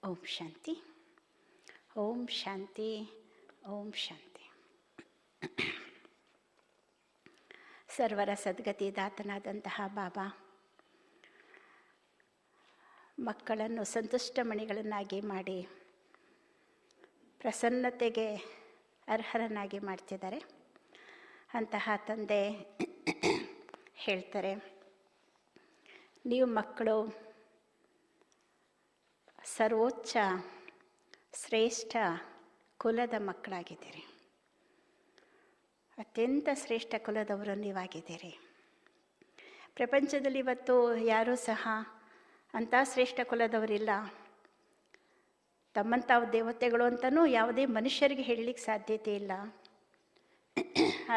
ಓಂ ಶಾಂತಿ. ಓಂ ಶಾಂತಿ. ಓಂ ಶಾಂತಿ. ಸರ್ವರ ಸದ್ಗತಿ ದಾತನಾದಂತಹ ಬಾಬಾ ಮಕ್ಕಳನ್ನು ಸಂತುಷ್ಟ ಮಣಿಗಳನ್ನಾಗಿ ಮಾಡಿ ಪ್ರಸನ್ನತೆಗೆ ಅರ್ಹರನ್ನಾಗಿ ಮಾಡ್ತಿದ್ದಾರೆ. ಅಂತಹ ತಂದೆ ಹೇಳ್ತಾರೆ, ನೀವು ಮಕ್ಕಳು ಸರ್ವೋಚ್ಚ ಶ್ರೇಷ್ಠ ಕುಲದ ಮಕ್ಕಳಾಗಿದ್ದೀರಿ. ಅತ್ಯಂತ ಶ್ರೇಷ್ಠ ಕುಲದವರು ನೀವಾಗಿದ್ದೀರಿ. ಪ್ರಪಂಚದಲ್ಲಿ ಇವತ್ತು ಯಾರೂ ಸಹ ಅಂಥ ಶ್ರೇಷ್ಠ ಕುಲದವರಿಲ್ಲ. ತಮ್ಮಂತಾವು ದೇವತೆಗಳು ಅಂತಲೂ ಯಾವುದೇ ಮನುಷ್ಯರಿಗೆ ಹೇಳಲಿಕ್ಕೆ ಸಾಧ್ಯತೆ ಇಲ್ಲ.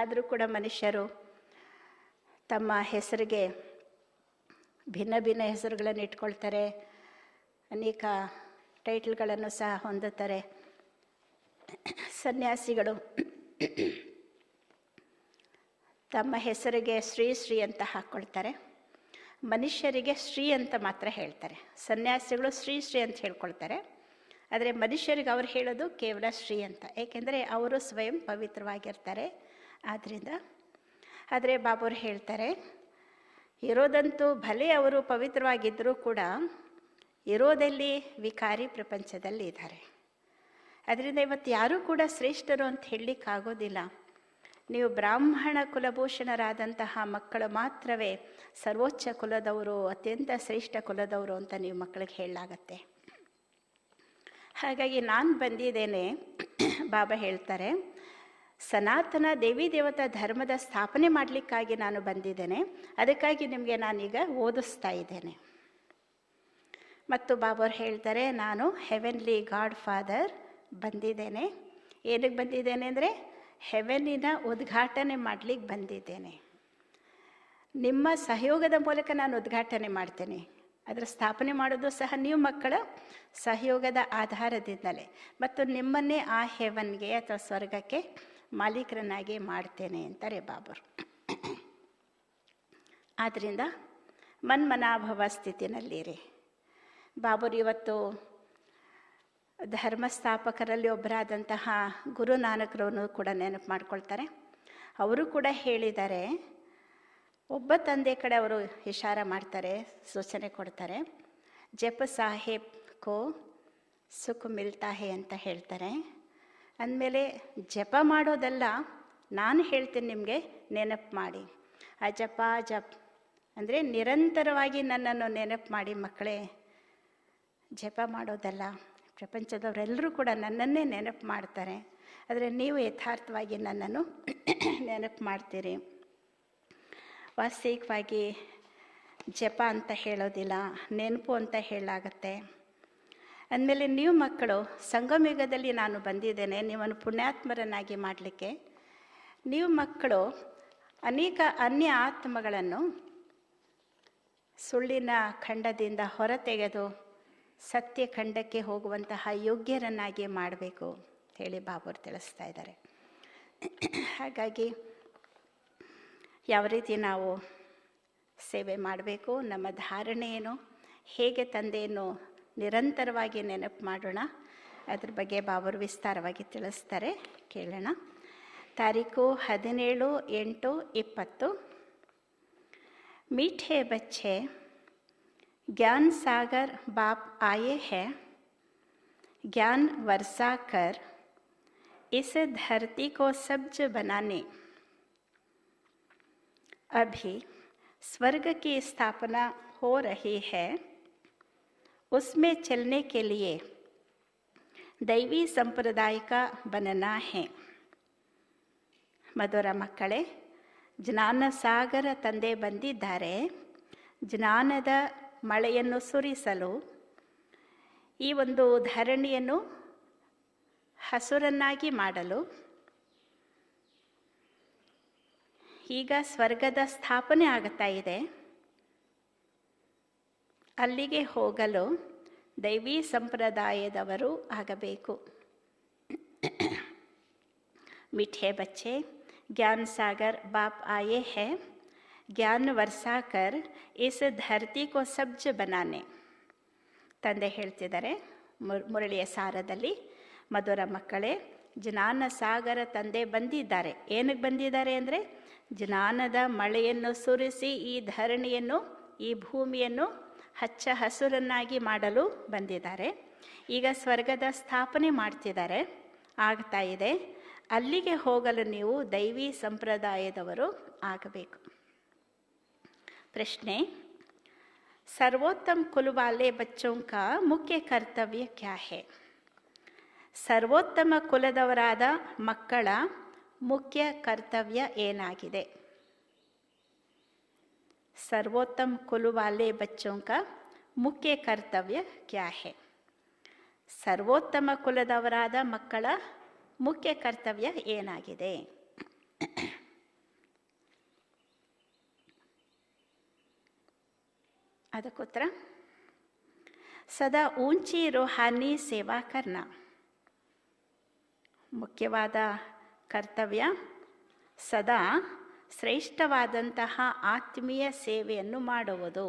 ಆದರೂ ಕೂಡ ಮನುಷ್ಯರು ತಮ್ಮ ಹೆಸರಿಗೆ ಭಿನ್ನ ಭಿನ್ನ ಹೆಸರುಗಳನ್ನು ಇಟ್ಕೊಳ್ತಾರೆ, ಅನೇಕ ಟೈಟಲ್ಗಳನ್ನು ಸಹ ಹೊಂದುತ್ತಾರೆ. ಸನ್ಯಾಸಿಗಳು ತಮ್ಮ ಹೆಸರಿಗೆ ಶ್ರೀ ಶ್ರೀ ಅಂತ ಹಾಕ್ಕೊಳ್ತಾರೆ. ಮನುಷ್ಯರಿಗೆ ಶ್ರೀ ಅಂತ ಮಾತ್ರ ಹೇಳ್ತಾರೆ. ಸನ್ಯಾಸಿಗಳು ಶ್ರೀ ಶ್ರೀ ಅಂತ ಹೇಳ್ಕೊಳ್ತಾರೆ. ಆದರೆ ಮನುಷ್ಯರಿಗೆ ಅವ್ರು ಹೇಳೋದು ಕೇವಲ ಶ್ರೀ ಅಂತ, ಏಕೆಂದರೆ ಅವರು ಸ್ವಯಂ ಪವಿತ್ರವಾಗಿರ್ತಾರೆ. ಆದ್ದರಿಂದ ಆದರೆ ಬಾಬುರು ಹೇಳ್ತಾರೆ, ಇರೋದಂತೂ ಭಲೆ ಅವರು ಪವಿತ್ರವಾಗಿದ್ದರೂ ಕೂಡ ಇರೋದಲ್ಲಿ ವಿಕಾರಿ ಪ್ರಪಂಚದಲ್ಲಿ ಇದ್ದಾರೆ. ಅದರಿಂದ ಇವತ್ತು ಯಾರೂ ಕೂಡ ಶ್ರೇಷ್ಠರು ಅಂತ ಹೇಳಲಿಕ್ಕಾಗೋದಿಲ್ಲ. ನೀವು ಬ್ರಾಹ್ಮಣ ಕುಲಭೂಷಣರಾದಂತಹ ಮಕ್ಕಳು ಮಾತ್ರವೇ ಸರ್ವೋಚ್ಚ ಕುಲದವರು, ಅತ್ಯಂತ ಶ್ರೇಷ್ಠ ಕುಲದವರು ಅಂತ ನೀವು ಮಕ್ಕಳಿಗೆ ಹೇಳಲಾಗತ್ತೆ. ಹಾಗಾಗಿ ನಾನು ಬಂದಿದ್ದೇನೆ, ಬಾಬಾ ಹೇಳ್ತಾರೆ, ಸನಾತನ ದೇವಿ ದೇವತಾ ಧರ್ಮದ ಸ್ಥಾಪನೆ ಮಾಡಲಿಕ್ಕಾಗಿ ನಾನು ಬಂದಿದ್ದೇನೆ. ಅದಕ್ಕಾಗಿ ನಿಮಗೆ ನಾನೀಗ ಓದಿಸ್ತಾ ಇದ್ದೇನೆ. ಮತ್ತು ಬಾಬಾರು ಹೇಳ್ತಾರೆ, ನಾನು ಹೆವೆನ್ಲಿ ಗಾಡ್ ಫಾದರ್ ಬಂದಿದ್ದೇನೆ. ಏನಕ್ಕೆ ಬಂದಿದ್ದೇನೆ ಅಂದರೆ ಹೆವೆನಿನ ಉದ್ಘಾಟನೆ ಮಾಡಲಿಕ್ಕೆ ಬಂದಿದ್ದೇನೆ. ನಿಮ್ಮ ಸಹಯೋಗದ ಮೂಲಕ ನಾನು ಉದ್ಘಾಟನೆ ಮಾಡ್ತೇನೆ. ಅದರ ಸ್ಥಾಪನೆ ಮಾಡೋದು ಸಹ ನೀವು ಮಕ್ಕಳ ಸಹಯೋಗದ ಆಧಾರದಿಂದಲೇ. ಮತ್ತು ನಿಮ್ಮನ್ನೇ ಆ ಹೆವನ್ಗೆ ಅಥವಾ ಸ್ವರ್ಗಕ್ಕೆ ಮಾಲೀಕರನ್ನಾಗಿ ಮಾಡ್ತೇನೆ ಅಂತಾರೆ ಬಾಬರು. ಆದ್ದರಿಂದ ಮನ್ಮನಾಭವ ಸ್ಥಿತಿನಲ್ಲಿರಿ. ಬಾಬರು ಇವತ್ತು ಧರ್ಮಸ್ಥಾಪಕರಲ್ಲಿ ಒಬ್ಬರಾದಂತಹ ಗುರು ನಾನಕರನ್ನು ಕೂಡ ನೆನಪು ಮಾಡ್ಕೊಳ್ತಾರೆ. ಅವರು ಕೂಡ ಹೇಳಿದ್ದಾರೆ, ಒಬ್ಬ ತಂದೆ ಕಡೆ ಅವರು ಇಶಾರ ಮಾಡ್ತಾರೆ, ಸೂಚನೆ ಕೊಡ್ತಾರೆ. ಜಪ ಸಾಹೇಬ್ ಕೋ ಸುಖ ಮಿಲ್ತಾ ಹೇ ಅಂತ ಹೇಳ್ತಾರೆ. ಅಂದಮೇಲೆ ಜಪ ಮಾಡೋದಲ್ಲ, ನಾನು ಹೇಳ್ತೀನಿ ನಿಮಗೆ ನೆನಪು ಮಾಡಿ. ಆ ಜಪ ಅಂದರೆ ನಿರಂತರವಾಗಿ ನನ್ನನ್ನು ನೆನಪು ಮಾಡಿ ಮಕ್ಕಳೇ. ಜಪ ಮಾಡೋದಲ್ಲ. ಪ್ರಪಂಚದವರೆಲ್ಲರೂ ಕೂಡ ನನ್ನನ್ನೇ ನೆನಪು ಮಾಡ್ತಾರೆ, ಆದರೆ ನೀವು ಯಥಾರ್ಥವಾಗಿ ನನ್ನನ್ನು ನೆನಪು ಮಾಡ್ತೀರಿ. ವಾಸ್ತವಿಕವಾಗಿ ಜಪ ಅಂತ ಹೇಳೋದಿಲ್ಲ, ನೆನಪು ಅಂತ ಹೇಳಲಾಗತ್ತೆ. ಅಂದಮೇಲೆ ನೀವು ಮಕ್ಕಳು ಸಂಗಮಯುಗದಲ್ಲಿ ನಾನು ಬಂದಿದ್ದೇನೆ ನಿಮ್ಮನ್ನು ಪುಣ್ಯಾತ್ಮರನ್ನಾಗಿ ಮಾಡಲಿಕ್ಕೆ. ನೀವು ಮಕ್ಕಳು ಅನೇಕ ಅನ್ಯ ಆತ್ಮಗಳನ್ನು ಸುಳ್ಳಿನ ಖಂಡದಿಂದ ಹೊರತೆಗೆದು ಸತ್ಯ ಖಂಡಕ್ಕೆ ಹೋಗುವಂತಹ ಯೋಗ್ಯರನ್ನಾಗಿ ಮಾಡಬೇಕು ಹೇಳಿ ಬಾಬರು ತಿಳಿಸ್ತಾ ಇದ್ದಾರೆ. ಹಾಗಾಗಿ ಯಾವ ರೀತಿ ನಾವು ಸೇವೆ ಮಾಡಬೇಕು, ನಮ್ಮ ಧಾರಣೆ ಏನು, ಹೇಗೆ ತಂದೆಯನ್ನು ನಿರಂತರವಾಗಿ ನೆನಪು ಮಾಡೋಣ, ಅದ್ರ ಬಗ್ಗೆ ಬಾಬರು ವಿಸ್ತಾರವಾಗಿ ತಿಳಿಸ್ತಾರೆ. ಕೇಳೋಣ. ತಾರೀಕು 17/8/20. मीठे बच्चे, ज्ञान सागर बाप आए हैं ज्ञान वर्षा कर इस धरती को सब्ज बनाने. अभी स्वर्ग की स्थापना हो रही है, उसमें चलने के लिए दैवी संप्रदाय का बनना है. ಮಧುರ ಮಕ್ಕಳೇ, ಜ್ಞಾನ ಸಾಗರ ತಂದೆ ಬಂದಿದ್ದಾರೆ. ಜ್ಞಾನದ ಮಳೆಯನ್ನು ಸುರಿಸಲು, ಈ ಒಂದು ಧರಣಿಯನ್ನು ಹಸುರನ್ನಾಗಿ ಮಾಡಲು, ಈಗ ಸ್ವರ್ಗದ ಸ್ಥಾಪನೆ ಆಗುತ್ತಾ ಇದೆ. ಅಲ್ಲಿಗೆ ಹೋಗಲು ದೈವಿ ಸಂಪ್ರದಾಯದವರು ಆಗಬೇಕು. मीठे बच्चे, ज्ञान सागर बाप आए हैं ज्ञान वर्षा कर इस धरती को सब्ज बनाने. ತಂದೆ ಹೇಳ್ತಿದ್ದಾರೆ, ಮುರಳಿಯ ಸಾರದಲ್ಲಿ. ಮಧುರ ಮಕ್ಕಳೇ, ಜ್ಞಾನ ಸಾಗರ ತಂದೆ ಬಂದಿದ್ದಾರೆ. ಏನಕ್ಕೆ ಬಂದಿದ್ದಾರೆ ಅಂದರೆ ಜ್ಞಾನದ ಮಳೆಯನ್ನು ಸುರಿಸಿ ಈ ಧರಣಿಯನ್ನು, ಈ ಭೂಮಿಯನ್ನು ಹಚ್ಚ ಹಸುರನ್ನಾಗಿ ಮಾಡಲು ಬಂದಿದ್ದಾರೆ. ಈಗ ಸ್ವರ್ಗದ ಸ್ಥಾಪನೆ ಮಾಡ್ತಿದ್ದಾರೆ, ಆಗ್ತಾ ಇದೆ. ಅಲ್ಲಿಗೆ ಹೋಗಲು ನೀವು ದೈವಿ ಸಂಪ್ರದಾಯದವರು ಆಗಬೇಕು. ಪ್ರಶ್ನೆ, सर्वोत्तम कुल वाले बच्चों का मुख्य कर्तव्य क्या है? ಸರ್ವೋತ್ತಮ ಕುಲದವರಾದ ಮಕ್ಕಳ ಮುಖ್ಯ ಕರ್ತವ್ಯ ಏನಾಗಿದೆ? सर्वोत्तम कुल वाले बच्चों का मुख्य कर्तव्य क्या है? ಸರ್ವೋತ್ತಮ ಕುಲದವರಾದ ಮಕ್ಕಳ ಮುಖ್ಯ ಕರ್ತವ್ಯ ಏನಾಗಿದೆ? ಅದಕ್ಕೋತ್ತರ ಸದಾ ಊಂಚಿ ರೂಹಾನಿ ಸೇವಾ ಕರ್ನ. ಮುಖ್ಯವಾದ ಕರ್ತವ್ಯ ಸದಾ ಶ್ರೇಷ್ಠವಾದಂತಹ ಆತ್ಮೀಯ ಸೇವೆಯನ್ನು ಮಾಡುವುದು.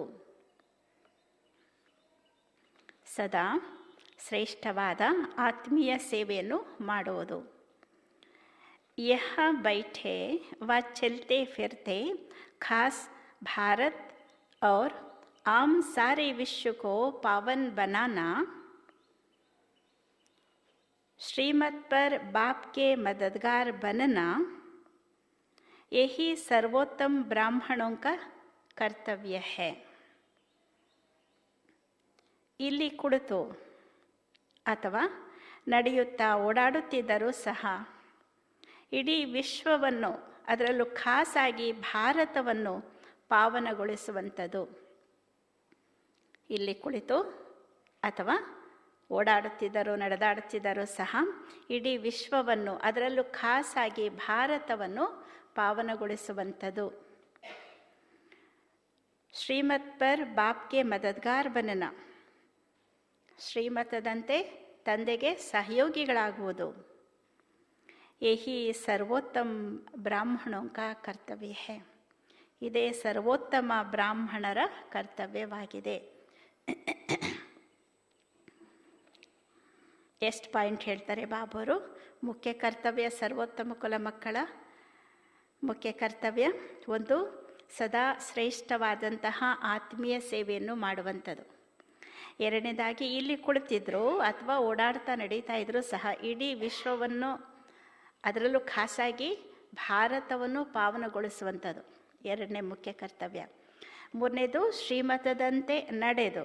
ಸದಾ ಶ್ರೇಷ್ಠವಾದ ಆತ್ಮೀಯ ಸೇವೆಯನ್ನು ಮಾಡುವುದು. ಯಹ ಬೈಠೆ ವ ಚಲ್ತೆ ಫಿರ್ತೆ ಖಾಸ್ ಭಾರತ್ और आम सारे विश्व को पावन बनाना, श्रीमत पर बाप के मददगार बनना, यही सर्वोत्तम ब्राह्मणों का कर्तव्य है. ಇಲ್ಲಿ ಕುಳಿತು ಅಥವಾ ನಡೆಯುತ್ತಾ ಓಡಾಡುತ್ತಿದ್ದರೂ ಸಹ ಇಡೀ ವಿಶ್ವವನ್ನು, ಅದರಲ್ಲೂ ಖಾಸಾಗಿ ಭಾರತವನ್ನು ಪಾವನಗೊಳಿಸುವಂಥದ್ದು. ಇಲ್ಲಿ ಕುಳಿತು ಅಥವಾ ಓಡಾಡುತ್ತಿದ್ದರೂ ನಡೆದಾಡುತ್ತಿದ್ದರೂ ಸಹ ಇಡೀ ವಿಶ್ವವನ್ನು, ಅದರಲ್ಲೂ ಖಾಸಾಗಿ ಭಾರತವನ್ನು ಪಾವನಗೊಳಿಸುವಂಥದ್ದು. ಶ್ರೀಮತ್ ಪರ್ ಬಾಪ್ಗೆ ಮದದ್ಗಾರ್ ಬನನ, ಶ್ರೀಮತದಂತೆ ತಂದೆಗೆ ಸಹಯೋಗಿಗಳಾಗುವುದು. ಯಹಿ ಸರ್ವೋತ್ತಮ ಬ್ರಾಹ್ಮಣೋಂ ಕಾ ಕರ್ತವ್ಯ ಹೈ. ಇದೇ ಸರ್ವೋತ್ತಮ ಬ್ರಾಹ್ಮಣರ ಕರ್ತವ್ಯವಾಗಿದೆ. ಎಷ್ಟು ಪಾಯಿಂಟ್ ಹೇಳ್ತಾರೆ ಬಾಬರು. ಮುಖ್ಯ ಕರ್ತವ್ಯ ಸರ್ವೋತ್ತಮ ಕುಲ ಮಕ್ಕಳ ಮುಖ್ಯ ಕರ್ತವ್ಯ ಒಂದು, ಸದಾ ಶ್ರೇಷ್ಠವಾದಂತಹ ಆತ್ಮೀಯ ಸೇವೆಯನ್ನು ಮಾಡುವಂಥದ್ದು. ಎರಡನೇದಾಗಿ ಇಲ್ಲಿ ಕುಳಿತಿದ್ರು ಅಥವಾ ಓಡಾಡ್ತಾ ನಡೀತಾ ಇದ್ರೂ ಸಹ ಇಡೀ ವಿಶ್ವವನ್ನು, ಅದರಲ್ಲೂ ಖಾಸಾಗಿ ಭಾರತವನ್ನು ಪಾವನಗೊಳಿಸುವಂಥದ್ದು ಎರಡನೇ ಮುಖ್ಯ ಕರ್ತವ್ಯ. ಮೂರನೇದು ಶ್ರೀಮತದಂತೆ ನಡೆದು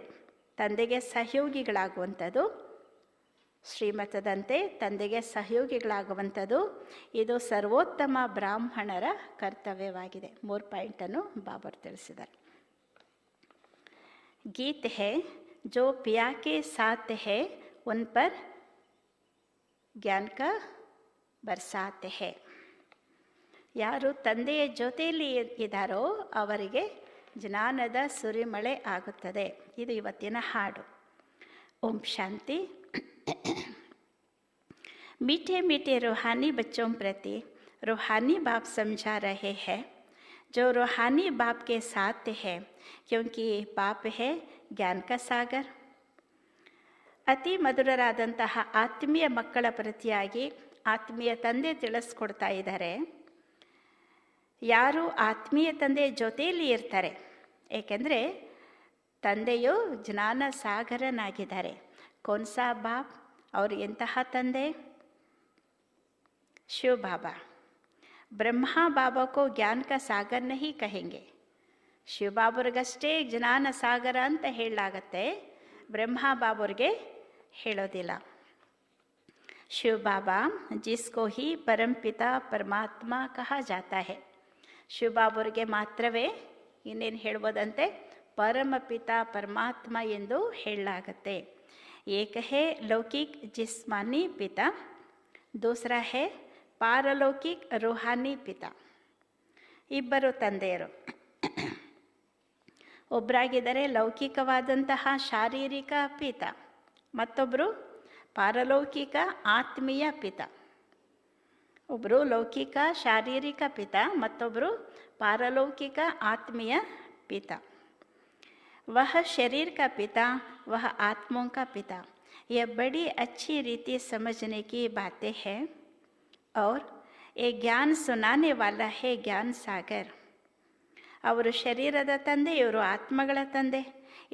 ತಂದೆಗೆ ಸಹಯೋಗಿಗಳಾಗುವಂಥದ್ದು. ಶ್ರೀಮತದಂತೆ ತಂದೆಗೆ ಸಹಯೋಗಿಗಳಾಗುವಂಥದ್ದು ಇದು ಸರ್ವೋತ್ತಮ ಬ್ರಾಹ್ಮಣರ ಕರ್ತವ್ಯವಾಗಿದೆ. 3 ಪಾಯಿಂಟನ್ನು ಬಾಬರ್ ತಿಳಿಸಿದ್ದಾರೆ. ಗೀತ್ ಹೇ ಜೋ ಪಿಯಾ ಕೆ ಸಾಥ್ ಹೇ ಉನ್ ಪರ್ ಜ್ಞಾನ ಕಾ ಬರ್ಸಾತ್ ಹೇ. ಯಾರು ತಂದೆಯ ಜೊತೆಯಲ್ಲಿ ಇದ್ದಾರೋ ಅವರಿಗೆ ಜ್ಞಾನದ ಸುರಿಮಳೆ ಆಗುತ್ತದೆ. ಇದು ಇವತ್ತಿನ ಹಾಡು. ಓಂ ಶಾಂತಿ. मीठे मीठे रूहानी बच्चों प्रति रूहानी बाप समझा रहे हैं, जो रूहानी बाप के साथ है, क्योंकि बाप है ज्ञान का सागर. ಅತಿ ಮಧುರರಾದಂತಹ ಆತ್ಮೀಯ ಮಕ್ಕಳ ಪ್ರತಿಯಾಗಿ ಆತ್ಮೀಯ ತಂದೆ ತಿಳಿಸ್ಕೊಡ್ತಾ ಇದ್ದಾರೆ. ಯಾರು ಆತ್ಮೀಯ ತಂದೆ ಜೊತೆಯಲ್ಲಿ ಇರ್ತಾರೆ, ಏಕೆಂದರೆ ತಂದೆಯು ಜ್ಞಾನ ಸಾಗರನಾಗಿದ್ದಾರೆ. ಕೋನ್ಸಾ ಬಾಪ್, ಅವರು ಎಂತಹ ತಂದೆ? ಶಿವ ಬಾಬಾ. ಬ್ರಹ್ಮ ಬಾಬಾ ಕೋ ಜ್ಞಾನ ಕಾ ಸಾಗರ್ ನಹಿ ಕಹೆಂಗೆ. ಶಿವ ಬಾಬರಿಗಷ್ಟೇ ಜ್ಞಾನ ಸಾಗರ ಅಂತ ಹೇಳಲಾಗತ್ತೆ, ಬ್ರಹ್ಮ ಬಾಬರಿಗೆ ಹೇಳೋದಿಲ್ಲ. ಶಿವ ಬಾಬಾ ಜಿಸ್ಕೋ ಹಿ ಪರಂಪಿತ ಪರಮಾತ್ಮ ಕಹಾ ಜಾತಾ ಹೈ. ಶಿವ ಬಾಬರಿಗೆ ಮಾತ್ರವೇ ಇನ್ನೇನು ಹೇಳ್ಬೋದಂತೆ ಪರಮಪಿತ ಪರಮಾತ್ಮ ಎಂದು ಹೇಳಲಾಗತ್ತೆ. ಏಕ ಹೇ ಲೌಕಿಕ್ ಜಿಸ್ಮಾನಿ ಪಿತ, ದೂಸರಾ ಹೇ ಪಾರಲೌಕಿಕ್ ರೂಹಾನಿ ಪಿತ. ಇಬ್ಬರು ತಂದೆಯರು. ಒಬ್ಬರಾಗಿದ್ದರೆ ಲೌಕಿಕವಾದಂತಹ ಶಾರೀರಿಕ ಪಿತ, ಮತ್ತೊಬ್ಬರು ಪಾರಲೌಕಿಕ ಆತ್ಮೀಯ ಪಿತ. ಒಬ್ಬರು ಲೌಕಿಕ ಶಾರೀರಿಕ ಪಿತ, ಮತ್ತೊಬ್ಬರು ಪಾರಲೌಕಿಕ ಆತ್ಮೀಯ ಪಿತ. वह शरीर का पिता, वह आत्माओं का पिता। यह बड़ी अच्छी रीति समझने की बातें हैं और ये ज्ञान सुनाने वाला है ज्ञान सागर। ಅವರು ಶರೀರದ ತಂದೆ, ಇವರು ಆತ್ಮಗಳ ತಂದೆ.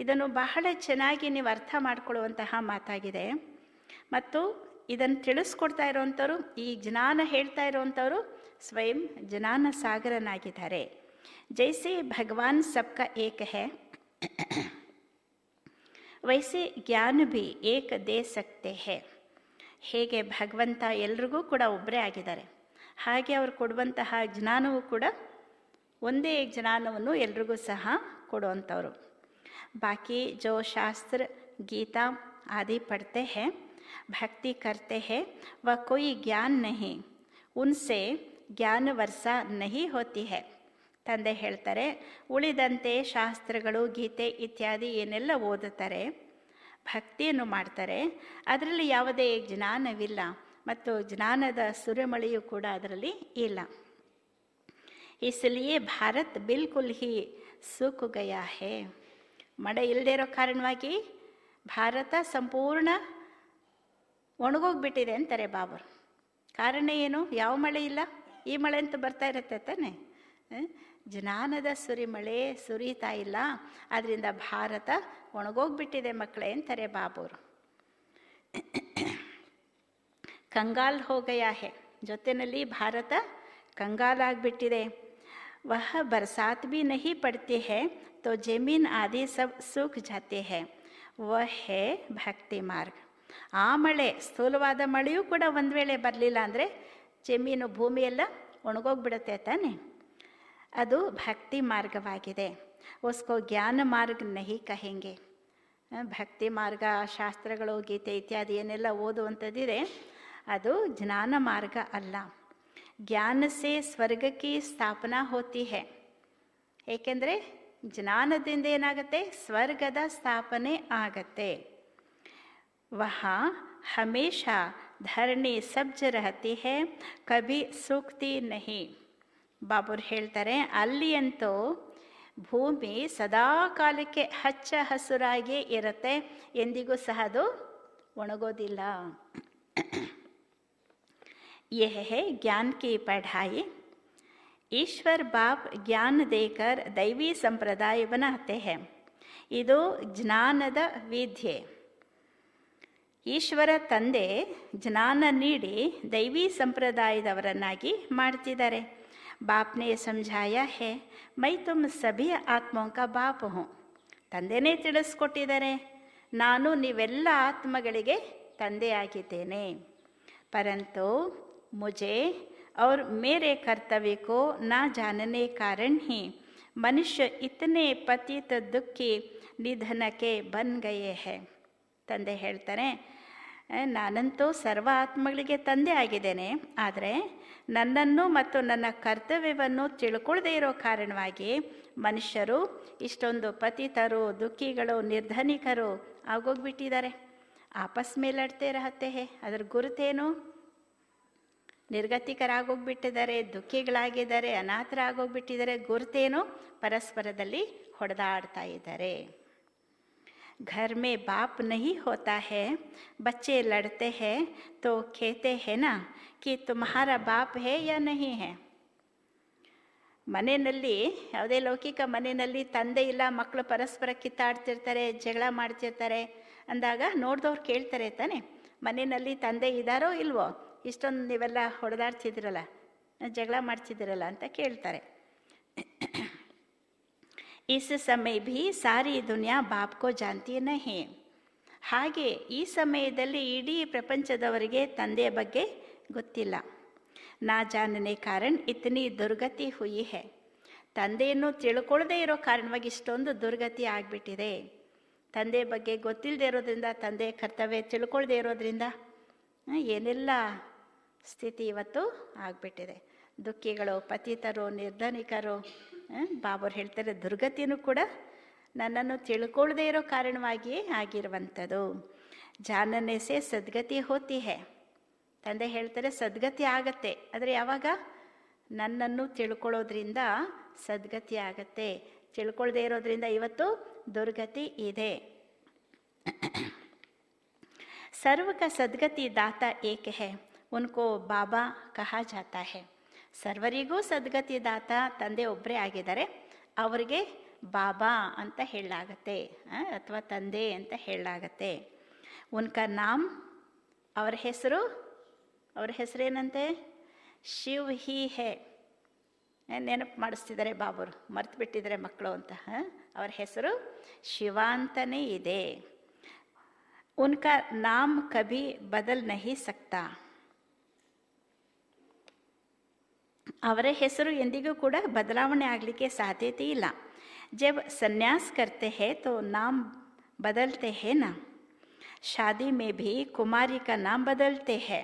ಇದನ್ನು ಬಹಳ ಚೆನ್ನಾಗಿ ನೀವು ಅರ್ಥ ಮಾಡಿಕೊಳ್ಳುವಂತಹ ಮಾತಾಗಿದೆ. ಮತ್ತು ಇದನ್ನು ತಿಳಿಸ್ಕೊಡ್ತಾ ಇರುವಂಥವ್ರು, ಈ ಜ್ಞಾನ ಹೇಳ್ತಾ ಇರುವಂಥವರು ಸ್ವಯಂ ಜ್ಞಾನ ಸಾಗರನಾಗಿದ್ದಾರೆ. ಜೈಸೆ ಭಗವಾನ್ ಸಬ್ಕಾ ಏಕ ಹೈ, ವೈಸೆ ಜ್ಞಾನ ಭಿ ಏಕ ದೇ ಸಕ್ತೆ ಹೈ. ಹೇಗೆ ಭಗವಂತ ಎಲ್ರಿಗೂ ಕೂಡ ಒಬ್ಬರೇ ಆಗಿದ್ದಾರೆ, ಹಾಗೆ ಅವರು ಕೊಡುವಂತಹ ಜ್ಞಾನವೂ ಕೂಡ ಒಂದೇ ಜ್ಞಾನವನ್ನು ಎಲ್ರಿಗೂ ಸಹ ಕೊಡುವಂಥವ್ರು. ಬಾಕಿ ಜೋ ಶಾಸ್ತ್ರ ಗೀತಾ ಆದಿ ಪढ़ते हैं, ಭಕ್ತಿ करते हैं, वह कोई ज्ञान नहीं, उनसे ज्ञान वर्षा नहीं होती है. ತಂದೆ ಹೇಳ್ತಾರೆ, ಉಳಿದಂತೆ ಶಾಸ್ತ್ರಗಳು ಗೀತೆ ಇತ್ಯಾದಿ ಏನೆಲ್ಲ ಓದುತ್ತಾರೆ, ಭಕ್ತಿಯನ್ನು ಮಾಡ್ತಾರೆ, ಅದರಲ್ಲಿ ಯಾವುದೇ ಜ್ಞಾನವಿಲ್ಲ ಮತ್ತು ಜ್ಞಾನದ ಸುರಿಮಳೆಯೂ ಕೂಡ ಅದರಲ್ಲಿ ಇಲ್ಲ. इसलिए ಭಾರತ್ ಬಿಲ್ಕುಲ್ ಹಿ ಸುಖ ಗಯಾ ಹೇ. ಮಳೆ ಇಲ್ಲದೆ ಇರೋ ಕಾರಣವಾಗಿ ಭಾರತ ಸಂಪೂರ್ಣ ಒಣಗೋಗ್ಬಿಟ್ಟಿದೆ ಅಂತಾರೆ ಬಾಬರು. ಕಾರಣ ಏನು? ಯಾವ ಮಳೆ ಇಲ್ಲ, ಈ ಮಳೆ ಅಂತೂ ಬರ್ತಾ ಇರುತ್ತೆ ತಾನೆ. ಜ್ಞಾನದ ಸುರಿಮಳೆ ಸುರಿತಾ ಇಲ್ಲ, ಅದರಿಂದ ಭಾರತ ಒಣಗೋಗ್ಬಿಟ್ಟಿದೆ ಮಕ್ಕಳೇ ಅಂತಾರೆ ಬಾಬರು. ಕಂಗಾಲ್ ಹೋಗಯಾ ಹೇ, ಜೊತೆಯಲ್ಲಿ ಭಾರತ ಕಂಗಾಲಾಗ್ಬಿಟ್ಟಿದೆ. वह बरसात भी नहीं पड़ती है तो जमीन आदि सब सूख जाते हैं, वह है ಭಕ್ತಿ ಮಾರ್ಗ. ಆ ಮಳೆ, ಸ್ಥೂಲವಾದ ಮಳೆಯೂ ಕೂಡ ಒಂದು ವೇಳೆ ಬರಲಿಲ್ಲ ಅಂದರೆ ಜಮೀನು ಭೂಮಿಯೆಲ್ಲ ಒಣಗೋಗ್ಬಿಡುತ್ತೆ ತಾನೆ. ಅದು ಭಕ್ತಿ ಮಾರ್ಗವಾಗಿದೆ. ಉಸ್ಕೋ ಜ್ಞಾನ ಮಾರ್ಗ ನಹಿ ಕಹೆಂಗೆ. ಭಕ್ತಿ ಮಾರ್ಗ, ಶಾಸ್ತ್ರಗಳು, ಗೀತೆ ಇತ್ಯಾದಿ ಏನೆಲ್ಲ ಓದುವಂಥದ್ದಿದೆ, ಅದು ಜ್ಞಾನ ಮಾರ್ಗ ಅಲ್ಲ. ಜ್ಞಾನ ಸೇ ಸ್ವರ್ಗಕ್ಕೆ ಸ್ಥಾಪನಾ ಹೋತಿ ಹೈ. ಏಕೆಂದರೆ ಜ್ಞಾನದಿಂದ ಏನಾಗುತ್ತೆ? ಸ್ವರ್ಗದ ಸ್ಥಾಪನೆ ಆಗತ್ತೆ. ವಹ ಹಮೇಶಾ ಧರಣಿ ಸಬ್ಜ ರಹತಿ ಹೈ, ಕಭಿ ಸೂಕ್ತಿ ನಹಿ. ಬಾಬುರು ಹೇಳ್ತಾರೆ, ಅಲ್ಲಿಯಂತೂ ಭೂಮಿ ಸದಾ ಕಾಲಕ್ಕೆ ಹಚ್ಚ ಹಸುರಾಗಿ ಇರುತ್ತೆ, ಎಂದಿಗೂ ಸಹ ಅದು ಒಣಗೋದಿಲ್ಲ. यह है ज्ञान की पढ़ाई. ईश्वर बाप ज्ञान देकर दैवी संप्रदाय बनाते हैं. ಇದು ಜ್ಞಾನದ ವಿದ್ಯೆ. ಈಶ್ವರ ತಂದೆ ಜ್ಞಾನ ನೀಡಿ ದೈವಿ ಸಂಪ್ರದಾಯದವರನ್ನಾಗಿ ಮಾಡ್ತಿದ್ದಾರೆ. ಬಾಪ್ನೇ ಸಮझाया है, मैं तुम सभी आत्माओं का बाप हूँ. ತಂದೆನೇ ತಿಳಿಸ್ಕೊಟ್ಟಿದ್ದಾರೆ, ನಾನು ನೀವೆಲ್ಲ ಆತ್ಮಗಳಿಗೆ ತಂದೆಯಾಗಿದ್ದೇನೆ. परंतु मुझे और मेरे कर्तव्य को ना जानने कारण ही मनुष्य इतने पतित दुखी निधन के बन गए हैं. ತಂದೆ ಹೇಳ್ತಾರೆ, ನಾನಂತೂ ಸರ್ವ ಆತ್ಮಗಳಿಗೆ ತಂದೆ ಆಗಿದ್ದೇನೆ, ಆದರೆ ನನ್ನನ್ನು ಮತ್ತು ನನ್ನ ಕರ್ತವ್ಯವನ್ನು ತಿಳ್ಕೊಳ್ಳದೇ ಇರೋ ಕಾರಣವಾಗಿ ಮನುಷ್ಯರು ಇಷ್ಟೊಂದು ಪತಿತರು, ದುಃಖಿಗಳು, ನಿರ್ಧನಿಕರು ಆಗೋಗ್ಬಿಟ್ಟಿದ್ದಾರೆ. ಆಪಸ್ ಮೇಲೆ ಲಡ್ತೇ ರಹತೆ ಹೇ. ಅದರ ಗುರುತೇನು? ನಿರ್ಗತಿಕರಾಗೋಗ್ಬಿಟ್ಟಿದ್ದಾರೆ, ದುಃಖಿಗಳಾಗಿದ್ದಾರೆ, ಅನಾಥರಾಗೋಗ್ಬಿಟ್ಟಿದ್ದಾರೆ. ಗುರುತೇನು? ಪರಸ್ಪರದಲ್ಲಿ ಹೊಡೆದಾಡ್ತಾ ಇದ್ದಾರೆ. घर में बाप नहीं होता है, बच्चे लड़ते हैं तो कहते हैं ना कि तुम्हारा बाप है या नहीं है. ಮನೆಯಲ್ಲಿ, ಯಾವುದೇ ಲೌಕಿಕ ಮನೆಯಲ್ಲಿ ತಂದೆ ಇಲ್ಲ, ಮಕ್ಕಳು ಪರಸ್ಪರ ಕಿತ್ತಾಡ್ತಿರ್ತಾರೆ, ಜಗಳ ಮಾಡ್ತಿರ್ತಾರೆ ಅಂದಾಗ ನೋಡಿದವ್ರು ಕೇಳ್ತಾರೆ ತಾನೆ, ಮನೆಯಲ್ಲಿ ತಂದೆ ಇದ್ದಾರೋ ಇಲ್ವೋ, ಇಷ್ಟೊಂದು ನೀವೆಲ್ಲ ಹೊಡೆದಾಡ್ತಿದ್ದೀರಲ್ಲ, ಜಗಳ ಮಾಡ್ತಿದ್ದೀರಲ್ಲ ಅಂತ ಕೇಳ್ತಾರೆ. इस समय भी सारी दुनिया बाप को जानती नहीं. ಹಾಗೆ ಈ ಸಮಯದಲ್ಲಿ ಇಡೀ ಪ್ರಪಂಚದವರಿಗೆ ತಂದೆಯ ಬಗ್ಗೆ ಗೊತ್ತಿಲ್ಲ. ನಾ ಜಾನನೆ ಕಾರಣ ಇತನಿ ದುರ್ಗತಿ ಹುಯಿ ಹೈ. ತಂದೆಯನ್ನು ತಿಳ್ಕೊಳ್ಳದೇ ಇರೋ ಕಾರಣವಾಗಿ ಇಷ್ಟೊಂದು ದುರ್ಗತಿ ಆಗಿಬಿಟ್ಟಿದೆ. ತಂದೆ ಬಗ್ಗೆ ಗೊತ್ತಿಲ್ಲದೆ ಇರೋದ್ರಿಂದ, ತಂದೆ ಕರ್ತವ್ಯ ತಿಳ್ಕೊಳ್ಳದೆ ಇರೋದ್ರಿಂದ ಏನೆಲ್ಲ ಸ್ಥಿತಿ ಇವತ್ತು ಆಗಿಬಿಟ್ಟಿದೆ. ದುಃಖಿಗಳು, ಪತಿತರು, ನಿರ್ಧನಿಕರು. ಬಾಬರು ಹೇಳ್ತಾರೆ, ದುರ್ಗತಿನೂ ಕೂಡ ನನ್ನನ್ನು ತಿಳ್ಕೊಳ್ಳದೇ ಇರೋ ಕಾರಣವಾಗಿಯೇ ಆಗಿರುವಂಥದ್ದು. ಜಾನನೆ ಸೇ ಸದ್ಗತಿ ಹೋತಿ ಹೈ. ತಂದೆ ಹೇಳ್ತಾರೆ, ಸದ್ಗತಿ ಆಗತ್ತೆ, ಆದರೆ ಯಾವಾಗ? ನನ್ನನ್ನು ತಿಳ್ಕೊಳ್ಳೋದ್ರಿಂದ ಸದ್ಗತಿ ಆಗತ್ತೆ. ತಿಳ್ಕೊಳ್ಳದೇ ಇರೋದ್ರಿಂದ ಇವತ್ತು दुर्गति ಇದೆ. सर्व का सद्गति दाता एक है, उनको बाबಾ कहा जाता है. ಸರ್ವರಿಗೂ ಸದ್ಗತಿ ದಾತ ತಂದೆ ಒಬ್ಬರೇ ಆಗಿದ್ದಾರೆ, ಅವರಿಗೆ ಬಾಬಾ ಅಂತ ಹೇಳಲಾಗತ್ತೆ ಅಥವಾ ತಂದೆ ಅಂತ ಹೇಳಲಾಗತ್ತೆ. ಉನ್ಕ ನಾಮ್, ಅವರ ಹೆಸರೇನಂತೆ? ಶಿವ್ ಹಿ ಹೇ. ನೆನಪು ಮಾಡಿಸ್ತಿದ್ದಾರೆ ಬಾಬರು, ಮರ್ತು ಬಿಟ್ಟಿದ್ದಾರೆ ಮಕ್ಕಳು ಅಂತ. ಅವರ ಹೆಸರು ಶಿವ ಅಂತಲೇ ಇದೆ. ಉನ್ಕ ನಾಮ್ ಕಭಿ ಬದಲ್ ನಹಿ ಸಕ್ತಾ. ಅವರ ಹೆಸರು ಎಂದಿಗೂ ಕೂಡ ಬದಲಾವಣೆ ಆಗಲಿಕ್ಕೆ ಸಾಧ್ಯತೆ ಇಲ್ಲ. ಜಬ್ ಸನ್ಯಾಸ್ ಕರ್ತೆ ಹೇ ತೋ ನಾಮ್ ಬದಲ್ತೆ ಹೇ ನಾ. ಶಾದಿ ಮೇ ಭೀ ಕುಮಾರಿ ಕಾ ನಾಮ್ ಬದಲ್ತೆ ಹೇ.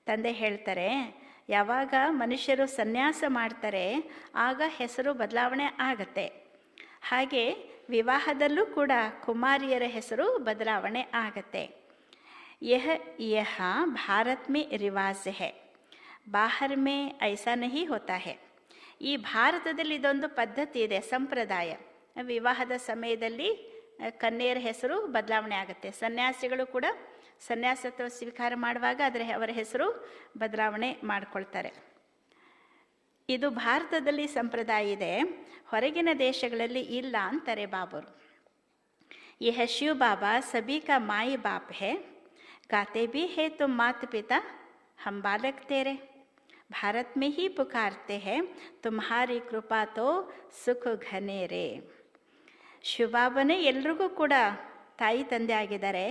ತಂದೆ ಹೇಳ್ತಾರೆ, ಯಾವಾಗ ಮನುಷ್ಯರು ಸನ್ಯಾಸ ಮಾಡ್ತಾರೆ ಆಗ ಹೆಸರು ಬದಲಾವಣೆ ಆಗತ್ತೆ. ಹಾಗೆ ವಿವಾಹದಲ್ಲೂ ಕೂಡ ಕುಮಾರಿಯರ ಹೆಸರು ಬದಲಾವಣೆ ಆಗತ್ತೆ. ಯಹ ಭಾರತ್ ಮೇ ರಿವಾಜ್ ಹೈ, ಬಾಹರ್ ಮೇ ಐಸಾ ನಹಿ ಹೋತಾ ಹೈ. ಈ ಭಾರತದಲ್ಲಿ ಇದೊಂದು ಪದ್ಧತಿ ಇದೆ, ಸಂಪ್ರದಾಯ. ವಿವಾಹದ ಸಮಯದಲ್ಲಿ ಕನ್ಯೆಯರ ಹೆಸರು ಬದಲಾವಣೆ ಆಗುತ್ತೆ. ಸನ್ಯಾಸಿಗಳು ಕೂಡ ಸನ್ಯಾಸತ್ವ ಸ್ವೀಕಾರ ಮಾಡುವಾಗ ಅವರ ಹೆಸರು ಬದಲಾವಣೆ ಮಾಡಿಕೊಳ್ತಾರೆ. ಇದು ಭಾರತದಲ್ಲಿ ಸಂಪ್ರದಾಯ ಇದೆ, ಹೊರಗಿನ ದೇಶಗಳಲ್ಲಿ ಇಲ್ಲ ಅಂತಾರೆ ಬಾಬರು. ಯಹ ಶಿವ ಬಾಬಾ ಸಭಿ ಕಾ ಮಾಯಿ ಬಾಪ್ ಹೇ, गाते भी है तुम माता पिता हम बालक तेरे. भारत में ही पुकारते हैं तुम्हारी कृपा तो सुख घने रे. ಶಿವಬಾಬನೇ ಎಲ್ರಿಗೂ ಕೂಡ ತಾಯಿ ತಂದೆ ಆಗಿದ್ದಾರೆ.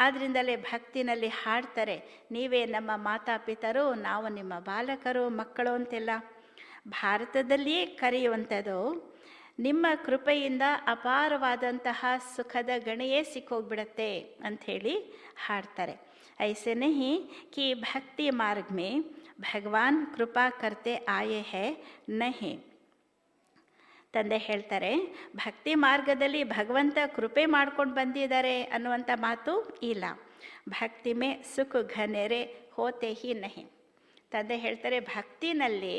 ಆದ್ದರಿಂದಲೇ ಭಕ್ತಿನಲ್ಲಿ ಹಾಡ್ತಾರೆ, ನೀವೇ ನಮ್ಮ ಮಾತಾಪಿತರು, ನಾವು ನಿಮ್ಮ ಬಾಲಕರು, ಮಕ್ಕಳು ಅಂತೆಲ್ಲ. ಭಾರತದಲ್ಲಿಯೇ ಕರೆಯುವಂಥದ್ದು, ನಿಮ್ಮ ಕೃಪೆಯಿಂದ ಅಪಾರವಾದಂತಹ ಸುಖದ ಗಣಿಯೇ ಸಿಕ್ಕೋಗ್ಬಿಡತ್ತೆ ಅಂಥೇಳಿ ಹಾಡ್ತಾರೆ. ಐಸೆ ನಹಿ ಕಿ ಭಕ್ತಿ ಮಾರ್ಗ ಮೇ ಭಗವಾನ್ ಕೃಪಾ ಕರ್ತೆ ಆಯೆ ಹೇ ನಹಿ. ತಂದೆ ಹೇಳ್ತಾರೆ, ಭಕ್ತಿ ಮಾರ್ಗದಲ್ಲಿ ಭಗವಂತ ಕೃಪೆ ಮಾಡ್ಕೊಂಡು ಬಂದಿದ್ದಾರೆ ಅನ್ನುವಂಥ ಮಾತು ಇಲ್ಲ. ಭಕ್ತಿ ಮೇ ಸುಖ ಘನೆರೆ ಹೋತೆ ಹಿ ನಹಿ. ತಂದೆ ಹೇಳ್ತಾರೆ, ಭಕ್ತಿನಲ್ಲಿ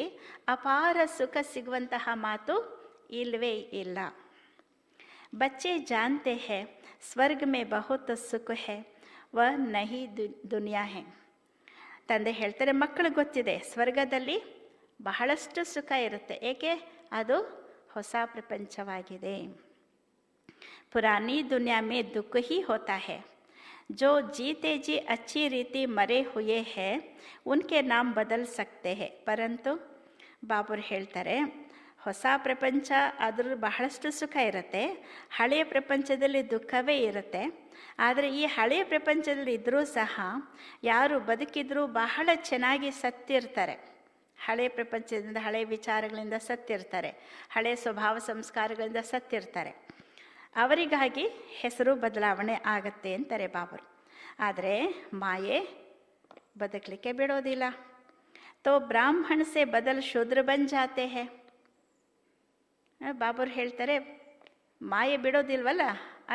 ಅಪಾರ ಸುಖ ಸಿಗುವಂತಹ ಮಾತು ಇಲ್ಲವೇ ಇಲ್ಲ. ಬಚ್ಚೆ ಜಾನ್ತೆ ಹೇ ಸ್ವರ್ಗ ಮೇ ಬಹುತ್ ಸುಖ ಹೇ ವ ನಹಿ ದುನಿಯಾ ಹೇ. ತಂದೆ ಹೇಳ್ತಾರೆ, ಮಕ್ಕಳಿಗೆ ಗೊತ್ತಿದೆ ಸ್ವರ್ಗದಲ್ಲಿ ಬಹಳಷ್ಟು ಸುಖ ಇರುತ್ತೆ, ಏಕೆ? ಅದು ಹೊಸ ಪ್ರಪಂಚವಾಗಿದೆ. ಪುರಾನಿ ದುನಿಯಾ ಮೇ ದುಃಖ ಹಿ ಹೋತಾ ಹೇ. जो जीते जी अच्छी रीति मरे हुए हैं उनके नाम बदल सकते हैं, परंतु ಬಾಬರು ಹೇಳ್ತಾರೆ, ಹೊಸ ಪ್ರಪಂಚ ಅದ್ರ ಬಹಳಷ್ಟು ಸುಖ ಇರುತ್ತೆ, ಹಳೆಯ ಪ್ರಪಂಚದಲ್ಲಿ ದುಃಖವೇ ಇರುತ್ತೆ. ಆದರೆ ಈ ಹಳೆಯ ಪ್ರಪಂಚದಲ್ಲಿ ಇದ್ದರೂ ಸಹ ಯಾರು ಬದುಕಿದ್ರೂ ಬಹಳ ಚೆನ್ನಾಗಿ ಸತ್ತಿರ್ತಾರೆ. ಹಳೆಯ ಪ್ರಪಂಚದಿಂದ, ಹಳೆಯ ವಿಚಾರಗಳಿಂದ ಸತ್ತಿರ್ತಾರೆ, ಹಳೆಯ ಸ್ವಭಾವ ಸಂಸ್ಕಾರಗಳಿಂದ ಸತ್ತಿರ್ತಾರೆ. ಅವರಿಗಾಗಿ ಹೆಸರು ಬದಲಾವಣೆ ಆಗತ್ತೆ ಅಂತಾರೆ ಬಾಬರು. ಆದರೆ ಮಾಯೆ ಬದುಕಲಿಕ್ಕೆ ಬಿಡೋದಿಲ್ಲ. ತೋ ಬ್ರಾಹ್ಮಣ ಸೆ ಬದಲ್ ಶೂದ್ರ ಬನ್ ಜಾತೆ ಹೇ. ಬಾಬರು ಹೇಳ್ತಾರೆ, ಮಾಯೆ ಬಿಡೋದಿಲ್ವಲ್ಲ,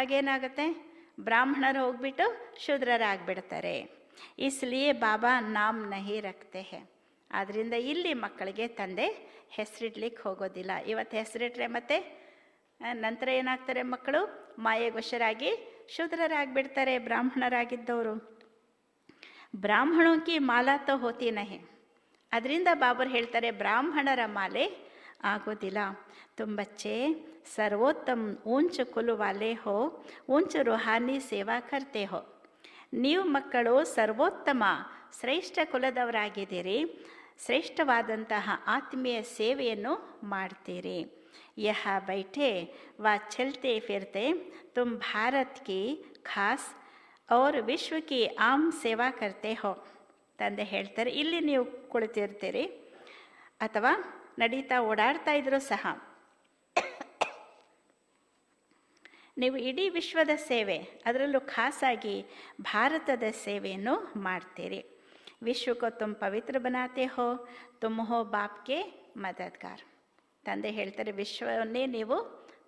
ಆಗೇನಾಗತ್ತೆ? ಬ್ರಾಹ್ಮಣರು ಹೋಗ್ಬಿಟ್ಟು ಶೂದ್ರರಾಗ್ಬಿಡ್ತಾರೆ. ಇಸ್ಲಿಯೇ ಬಾಬಾ ನಾಮ್ ನಹಿ ರಖ್ತೆ ಹೇ. ಆದ್ದರಿಂದ ಇಲ್ಲಿ ಮಕ್ಕಳಿಗೆ ತಂದೆ ಹೆಸರಿಡ್ಲಿಕ್ಕೆ ಹೋಗೋದಿಲ್ಲ. ಇವತ್ತು ಹೆಸರಿಟ್ರೆ ಮತ್ತೆ ನಂತರ ಏನಾಗ್ತಾರೆ ಮಕ್ಕಳು? ಮಾಯೆಗೊಶರಾಗಿ ಶೂದ್ರರಾಗ್ಬಿಡ್ತಾರೆ ಬ್ರಾಹ್ಮಣರಾಗಿದ್ದವರು. ಬ್ರಾಹ್ಮಣೋ ಕಿ ಮಾಲಾ ತೋ ಹೋತಿ ನಹಿ. ಅದರಿಂದ ಬಾಬರು ಹೇಳ್ತಾರೆ, ಬ್ರಾಹ್ಮಣರ ಮಾಲೆ ಆಗೋದಿಲ್ಲ. ತುಮ್ ಬಚ್ಚೆ ಸರ್ವೋತ್ತಮ್ ಊಂಚ ಕುಲು ವಾಲೆ ಹೋ, ಊಂಚ ರುಹಾನಿ ಸೇವಾ ಕರ್ತೆ ಹೋ. ನೀವು ಮಕ್ಕಳು ಸರ್ವೋತ್ತಮ ಶ್ರೇಷ್ಠ ಕುಲದವರಾಗಿದ್ದೀರಿ, ಶ್ರೇಷ್ಠವಾದಂತಹ ಆತ್ಮೀಯ ಸೇವೆಯನ್ನು ಮಾಡ್ತೀರಿ. यहाँ बैठे व चलते फिरते तुम भारत की खास और विश्व की आम सेवा करते हो. ತಂದೆ ಹೇಳ್ತಾರೆ, ಇಲ್ಲಿ ನೀವು ಕುಳಿತಿರ್ತೀರಿ ಅಥವಾ ನಡೀತಾ ಓಡಾಡ್ತಾ ಇದ್ರೂ ಸಹ ನೀವು ಇಡೀ ವಿಶ್ವದ ಸೇವೆ, ಅದರಲ್ಲೂ ಖಾಸಾಗಿ ಭಾರತದ ಸೇವೆಯನ್ನು ಮಾಡ್ತೀರಿ. ವಿಶ್ವಕ್ಕೂ ತುಮ್ ಪವಿತ್ರ ಬನಾತೆ ಹೋ, ತುಮ್ ಹೋ ಬಾಪ್ಗೆ ಮದದ್ಗಾರ್. ತಂದೆ ಹೇಳ್ತಾರೆ, ವಿಶ್ವವನ್ನೇ ನೀವು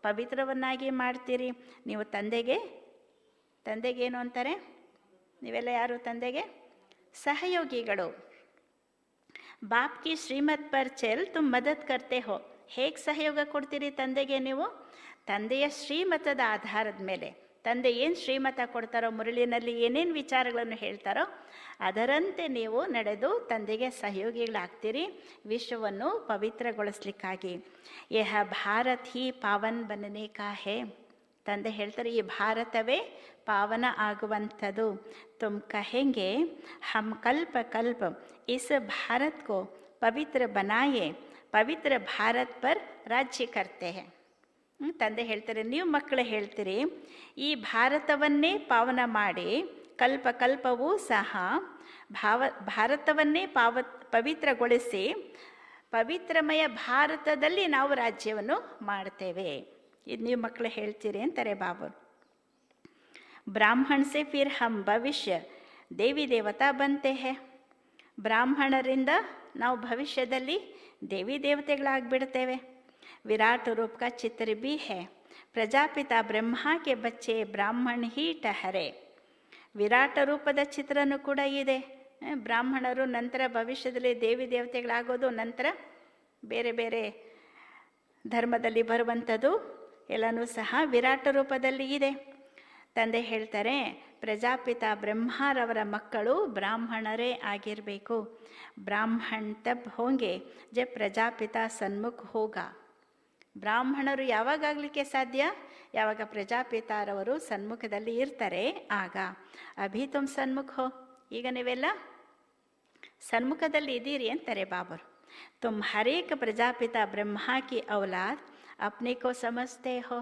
ಪವಿತ್ರವನ್ನಾಗಿ ಮಾಡ್ತೀರಿ. ನೀವು ತಂದೆಗೇನು ಅಂತಾರೆ? ನೀವೆಲ್ಲ ಯಾರು ತಂದೆಗೆ? ಸಹಯೋಗಿಗಳು. ಬಾಪ್ ಕಿ ಶ್ರೀಮತ್ ಪರ್ ಚಲ್ ತುಮ್ ಮದತ್ ಕರ್ತೆ ಹೋ. ಹೇಗೆ ಸಹಯೋಗ ಕೊಡ್ತೀರಿ ತಂದೆಗೆ ನೀವು? ತಂದೆಯ ಶ್ರೀಮತದ ಆಧಾರದ ಮೇಲೆ, ತಂದೆ ಏನು ಶ್ರೀಮತ ಕೊಡ್ತಾರೋ, ಮುರಳಿನಲ್ಲಿ ಏನೇನು ವಿಚಾರಗಳನ್ನು ಹೇಳ್ತಾರೋ ಅದರಂತೆ ನೀವು ನಡೆದು ತಂದೆಗೆ ಸಹಯೋಗಿಗಳಾಗ್ತೀರಿ ವಿಶ್ವವನ್ನು ಪವಿತ್ರಗೊಳಿಸ್ಲಿಕ್ಕಾಗಿ. ಯಹ ಭಾರತ್ ಹಿ ಪಾವನ್ ಬನನೆ ಕಾ ಹೇ. ತಂದೆ ಹೇಳ್ತಾರೆ, ಈ ಭಾರತವೇ ಪಾವನ ಆಗುವಂಥದ್ದು. ತುಮ್ ಕಹೆಂಗೆ ಹಮ್ ಕಲ್ಪ ಕಲ್ಪ ಇಸ್ ಭಾರತ್ ಕೋ ಪವಿತ್ರ ಬನಾಯೆ, ಪವಿತ್ರ ಭಾರತ್ ಪರ್ ರಾಜ್ಯ ಕರ್ತೆ ಹೇ. ತಂದೆ ಹೇಳ್ತಾರೆ, ನೀವು ಮಕ್ಕಳು ಹೇಳ್ತೀರಿ ಈ ಭಾರತವನ್ನೇ ಪಾವನ ಮಾಡಿ, ಕಲ್ಪ ಕಲ್ಪವೂ ಸಹ ಭಾರತವನ್ನೇ ಪವಿತ್ರಗೊಳಿಸಿ ಪವಿತ್ರಮಯ ಭಾರತದಲ್ಲಿ ನಾವು ರಾಜ್ಯವನ್ನು ಮಾಡ್ತೇವೆ. ಇದು ನೀವು ಮಕ್ಕಳು ಹೇಳ್ತೀರಿ ಅಂತಾರೆ ಬಾಬರು. ಬ್ರಾಹ್ಮಣ ಸೆ ಫಿರ್ ಹಮ್ ಭವಿಷ್ಯ ದೇವಿ ದೇವತಾ ಬಂತೆ ಹೇ. ಬ್ರಾಹ್ಮಣರಿಂದ ನಾವು ಭವಿಷ್ಯದಲ್ಲಿ ದೇವಿ ದೇವತೆಗಳಾಗ್ಬಿಡ್ತೇವೆ. ವಿರಾಟ್ ರೂಪ ಕಾ ಚಿತ್ರ ಬಿ ಹೇ, ಪ್ರಜಾಪಿತಾ ಬ್ರಹ್ಮ ಕೆ ಬಚ್ಚೆ ಬ್ರಾಹ್ಮಣ ಹಿ ಟಹರೆ. ವಿರಾಟ ರೂಪದ ಚಿತ್ರನೂ ಕೂಡ ಇದೆ. ಬ್ರಾಹ್ಮಣರು ನಂತರ ಭವಿಷ್ಯದಲ್ಲಿ ದೇವಿ ದೇವತೆಗಳಾಗೋದು, ನಂತರ ಬೇರೆ ಬೇರೆ ಧರ್ಮದಲ್ಲಿ ಬರುವಂಥದ್ದು ಎಲ್ಲನೂ ಸಹ ವಿರಾಟ ರೂಪದಲ್ಲಿ ಇದೆ. ತಂದೆ ಹೇಳ್ತಾರೆ, ಪ್ರಜಾಪಿತ ಬ್ರಹ್ಮರವರ ಮಕ್ಕಳು ಬ್ರಾಹ್ಮಣರೇ ಆಗಿರಬೇಕು. ಬ್ರಾಹ್ಮಣ್ ತಬ್ ಹೋಂಗೆ ಜ ಪ್ರಜಾಪಿತ ಸನ್ಮುಖ ಹೋಗ. ಬ್ರಾಹ್ಮಣರು ಯಾವಾಗಲಿಕ್ಕೆ ಸಾಧ್ಯ? ಯಾವಾಗ ಪ್ರಜಾಪಿತಾರವರು ಸನ್ಮುಖದಲ್ಲಿ ಇರ್ತಾರೆ ಆಗ. ಅಭಿ ತುಮ್ ಸನ್ಮುಖ ಹೋ, ಈಗ ನೀವೆಲ್ಲ ಸನ್ಮುಖದಲ್ಲಿ ಇದ್ದೀರಿ ಅಂತಾರೆ ಬಾಬರು. ತುಮ್ ಹರೇಕ ಪ್ರಜಾಪಿತ ಬ್ರಹ್ಮ ಕಿ ಔಲಾದ್ ಅಪ್ನೆ ಕೋ ಸಮಜ್ತೆ ಹೋ.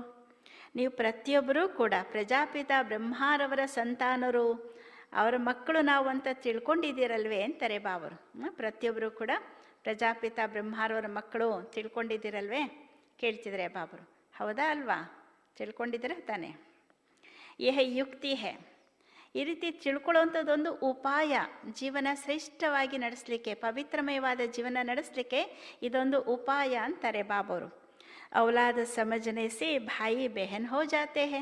ನೀವು ಪ್ರತಿಯೊಬ್ಬರೂ ಕೂಡ ಪ್ರಜಾಪಿತ ಬ್ರಹ್ಮರವರ ಸಂತಾನರು, ಅವರ ಮಕ್ಕಳು ನಾವು ಅಂತ ತಿಳ್ಕೊಂಡಿದ್ದೀರಲ್ವೇ ಅಂತಾರೆ ಬಾಬರು. ಪ್ರತಿಯೊಬ್ಬರು ಕೂಡ ಪ್ರಜಾಪಿತ ಬ್ರಹ್ಮರವರ ಮಕ್ಕಳು ತಿಳ್ಕೊಂಡಿದ್ದೀರಲ್ವೇ ಕೇಳ್ತಿದ್ರೆ ಬಾಬರು. ಹೌದಾ ಅಲ್ವಾ? ತಿಳ್ಕೊಂಡಿದ್ರೆ ತಾನೆ. ಯಹ ಯುಕ್ತಿ ಹೇ. ಈ ರೀತಿ ತಿಳ್ಕೊಳ್ಳುವಂಥದ್ದೊಂದು ಉಪಾಯ, ಜೀವನ ಶ್ರೇಷ್ಠವಾಗಿ ನಡೆಸಲಿಕ್ಕೆ, ಪವಿತ್ರಮಯವಾದ ಜೀವನ ನಡೆಸಲಿಕ್ಕೆ ಇದೊಂದು ಉಪಾಯ ಅಂತಾರೆ ಬಾಬರು. ಔಲಾದ ಸಮಜನೆ ಸೆ ಭಾಯಿ ಬೆಹನ್ ಹೋ ಜಾತೆ ಹೇ.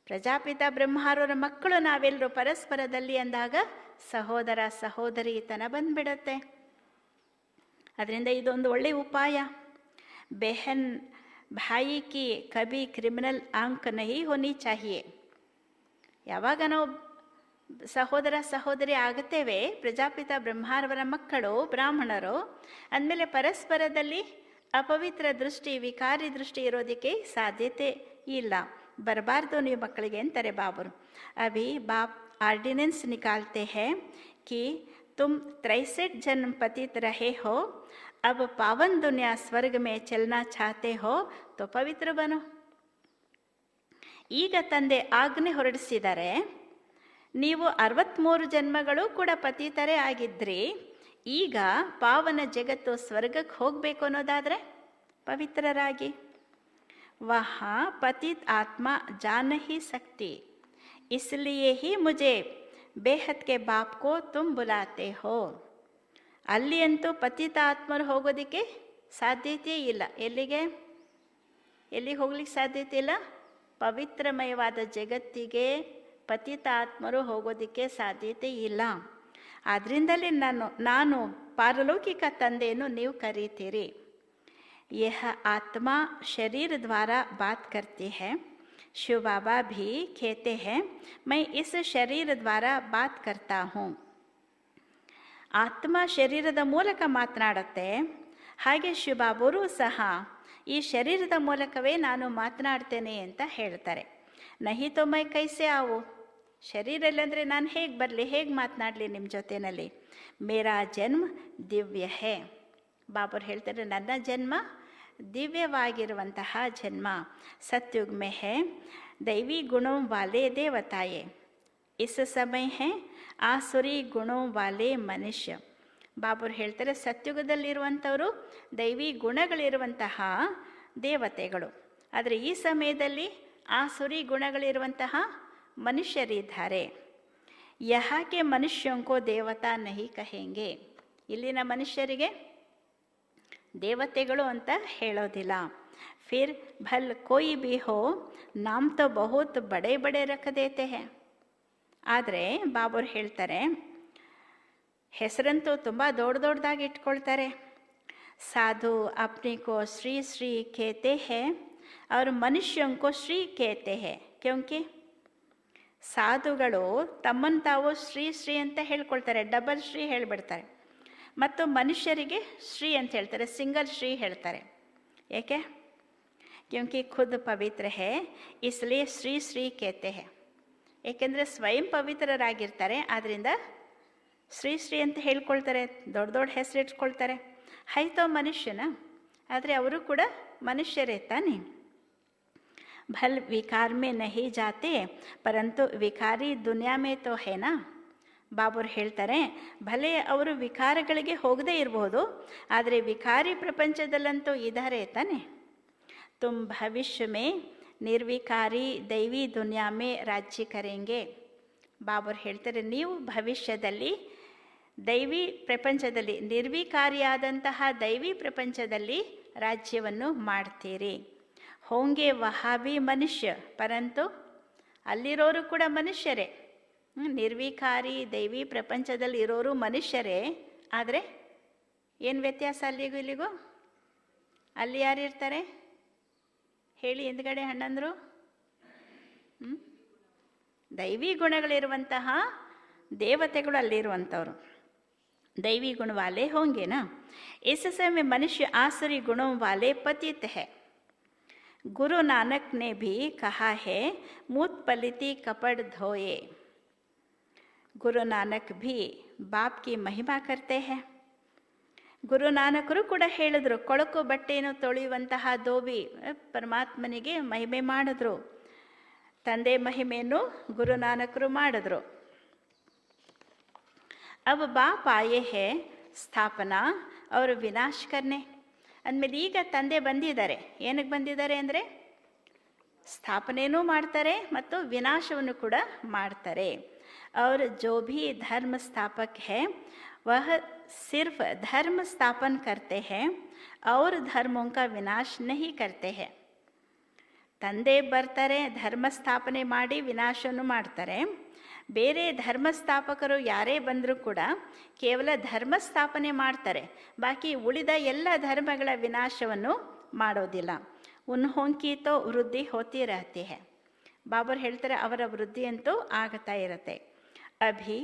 ಪ್ರಜಾಪಿತ ಬ್ರಹ್ಮರವರ ಮಕ್ಕಳು ನಾವೆಲ್ಲರೂ ಪರಸ್ಪರದಲ್ಲಿ ಅಂದಾಗ ಸಹೋದರ ಸಹೋದರಿತನ ಬಂದ್ಬಿಡತ್ತೆ. ಅದರಿಂದ ಇದೊಂದು ಒಳ್ಳೆಯ ಉಪಾಯ. ಬೆಹನ್ ಭಾಯಿ ಕಿ ಕಭಿ ಕ್ರಿಮಿನಲ್ ಆಂಕ್ ನಹಿ ಹೋನಿ ಚಾಹಿಯೆ. ಯಾವಾಗ ನಾವು ಸಹೋದರ ಸಹೋದರಿ ಆಗುತ್ತೇವೆ, ಪ್ರಜಾಪಿತ ಬ್ರಹ್ಮರವರ ಮಕ್ಕಳು ಬ್ರಾಹ್ಮಣರು ಅಂದಮೇಲೆ ಪರಸ್ಪರದಲ್ಲಿ ಅಪವಿತ್ರ ದೃಷ್ಟಿ, ವಿಕಾರಿ ದೃಷ್ಟಿ ಇರೋದಕ್ಕೆ ಸಾಧ್ಯತೆ ಇಲ್ಲ, ಬರಬಾರ್ದು ನೀವು ಮಕ್ಕಳಿಗೆ ಅಂತಾರೆ ಬಾಬರು. ಅಭಿ ಬಾಪ್ ಆರ್ಡಿನೆನ್ಸ್ ನಿಕಾಲ್ತೆ ಹೇ ಕಿ ತುಮ್ 63 ಜನ್ಮ ಪತಿತ್ ರಹೆ ಹೋ, अब पावन दुनिया स्वर्ग में चलना चाहते हो तो पवित्र बनो. ಈಗ ತಂದೆ ಆಜ್ಞೆ ಹೊರಡಿಸಿದ್ದಾರೆ, ನೀವು 63 ಜನ್ಮಗಳು ಕೂಡ ಪತಿತರೇ ಆಗಿದ್ರಿ, ಈಗ ಪಾವನ ಜಗತ್ತು ಸ್ವರ್ಗಕ್ಕೆ ಹೋಗಬೇಕು ಅನ್ನೋದಾದರೆ ಪವಿತ್ರರಾಗಿ. ವಹ ಪತಿತ್ ಆತ್ಮ ಜಾನ ಹಿ ಸಕ್ತಿ, ಇಸ್ಲಿಯೇ ಹಿ ಮುಜೆ ಬೇಹದ್ ಕೆ ಬಾಪ್ ಕೋ ತುಮ್ ಬುಲಾತೆ ಹೋ. ಅಲ್ಲಿ ಅಂತೂ ಪತಿತ ಆತ್ಮರು ಹೋಗೋದಕ್ಕೆ ಸಾಧ್ಯತೆ ಇಲ್ಲ. ಎಲ್ಲಿಗೆ ಹೋಗ್ಲಿಕ್ಕೆ ಸಾಧ್ಯತೆ ಇಲ್ಲ? ಪವಿತ್ರಮಯವಾದ ಜಗತ್ತಿಗೆ ಪತಿತ ಆತ್ಮರು ಹೋಗೋದಕ್ಕೆ ಸಾಧ್ಯತೆ ಇಲ್ಲ. ಆದ್ದರಿಂದಲೇ ನಾನು ಪಾರಲೌಕಿಕ ತಂದೆಯನ್ನು ನೀವು ಕರೀತೀರಿ. ಯಹ ಆತ್ಮ ಶರೀರ ದ್ವಾರ ಬಾತ್ ಕರ್ತಿ ಹೈ. ಶಿವ ಬಾಬಾ ಭೀ कहते हैं मैं इस ಶರೀರ ದ್ವಾರ ಬಾತ್ ಕರ್ತಾ ಹೂँ. ಆತ್ಮ ಶರೀರದ ಮೂಲಕ ಮಾತನಾಡುತ್ತೆ, ಹಾಗೆ ಶಿವಬಾಬರು ಸಹ ಈ ಶರೀರದ ಮೂಲಕವೇ ನಾನು ಮಾತನಾಡ್ತೇನೆ ಅಂತ ಹೇಳ್ತಾರೆ. ನಹಿ ತೋ ಮೈ ಕೈಸೆ ಆವು. ಶರೀರ ಇಲ್ಲಂದರೆ ನಾನು ಹೇಗೆ ಬರಲಿ, ಹೇಗೆ ಮಾತನಾಡಲಿ ನಿಮ್ಮ ಜೊತೆಯಲ್ಲಿ? ಮೇರಾ ಜನ್ಮ ದಿವ್ಯ ಹೇ. ಬಾಬರು ಹೇಳ್ತಾರೆ, ನನ್ನ ಜನ್ಮ ದಿವ್ಯವಾಗಿರುವಂತಹ ಜನ್ಮ. ಸತ್ಯುಗ್ ಮೇ ಹೇ ದೈವಿ ಗುಣೋ ವಾಲೆ ದೇವತಾಯೇ, ಇಸ್ ಸಮಯ ಹೇ ಆಸುರಿ ಗುಣೋ ವಾಲೆ ಮನುಷ್ಯ. ಬಾಬರು ಹೇಳ್ತಾರೆ, ಸತ್ಯುಗದಲ್ಲಿರುವಂಥವರು ದೈವಿ ಗುಣಗಳಿರುವಂತಹ ದೇವತೆಗಳು, ಆದರೆ ಈ ಸಮಯದಲ್ಲಿ ಆಸುರಿ ಗುಣಗಳಿರುವಂತಹ ಮನುಷ್ಯರಿದ್ದಾರೆ. ಯಹಾಕೆ ಮನುಷ್ಯಂಕೋ ದೇವತಾ ನಹಿ ಕಹೆಂಗೆ. ಇಲ್ಲಿನ ಮನುಷ್ಯರಿಗೆ ದೇವತೆಗಳು ಅಂತ ಹೇಳೋದಿಲ್ಲ. ಫಿರ್ ಭಲ್ ಕೋಯಿ ಬಿ ಹೋ ನಾಮ್ ತೋ ಬಹುತ್ ಬಡೆ ಬಡೆ ರಖ ದೇತೆ ಹೇ. ಆದರೆ ಬಾಬರು ಹೇಳ್ತಾರೆ, ಹೆಸರಂತೂ ತುಂಬ ದೊಡ್ಡದಾಗಿ ಇಟ್ಕೊಳ್ತಾರೆ. ಸಾಧು ಅಪ್ನಿ ಕೋ ಶ್ರೀ ಶ್ರೀ ಕೇತೆ ಹೇ और मनुष्यों को श्री कहते हैं क्योंकि ಸಾಧುಗಳು ತಮ್ಮನ್ನು ತಾವು ಶ್ರೀ ಶ್ರೀ ಅಂತ ಹೇಳ್ಕೊಳ್ತಾರೆ, ಡಬಲ್ ಶ್ರೀ ಹೇಳಿಬಿಡ್ತಾರೆ. ಮತ್ತು ಮನುಷ್ಯರಿಗೆ ಶ್ರೀ ಅಂತ ಹೇಳ್ತಾರೆ, ಸಿಂಗಲ್ ಶ್ರೀ ಹೇಳ್ತಾರೆ. ಏಕೆ? ಕ್ಯೋಂಕಿ ಖುದ್ ಪವಿತ್ರ ಹೇ ಇಸ್ಲಿಯೇ ಶ್ರೀ ಶ್ರೀ ಕೇತೆ ಹೇ. ಏಕೆಂದರೆ ಸ್ವಯಂ ಪವಿತ್ರರಾಗಿರ್ತಾರೆ, ಆದ್ದರಿಂದ ಶ್ರೀ ಶ್ರೀ ಅಂತ ಹೇಳ್ಕೊಳ್ತಾರೆ, ದೊಡ್ಡ ದೊಡ್ಡ ಹೆಸರು ಇಟ್ಕೊಳ್ತಾರೆ. ಹೈತೋ ಮನುಷ್ಯನ, ಆದರೆ ಅವರು ಕೂಡ ಮನುಷ್ಯರೇ ತಾನೆ. भल विकार में नहीं जाते परंतु विकारी दुनिया में तो है ना. ಬಾಬುರು ಹೇಳ್ತಾರೆ, ಭಲೆ ಅವರು ವಿಕಾರಗಳಿಗೆ ಹೋಗದೇ ಇರಬಹುದು, ಆದರೆ ವಿಕಾರಿ ಪ್ರಪಂಚದಲ್ಲಂತೂ ಇದ್ದಾರೆ ತಾನೆ. ತುಮ್ ಭವಿಷ್ಯ ಮೇ ನಿರ್ವಿಕಾರಿ ದೈವಿ ದುನಿಯಾ ಮೇ ರಾಜ್ಯ ಕರೆಂಗೆ. ಬಾಬುರು ಹೇಳ್ತಾರೆ, ನೀವು ಭವಿಷ್ಯದಲ್ಲಿ ದೈವಿ ಪ್ರಪಂಚದಲ್ಲಿ, ನಿರ್ವಿಕಾರಿಯಾದಂತಹ ದೈವಿ ಪ್ರಪಂಚದಲ್ಲಿ ರಾಜ್ಯವನ್ನು ಮಾಡ್ತೀರಿ. ಹೋಂಗೆ ವಹಾಬಿ ಮನುಷ್ಯ, ಪರಂತು ಅಲ್ಲಿರೋರು ಕೂಡ ಮನುಷ್ಯರೇ. ನಿರ್ವಿಕಾರಿ ದೈವಿ ಪ್ರಪಂಚದಲ್ಲಿ ಇರೋರು ಮನುಷ್ಯರೇ, ಆದರೆ ಏನು ವ್ಯತ್ಯಾಸ ಅಲ್ಲಿಗೂ ಇಲ್ಲಿಗೂ? ಅಲ್ಲಿ ಯಾರಿರ್ತಾರೆ ಹೇಳಿ ಹಿಂದ್ಗಡೆ ಅಣ್ಣಂದರು? ದೈವಿ ಗುಣಗಳಿರುವಂತಹ ದೇವತೆಗಳು ಅಲ್ಲಿರುವಂಥವ್ರು. दैवी गुण वाले होंगे ना. इस समय मनुष्य आसुरी गुणों वाले पतित है. गुरु नानक ने भी कहा है, मूत पलिति कपड़ धोए. गुरु नानक भी बाप की महिमा करते हैं. ಗುರು ನಾನಕರು ಕೂಡ ಹೇಳಿದ್ರು, ಕೊಳಕು ಬಟ್ಟೆಯನ್ನು ತೊಳೆಯುವಂತಹ ಧೋಬಿ ಪರಮಾತ್ಮನಿಗೆ ಮಹಿಮೆ ಮಾಡಿದ್ರು. ತಂದೆ ಮಹಿಮೆಯನ್ನು ಗುರು ನಾನಕರು ಮಾಡಿದ್ರು. अब बाप आए हैं ಸ್ಥಾಪನಾ ಅವರು ವಿನಾಶ ಕರ್ನೆ. ಅಂದಮೇಲೆ ಈಗ ತಂದೆ ಬಂದಿದ್ದಾರೆ. ಏನಕ್ಕೆ ಬಂದಿದ್ದಾರೆ ಅಂದರೆ ಸ್ಥಾಪನೆಯೂ ಮಾಡ್ತಾರೆ ಮತ್ತು ವಿನಾಶವನ್ನು ಕೂಡ ಮಾಡ್ತಾರೆ. और जो भी धर्म स्थापक है वह सिर्फ धर्म स्थापन करते हैं और धर्मों का विनाश नहीं करते हैं. ತಂದೆ ಬರ್ತಾರೆ, ಧರ್ಮ ಸ್ಥಾಪನೆ ಮಾಡಿ ವಿನಾಶವನ್ನು ಮಾಡ್ತಾರೆ. ಬೇರೆ ಧರ್ಮಸ್ಥಾಪಕರು ಯಾರೇ ಬಂದರೂ ಕೂಡ ಕೇವಲ ಧರ್ಮ ಸ್ಥಾಪನೆ ಮಾಡ್ತಾರೆ, ಬಾಕಿ ಉಳಿದ ಎಲ್ಲ ಧರ್ಮಗಳ ವಿನಾಶವನ್ನು ಮಾಡೋದಿಲ್ಲ. ಉನ್ಹೋಂಕಿ ತೋ ವೃದ್ಧಿ ಹೋತಿ ರಹತಿ ಹೈ. ಬಾಬರ್ ಹೇಳ್ತಾರೆ, ಅವರ ವೃದ್ಧಿ ಅಂತೂ ಆಗ್ತಾ ಇರುತ್ತೆ. ಅಭಿ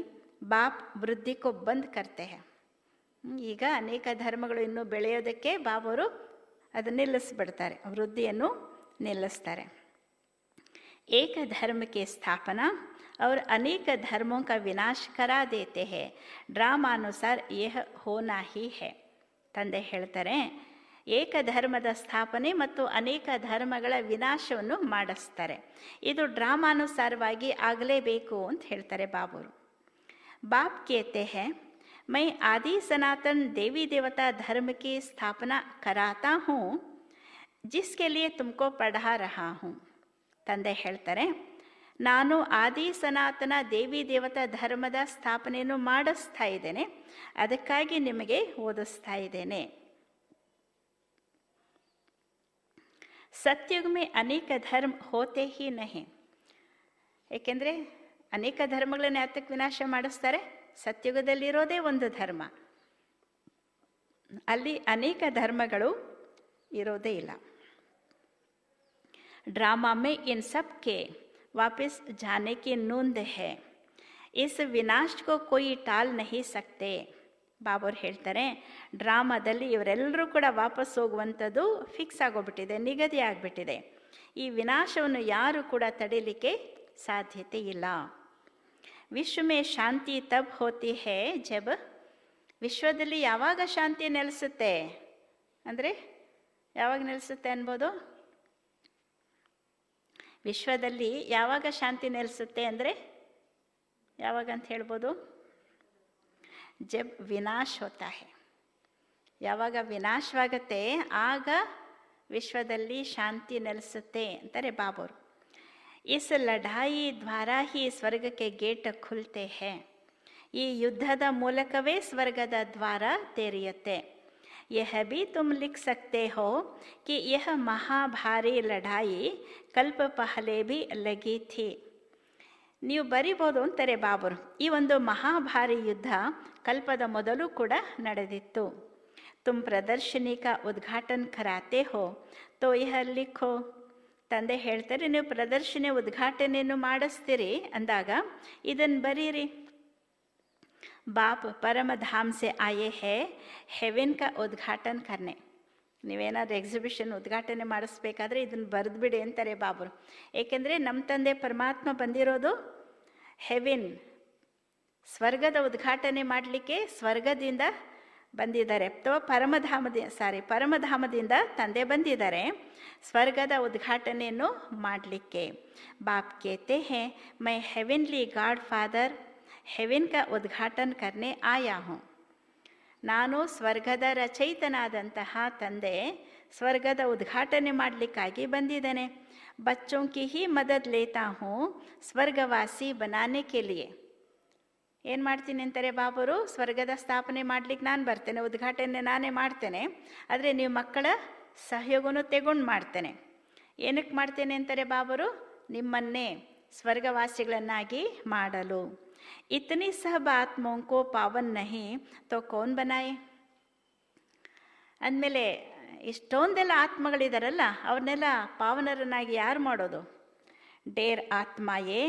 ಬಾಪ್ ವೃದ್ಧಿ ಕೋ ಬಂದ್ ಕರ್ತೆ ಹೈ. ಈಗ ಅನೇಕ ಧರ್ಮಗಳು ಇನ್ನೂ ಬೆಳೆಯೋದಕ್ಕೆ ಬಾಬರು ಅದು ನಿಲ್ಲಿಸ್ಬಿಡ್ತಾರೆ, ವೃದ್ಧಿಯನ್ನು ನಿಲ್ಲಿಸ್ತಾರೆ. ಏಕ ಧರ್ಮಕ್ಕೆ ಸ್ಥಾಪನಾ और अनेक धर्मों का विनाश करा देते हैं. ಡ್ರಾಮಾನುಸಾರ ಯಹ ಹೋನಾ ಹಿ ಹೈ. ತಂದೆ ಹೇಳ್ತಾರೆ, ಏಕ ಧರ್ಮದ ಸ್ಥಾಪನೆ ಮತ್ತು ಅನೇಕ ಧರ್ಮಗಳ ವಿನಾಶವನ್ನು ಮಾಡಿಸ್ತಾರೆ. ಇದು ಡ್ರಾಮಾನುಸಾರವಾಗಿ ಆಗಲೇಬೇಕು ಅಂತ ಹೇಳ್ತಾರೆ ಬಾಬುರು. ಬಾಪ್ ಕೇತೆ ಹೈ, मैं आदि सनातन देवी देवता धर्म की स्थापना कराता हूँ जिसके लिए तुमको पढ़ा रहा हूँ. ತಂದೆ ಹೇಳ್ತಾರೆ, ನಾನು ಆದಿ ಸನಾತನ ದೇವಿ ದೇವತಾ ಧರ್ಮದ ಸ್ಥಾಪನೆಯನ್ನು ಮಾಡಿಸ್ತಾ ಇದ್ದೇನೆ, ಅದಕ್ಕಾಗಿ ನಿಮಗೆ ಓದಿಸ್ತಾ ಇದ್ದೇನೆ. ಸತ್ಯುಗ ಮೇ ಅನೇಕ ಧರ್ಮ ಹೋತೆ ಹಿ ನಹಿ. ಏಕೆಂದರೆ ಅನೇಕ ಧರ್ಮಗಳನ್ನು ಯಾತಕ್ಕೆ ವಿನಾಶ ಮಾಡಿಸ್ತಾರೆ? ಸತ್ಯುಗದಲ್ಲಿರೋದೇ ಒಂದು ಧರ್ಮ, ಅಲ್ಲಿ ಅನೇಕ ಧರ್ಮಗಳು ಇರೋದೇ ಇಲ್ಲ. ड्रामा में इन सब के वापस जाने की नूंद है. इस विनाश को कोई टाल नहीं सकते. ಬಾಬರು ಹೇಳ್ತಾರೆ, ಡ್ರಾಮಾದಲ್ಲಿ ಇವರೆಲ್ಲರೂ ಕೂಡ ವಾಪಸ್ ಹೋಗುವಂಥದ್ದು ಫಿಕ್ಸ್ ಆಗೋಗ್ಬಿಟ್ಟಿದೆ, ನಿಗದಿ ಆಗಿಬಿಟ್ಟಿದೆ. ಈ ವಿನಾಶವನ್ನು ಯಾರು ಕೂಡ ತಡೀಲಿಕ್ಕೆ ಸಾಧ್ಯತೆ ಇಲ್ಲ. ವಿಶ್ವ ಮೇ ಶಾಂತಿ ತಬ್ ಹೋತಿ ಹೈ ಜಬ್. ವಿಶ್ವದಲ್ಲಿ ಯಾವಾಗ ಶಾಂತಿ ನೆಲೆಸುತ್ತೆ ಅಂದರೆ ಯಾವಾಗ ನೆಲೆಸುತ್ತೆ ಅನ್ಬೋದು? ವಿಶ್ವದಲ್ಲಿ ಯಾವಾಗ ಶಾಂತಿ ನೆಲೆಸುತ್ತೆ ಅಂದರೆ ಯಾವಾಗ ಅಂತ ಹೇಳ್ಬೋದು? ಜಬ್ ವಿನಾಶ ಹೋತಾ ಹೈ. ಯಾವಾಗ ವಿನಾಶವಾಗತ್ತೆ ಆಗ ವಿಶ್ವದಲ್ಲಿ ಶಾಂತಿ ನೆಲೆಸುತ್ತೆ ಅಂತಾರೆ ಬಾಬರು. ಇಸ್ ಲಢಾಯಿ ದ್ವಾರ ಹಿ ಸ್ವರ್ಗಕ್ಕೆ ಗೇಟ್ ಖುಲ್ತೆ ಹೈ. ಈ ಯುದ್ಧದ ಮೂಲಕವೇ ಸ್ವರ್ಗದ ದ್ವಾರ ತೆರೆಯುತ್ತೆ. यह भी तुम लिख सकते हो कि यह महाभारी लड़ाई कल्प पहले भी लगी थी. ನೀವು ಬರಿಬೋದು ಅಂತಾರೆ ಬಾಬರು, ಈ ಒಂದು ಮಹಾಭಾರಿ ಯುದ್ಧ ಕಲ್ಪದ ಮೊದಲು ಕೂಡ ನಡೆದಿತ್ತು. तुम प्रदर्शनी का उद्घाटन कराते हो तो यह लिखो. ತಂದೆ ಹೇಳ್ತಾರೆ, ನೀವು ಪ್ರದರ್ಶನಿ ಉದ್ಘಾಟನೆಯನ್ನು ಮಾಡಿಸ್ತೀರಿ ಅಂದಾಗ ಇದನ್ನು ಬರೀರಿ. ಬಾಪ್ ಪರಮಧಾಮ್ ಸೆ ಆಯೇ ಹೇ ಹೆವೆನ್ ಕಾ ಉದ್ಘಾಟನ್ ಕರ್ನೆ. ನೀವೇನಾದ್ರು ಎಕ್ಸಿಬಿಷನ್ ಉದ್ಘಾಟನೆ ಮಾಡಿಸ್ಬೇಕಾದ್ರೆ ಇದನ್ನು ಬರೆದ್ಬಿಡಿ ಅಂತಾರೆ ಬಾಬರು. ಏಕೆಂದರೆ ನಮ್ಮ ತಂದೆ ಪರಮಾತ್ಮ ಬಂದಿರೋದು ಹೆವೆನ್, ಸ್ವರ್ಗದ ಉದ್ಘಾಟನೆ ಮಾಡಲಿಕ್ಕೆ ಸ್ವರ್ಗದಿಂದ ಬಂದಿದ್ದಾರೆ. ಅಥವಾ ಪರಮಧಾಮದಿಂದ ತಂದೆ ಬಂದಿದ್ದಾರೆ ಸ್ವರ್ಗದ ಉದ್ಘಾಟನೆಯನ್ನು ಮಾಡಲಿಕ್ಕೆ. ಬಾಪ್ ಕೇತೆ ಹೇ ಮೈ ಹೆವೆನ್ಲಿ ಗಾಡ್ ಫಾದರ್ ಹೆವೆನ್ ಕಾ ಉದ್ಘಾಟನ್ ಕರ್ನೆ ಆಯಾ ಹೂಂ. ನಾನು ಸ್ವರ್ಗದ ರಚಯಿತನಾದಂತಹ ತಂದೆ ಸ್ವರ್ಗದ ಉದ್ಘಾಟನೆ ಮಾಡಲಿಕ್ಕಾಗಿ ಬಂದಿದ್ದೇನೆ. ಬಚ್ಚೋಂ ಕಿ ಹಿ ಮದದ್ ಲೇತಾ ಹೂಂ ಸ್ವರ್ಗವಾಸಿ ಬನಾನೆ ಕೆ ಲಿಯೆ. ಏನು ಮಾಡ್ತೀನಿ ಅಂತಾರೆ ಬಾಬರು, ಸ್ವರ್ಗದ ಸ್ಥಾಪನೆ ಮಾಡ್ಲಿಕ್ಕೆ ನಾನು ಬರ್ತೇನೆ, ಉದ್ಘಾಟನೆ ನಾನೇ ಮಾಡ್ತೇನೆ, ಆದರೆ ನೀವು ಮಕ್ಕಳ ಸಹಯೋಗನೂ ತೆಗೊಂಡು ಮಾಡ್ತೇನೆ. ಏನಕ್ಕೆ ಮಾಡ್ತೇನೆ ಅಂತಾರೆ ಬಾಬರು, ನಿಮ್ಮನ್ನೇ ಸ್ವರ್ಗವಾಸಿಗಳನ್ನಾಗಿ ಮಾಡಲು. ಇತನಿ ಸಹ ಬಾತ್ ಮೋಂಕೋ ಪಾವನ್ ನಹಿ ತೋ ಕೌನ್ ಬನಾಯೆ. ಅಂದಮೇಲೆ ಇಷ್ಟೊಂದೆಲ್ಲ ಆತ್ಮಗಳಿದಾರಲ್ಲ, ಅವ್ರನ್ನೆಲ್ಲ ಪಾವನರನ್ನಾಗಿ ಯಾರು ಮಾಡೋದು? ಡೇರ್ ಆತ್ಮಾಯೇ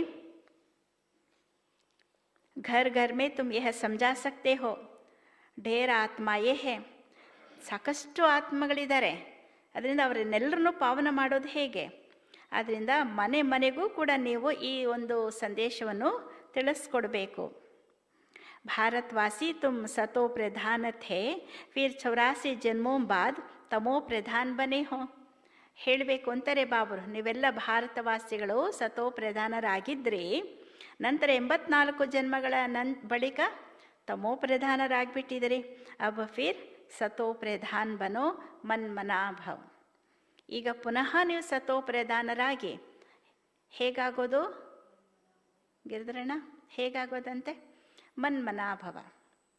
घर घर में तुम यह समझा सकते हो, ढेर ಆತ್ಮಾಯೇ ಹೇ. ಸಾಕಷ್ಟು ಆತ್ಮಗಳಿದ್ದಾರೆ, ಅದರಿಂದ ಅವರನ್ನೆಲ್ಲರನ್ನೂ ಪಾವನ ಮಾಡೋದು ಹೇಗೆ? ಆದ್ದರಿಂದ ಮನೆ ಮನೆಗೂ ಕೂಡ ನೀವು ಈ ಒಂದು ಸಂದೇಶವನ್ನು ತಿಳಿಸ್ಕೊಡ್ಬೇಕು. ಭಾರತವಾಸಿ ತುಮ್ ಸತೋ ಪ್ರಧಾನ ಥೇ ಫಿರ್ 84 ಜನ್ಮೋಂ ಬಾದ್ ತಮೋ ಪ್ರಧಾನ್ ಬನೆ ಹೋ. ಹೇಳಬೇಕು ಅಂತಾರೆ ಬಾಬರು, ನೀವೆಲ್ಲ ಭಾರತವಾಸಿಗಳು ಸತೋ ಪ್ರಧಾನರಾಗಿದ್ರಿ, ನಂತರ 84 ಜನ್ಮಗಳ ಬಳಿಕ ತಮೋ ಪ್ರಧಾನರಾಗಿಬಿಟ್ಟಿದ್ದೀರಿ. ಅಬ್ ಫಿರ್ ಸತೋ ಪ್ರಧಾನ್ ಬನೋ ಮನ್ಮನಾಭವ್. ಈಗ ಪುನಃ ನೀವು ಸತೋ ಪ್ರಧಾನರಾಗಿ ಹೇಗಾಗೋದು ಗಿರಿಧರಣ್ಣ? ಹೇಗಾಗೋದಂತೆ? ಮನ್ಮನಾಭವ,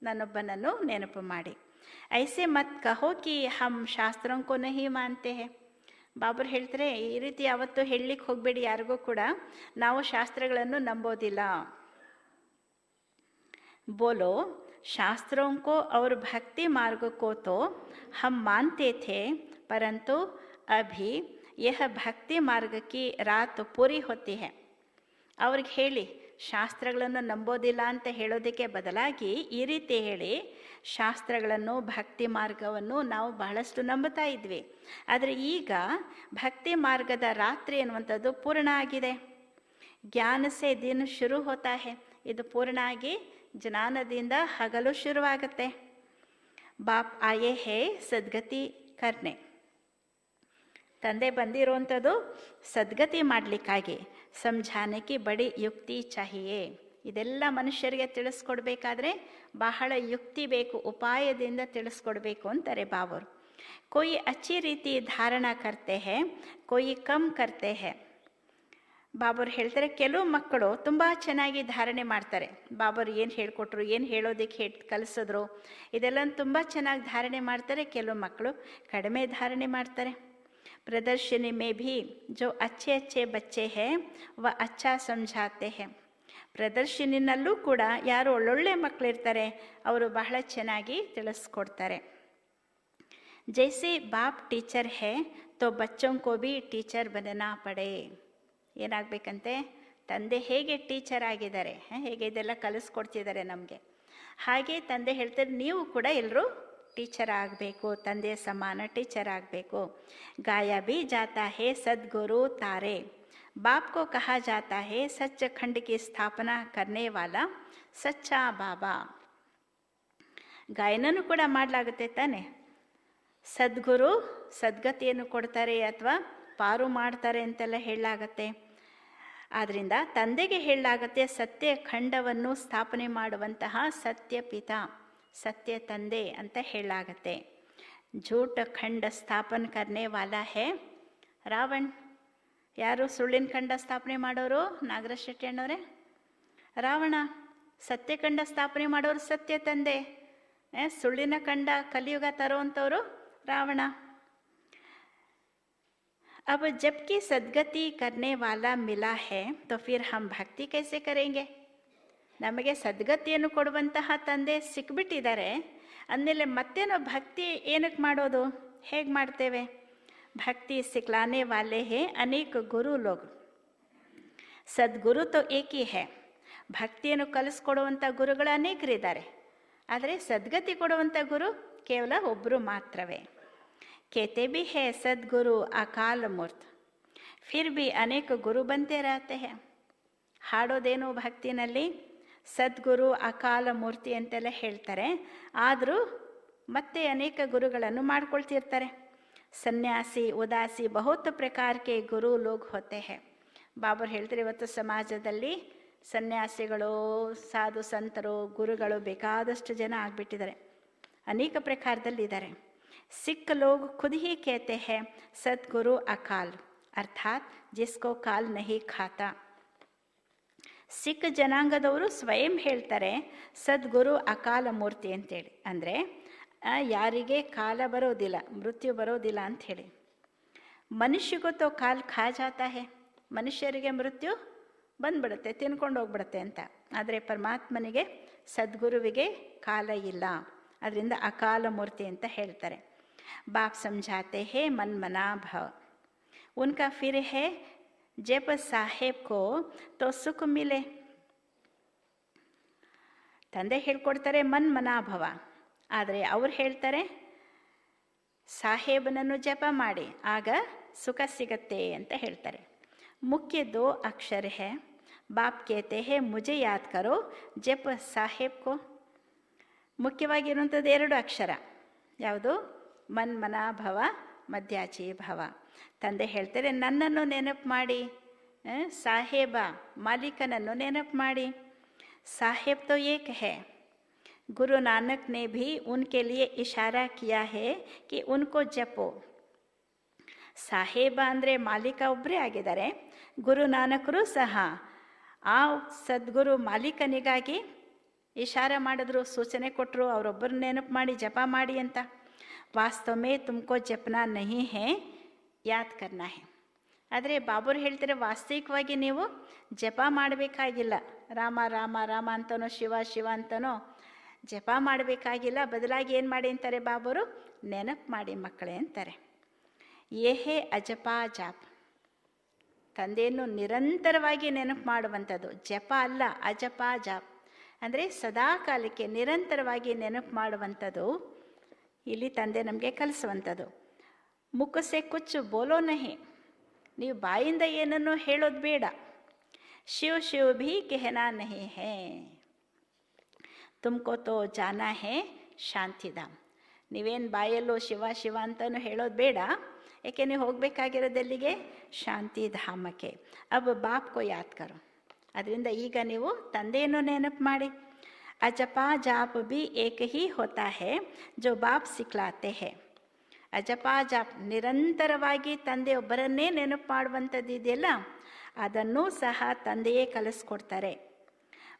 ನನ್ನೊಬ್ಬನನ್ನು ನೆನಪು ಮಾಡಿ. ಐಸೆ ಮತ್ ಕಹೋ ಕಿ ಹಮ್ ಶಾಸ್ತ್ರೋಂ ಕೋ ನಹಿ ಮಾನ್ತೆ ಹೇ. ಬಾಬರು ಹೇಳ್ತಾರೆ, ಈ ರೀತಿ ಯಾವತ್ತೂ ಹೇಳಲಿಕ್ಕೆ ಹೋಗಬೇಡಿ ಯಾರಿಗೂ ಕೂಡ, ನಾವು ಶಾಸ್ತ್ರಗಳನ್ನು ನಂಬೋದಿಲ್ಲ. ಬೋಲೋ ಶಾಸ್ತ್ರೋं को और भक्ति मार्ग को तो हम मानते थे, परंतु अभी यह भक्ति मार्ग की रात पूरी होती है. ಅವ್ರಿಗೆ ಹೇಳಿ, ಶಾಸ್ತ್ರಗಳನ್ನು ನಂಬೋದಿಲ್ಲ ಅಂತ ಹೇಳೋದಕ್ಕೆ ಬದಲಾಗಿ ಈ ರೀತಿ ಹೇಳಿ, ಶಾಸ್ತ್ರಗಳನ್ನು ಭಕ್ತಿ ಮಾರ್ಗವನ್ನು ನಾವು ಬಹಳಷ್ಟು ನಂಬುತ್ತಾ ಇದ್ವಿ, ಆದರೆ ಈಗ ಭಕ್ತಿ ಮಾರ್ಗದ ರಾತ್ರಿ ಅನ್ನುವಂಥದ್ದು ಪೂರ್ಣ ಆಗಿದೆ. ಜ್ಞಾನ ಸೆ ದಿನ ಶುರು ಹೋತಾ ಹೇ. ಇದು ಪೂರ್ಣ ಆಗಿ ಜ್ಞಾನದಿಂದ ಹಗಲು ಶುರುವಾಗುತ್ತೆ. ಬಾಪ್ ಆಯೇ ಹೇ ಸದ್ಗತಿ ಕರ್ನೆ. ತಂದೆ ಬಂದಿರುವಂಥದ್ದು ಸದ್ಗತಿ ಮಾಡಲಿಕ್ಕಾಗಿ. ಸಮझाने ಬಡಿ ಯುಕ್ತಿ ಚಾಹಿಯೇ. ಇದೆಲ್ಲ ಮನುಷ್ಯರಿಗೆ ತಿಳಿಸ್ಕೊಡ್ಬೇಕಾದ್ರೆ ಬಹಳ ಯುಕ್ತಿ ಬೇಕು, ಉಪಾಯದಿಂದ ತಿಳಿಸ್ಕೊಡ್ಬೇಕು ಅಂತಾರೆ ಬಾಬರು. ಕೊಯ್ ಅಚ್ಚಿ ರೀತಿ ಧಾರಣ ಕರ್ತೆ ಹೇ, ಕೊಯ್ ಕಮ್ ಕರ್ತೆ ಹೇ. ಬಾಬರು ಹೇಳ್ತಾರೆ, ಕೆಲವು ಮಕ್ಕಳು ತುಂಬ ಚೆನ್ನಾಗಿ ಧಾರಣೆ ಮಾಡ್ತಾರೆ. ಬಾಬರು ಏನು ಹೇಳಿಕೊಟ್ರು, ಏನು ಹೇಳೋದಕ್ಕೆ ಕಲಿಸಿದ್ರು, ಇದೆಲ್ಲ ತುಂಬ ಚೆನ್ನಾಗಿ ಧಾರಣೆ ಮಾಡ್ತಾರೆ. ಕೆಲವು ಮಕ್ಕಳು ಕಡಿಮೆ ಧಾರಣೆ ಮಾಡ್ತಾರೆ. ಪ್ರದರ್ಶನಿ ಮೇ ಭೀ ಜೋ ಅಚ್ಚೆ ಅಚ್ಚೆ ಬಚ್ಚೆ ಹೇ ವ ಅಚ್ಚಾ ಸಮझाते ಹೇ. ಪ್ರದರ್ಶನಿನಲ್ಲೂ ಕೂಡ ಯಾರು ಒಳ್ಳೊಳ್ಳೆ ಮಕ್ಕಳಿರ್ತಾರೆ, ಅವರು ಬಹಳ ಚೆನ್ನಾಗಿ ತಿಳಿಸ್ಕೊಡ್ತಾರೆ. ಜೈಸೆ ಬಾಪ್ ಟೀಚರ್ ಹೇ ತೋ ಬಚ್ಚೋಂ ಕೋ ಭೀ ಟೀಚರ್ ಬನನಾ ಪಡೆ. ಏನಾಗಬೇಕಂತೆ? ತಂದೆ ಹೇಗೆ ಟೀಚರ್ ಆಗಿದ್ದಾರೆ, ಹೇಗೆ ಇದೆಲ್ಲ ಕಲಿಸ್ಕೊಡ್ತಿದ್ದಾರೆ ನಮಗೆ, ಹಾಗೆ ತಂದೆ ಹೇಳ್ತಾರೆ ನೀವು ಕೂಡ ಎಲ್ಲರೂ ಟೀಚರ್ ಆಗಬೇಕು, ತಂದೆ ಸಮಾನ ಟೀಚರ್ ಆಗಬೇಕು. ಗಾಯ ಭೀ ಜಾತಾ ಹೇ ಸದ್ಗುರು ತಾರೆ. बाप को कहा जाता है सच खंड की स्थापना करने वाला सच्चा बाबा. ಗಾಯನೂ ಕೂಡ ಮಾಡಲಾಗುತ್ತೆ ತಾನೆ. ಸದ್ಗುರು ಸದ್ಗತಿಯನ್ನು ಕೊಡ್ತಾರೆ ಅಥವಾ ಪಾರು ಮಾಡ್ತಾರೆ ಅಂತೆಲ್ಲ ಹೇಳಲಾಗತ್ತೆ. ಆದ್ದರಿಂದ ತಂದೆಗೆ ಹೇಳಲಾಗತ್ತೆ ಸತ್ಯ ಖಂಡವನ್ನು ಸ್ಥಾಪನೆ ಮಾಡುವಂತಹ ಸತ್ಯ ಪಿತಾ, ಸತ್ಯ ತಂದೆ ಅಂತ ಹೇಳಲಾಗತ್ತೆ. झूठ खंड स्थापन करने वाला है ರಾವಣ್. ಯಾರು ಸುಳ್ಳಿನ ಖಂಡ ಸ್ಥಾಪನೆ ಮಾಡೋರು? ನಾಗರಾಜ್ ಶೆಟ್ಟಿ ಅಣ್ಣವರೇ. ರಾವಣ. ಸತ್ಯಖಂಡ ಸ್ಥಾಪನೆ ಮಾಡೋರು ಸತ್ಯ ತಂದೆ. ಸುಳ್ಳಿನ ಖಂಡ ಕಲಿಯುಗ ತರುವಂಥವ್ರು ರಾವಣ. अब जबकि सद्गति करने वाला मिला है तो फिर हम भक्ति कैसे करेंगे? ನಮಗೆ ಸದ್ಗತಿಯನ್ನು ಕೊಡುವಂತಹ ತಂದೆ ಸಿಕ್ಬಿಟ್ಟಿದ್ದಾರೆ, ಅಂದಮೇಲೆ ಮತ್ತೇನೋ ಭಕ್ತಿ ಏನಕ್ಕೆ ಮಾಡೋದು, ಹೇಗೆ ಮಾಡ್ತೇವೆ? ಭಕ್ತಿ ಸಿಕ್ಲಾನೆ ವಾಲೆ ಹೇ ಅನೇಕ ಗುರು ಲೋಗ್, ಸದ್ಗುರು ತೋ ಏಕಿ ಹೇ. ಭಕ್ತಿಯನ್ನು ಕಲಿಸ್ಕೊಡುವಂಥ ಗುರುಗಳು ಅನೇಕರಿದ್ದಾರೆ, ಆದರೆ ಸದ್ಗತಿ ಕೊಡುವಂಥ ಗುರು ಕೇವಲ ಒಬ್ಬರು ಮಾತ್ರವೇ. कहते भी है सद्गुरु अकाल मूर्त, फिर भी अनेक गुरु बनते रहते हैं. ಹಾಡೋದೇನು ಭಕ್ತಿನಲ್ಲಿ ಸದ್ಗುರು ಅಕಾಲ ಮೂರ್ತಿ ಅಂತೆಲ್ಲ ಹೇಳ್ತಾರೆ, ಆದರೂ ಮತ್ತೆ ಅನೇಕ ಗುರುಗಳನ್ನು ಮಾಡ್ಕೊಳ್ತಿರ್ತಾರೆ. ಸನ್ಯಾಸಿ ಉದಾಸಿ ಬಹುತ್ ಪ್ರಕಾರಕ್ಕೆ ಗುರು ಲೋಗ್ ಹೋತೆ ಹೇ. ಬಾಬರ್ ಹೇಳ್ತಾರೆ, ಇವತ್ತು ಸಮಾಜದಲ್ಲಿ ಸನ್ಯಾಸಿಗಳು, ಸಾಧು ಸಂತರು, ಗುರುಗಳು ಬೇಕಾದಷ್ಟು ಜನ ಆಗಿಬಿಟ್ಟಿದ್ದಾರೆ, ಅನೇಕ ಪ್ರಕಾರದಲ್ಲಿದ್ದಾರೆ. सिख लोग खुद ही कहते हैं सद्गुरु अकाल, अर्थात जिसको काल नहीं खाता. ಸಿಖ್ ಜನಾಂಗದವರು ಸ್ವಯಂ ಹೇಳ್ತಾರೆ ಸದ್ಗುರು ಅಕಾಲ ಮೂರ್ತಿ ಅಂತೇಳಿ, ಅಂದರೆ ಯಾರಿಗೆ ಕಾಲ ಬರೋದಿಲ್ಲ, ಮೃತ್ಯು ಬರೋದಿಲ್ಲ ಅಂಥೇಳಿ. ಮನುಷ್ಯಗೂ ತೋ ಕಾಲ್ ಖಾ ಜಾತಾ ಹೇ, ಮನುಷ್ಯರಿಗೆ ಮೃತ್ಯು ಬಂದ್ಬಿಡುತ್ತೆ, ತಿನ್ಕೊಂಡು ಹೋಗ್ಬಿಡುತ್ತೆ ಅಂತ. ಆದರೆ ಪರಮಾತ್ಮನಿಗೆ, ಸದ್ಗುರುವಿಗೆ ಕಾಲ ಇಲ್ಲ, ಅದರಿಂದ ಅಕಾಲ ಮೂರ್ತಿ ಅಂತ ಹೇಳ್ತಾರೆ. बाप समझाते हैं मन मना भव, उनका फिर है जब साहेब को तो सुख मिले. ತಂದೆ ಹೇಳ್ಕೊಡ್ತಾರೆ ಮನ್ ಮನಾ ಭವ, ಆದರೆ ಅವ್ರು ಹೇಳ್ತಾರೆ ಸಾಹೇಬನನ್ನು ಜಪ ಮಾಡಿ ಆಗ ಸುಖ ಸಿಗತ್ತೆ ಅಂತ ಹೇಳ್ತಾರೆ. ಮುಖ್ಯ ದೋ ಅಕ್ಷರ ಹೇ, ಬಾಪ್ ಕೇತೆ ಹೇ ಮುಜೆ ಯಾದ್ ಕರೋ ಜಪ ಸಾಹೇಬ್ ಕೋ. ಮುಖ್ಯವಾಗಿರುವಂಥದ್ದು 2 ಅಕ್ಷರ, ಯಾವುದು? ಮನ್ ಮನಾ ಭವ, ಮಧ್ಯಾಚಿ ಭವ. ತಂದೆ ಹೇಳ್ತಾರೆ ನನ್ನನ್ನು ನೆನಪು ಮಾಡಿ, ಸಾಹೇಬ ಮಾಲೀಕನನ್ನು ನೆನಪು ಮಾಡಿ. ಸಾಹೇಬ್ ತೋ ಏಕ್ ಹೇ, ಗುರು ನಾನಕ್ ನೆ ಭಿ ಉನ್ಕೆ ಲಿಯೆ ಇಶಾರಾ ಕಿಯಾ ಹೇ ಕಿ ಉನ್ಕೋ ಜಪೋ. ಸಾಹೇಬ ಅಂದರೆ ಮಾಲೀಕ ಒಬ್ಬರೇ ಆಗಿದ್ದಾರೆ, ಗುರು ನಾನಕರು ಸಹ ಆ ಸದ್ಗುರು ಮಾಲೀಕನಿಗಾಗಿ ಇಶಾರ ಮಾಡಿದ್ರು, ಸೂಚನೆ ಕೊಟ್ಟರು, ಅವರೊಬ್ಬರು ನೆನಪು ಮಾಡಿ ಜಪ ಮಾಡಿ ಅಂತ. ವಾಸ್ತವ ಮೇ ತುಮಕೋ ಜಪನಾ ನಹಿ ಹೇ, ಯಾದ್ ಕರ್ನಾ ಹೇ. ಆದರೆ ಬಾಬುರು ಹೇಳ್ತಾರೆ ವಾಸ್ತವಿಕವಾಗಿ ನೀವು ಜಪ ಮಾಡಬೇಕಾಗಿಲ್ಲ, ರಾಮ ರಾಮ ರಾಮ ಅಂತನೋ ಶಿವ ಶಿವ ಅಂತನೋ ಜಪ ಮಾಡಬೇಕಾಗಿಲ್ಲ, ಬದಲಾಗಿ ಏನು ಮಾಡಿ ಅಂತಾರೆ ಬಾಬುರು? ನೆನಪು ಮಾಡಿ ಮಕ್ಕಳೇ ಅಂತಾರೆ. ಏಹೇ ಅಜಪ ಜಾಪ್, ತಂದೆಯನ್ನು ನಿರಂತರವಾಗಿ ನೆನಪು ಮಾಡುವಂಥದ್ದು. ಜಪ ಅಲ್ಲ, ಅಜಪ ಜಾಪ್ ಅಂದರೆ ಸದಾ ಕಾಲಕ್ಕೆ ನಿರಂತರವಾಗಿ ನೆನಪು ಮಾಡುವಂಥದ್ದು ಇಲ್ಲಿ ತಂದೆ ನಮಗೆ ಕಲಿಸುವಂಥದ್ದು. ಮುಖಸೆ ಕುಚ್ಚು ಬೋಲೋ ನಹಿ, ನೀವು ಬಾಯಿಂದ ಏನನ್ನು ಹೇಳೋದು ಬೇಡ. ಶಿವ ಶಿವ ಭೀ ಕೆಹನಾ ನಹಿ ಹೇ, ತುಮಕೋ ತೋ ಜಾನಾ ಹೇ ಶಾಂತಿಧಾಮ್. ನೀವೇನು ಬಾಯಲ್ಲೋ ಶಿವ ಶಿವ ಅಂತಲೂ ಹೇಳೋದು ಬೇಡ, ಏಕೆ ನೀವು ಹೋಗಬೇಕಾಗಿರೋದೆಲ್ಲಿಗೆ? ಶಾಂತಿಧಾಮಕ್ಕೆ. ಅಬ್ ಬಾಪ್ಕೋ ಯಾದ್ ಕರೋ, ಅದರಿಂದ ಈಗ ನೀವು ತಂದೆಯನ್ನು ನೆನಪು ಮಾಡಿ. अजपा जाप भी एक ही होता है जो बाप सिखलाते हैं. ಅಜಪ ಜಾಪ್ ನಿರಂತರವಾಗಿ ತಂದೆ ಒಬ್ಬರನ್ನೇ ನೆನಪು ಮಾಡುವಂಥದ್ದು ಇದೆಯಲ್ಲ, ಅದನ್ನೂ ಸಹ ತಂದೆಯೇ ಕಲಿಸ್ಕೊಡ್ತಾರೆ.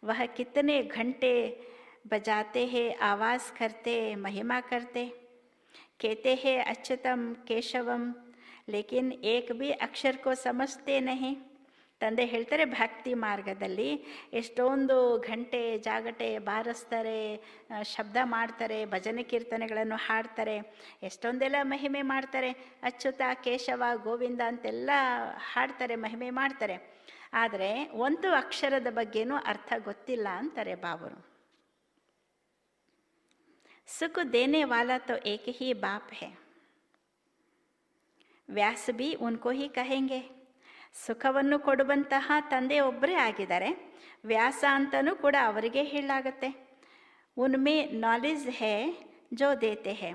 ವಹ ಕಿತ್ತನೆ ಘಂಟೆ ಬಜಾತೆ ಹೇ, ಆವಾಜ್ ಕರ್ತೆ, ಮಹಿಮಾ ಕರ್ತೆ, कहते हैं अच्युतम केशवम, लेकिन एक भी अक्षर को समझते नहीं. ತಂದೆ ಹೇಳ್ತಾರೆ ಭಕ್ತಿ ಮಾರ್ಗದಲ್ಲಿ ಎಷ್ಟೊಂದು ಗಂಟೆ ಜಾಗಟೆ ಬಾರಿಸ್ತಾರೆ, ಶಬ್ದ ಮಾಡ್ತಾರೆ, ಭಜನೆ ಕೀರ್ತನೆಗಳನ್ನು ಹಾಡ್ತಾರೆ, ಎಷ್ಟೊಂದೆಲ್ಲ ಮಹಿಮೆ ಮಾಡ್ತಾರೆ, ಅಚ್ಯುತ ಕೇಶವ ಗೋವಿಂದ ಅಂತೆಲ್ಲ ಹಾಡ್ತಾರೆ, ಮಹಿಮೆ ಮಾಡ್ತಾರೆ. ಆದರೆ ಒಂದು ಅಕ್ಷರದ ಬಗ್ಗೆನೂ ಅರ್ಥ ಗೊತ್ತಿಲ್ಲ ಅಂತಾರೆ ಬಾಬರು. ಸುಖ ದೇನೆ ವಾಲಾ ತೋ ಏಕ ಹಿ ಬಾಪ್ ಹೇ, ವ್ಯಾಸ ಭಿ ಉನ್ಕೋ ಹಿ ಕಹೆಂಗೆ. ಸುಖವನ್ನು ಕೊಡುವಂತಹ ತಂದೆ ಒಬ್ಬರೇ ಆಗಿದ್ದಾರೆ, ವ್ಯಾಸ ಅಂತಲೂ ಕೂಡ ಅವರಿಗೆ ಹೇಳಲಾಗತ್ತೆ. ಉನ್ಮೇ ನಾಲೆಜ್ ಹೇ ಜೋ ದೇತೆ ಹೇ,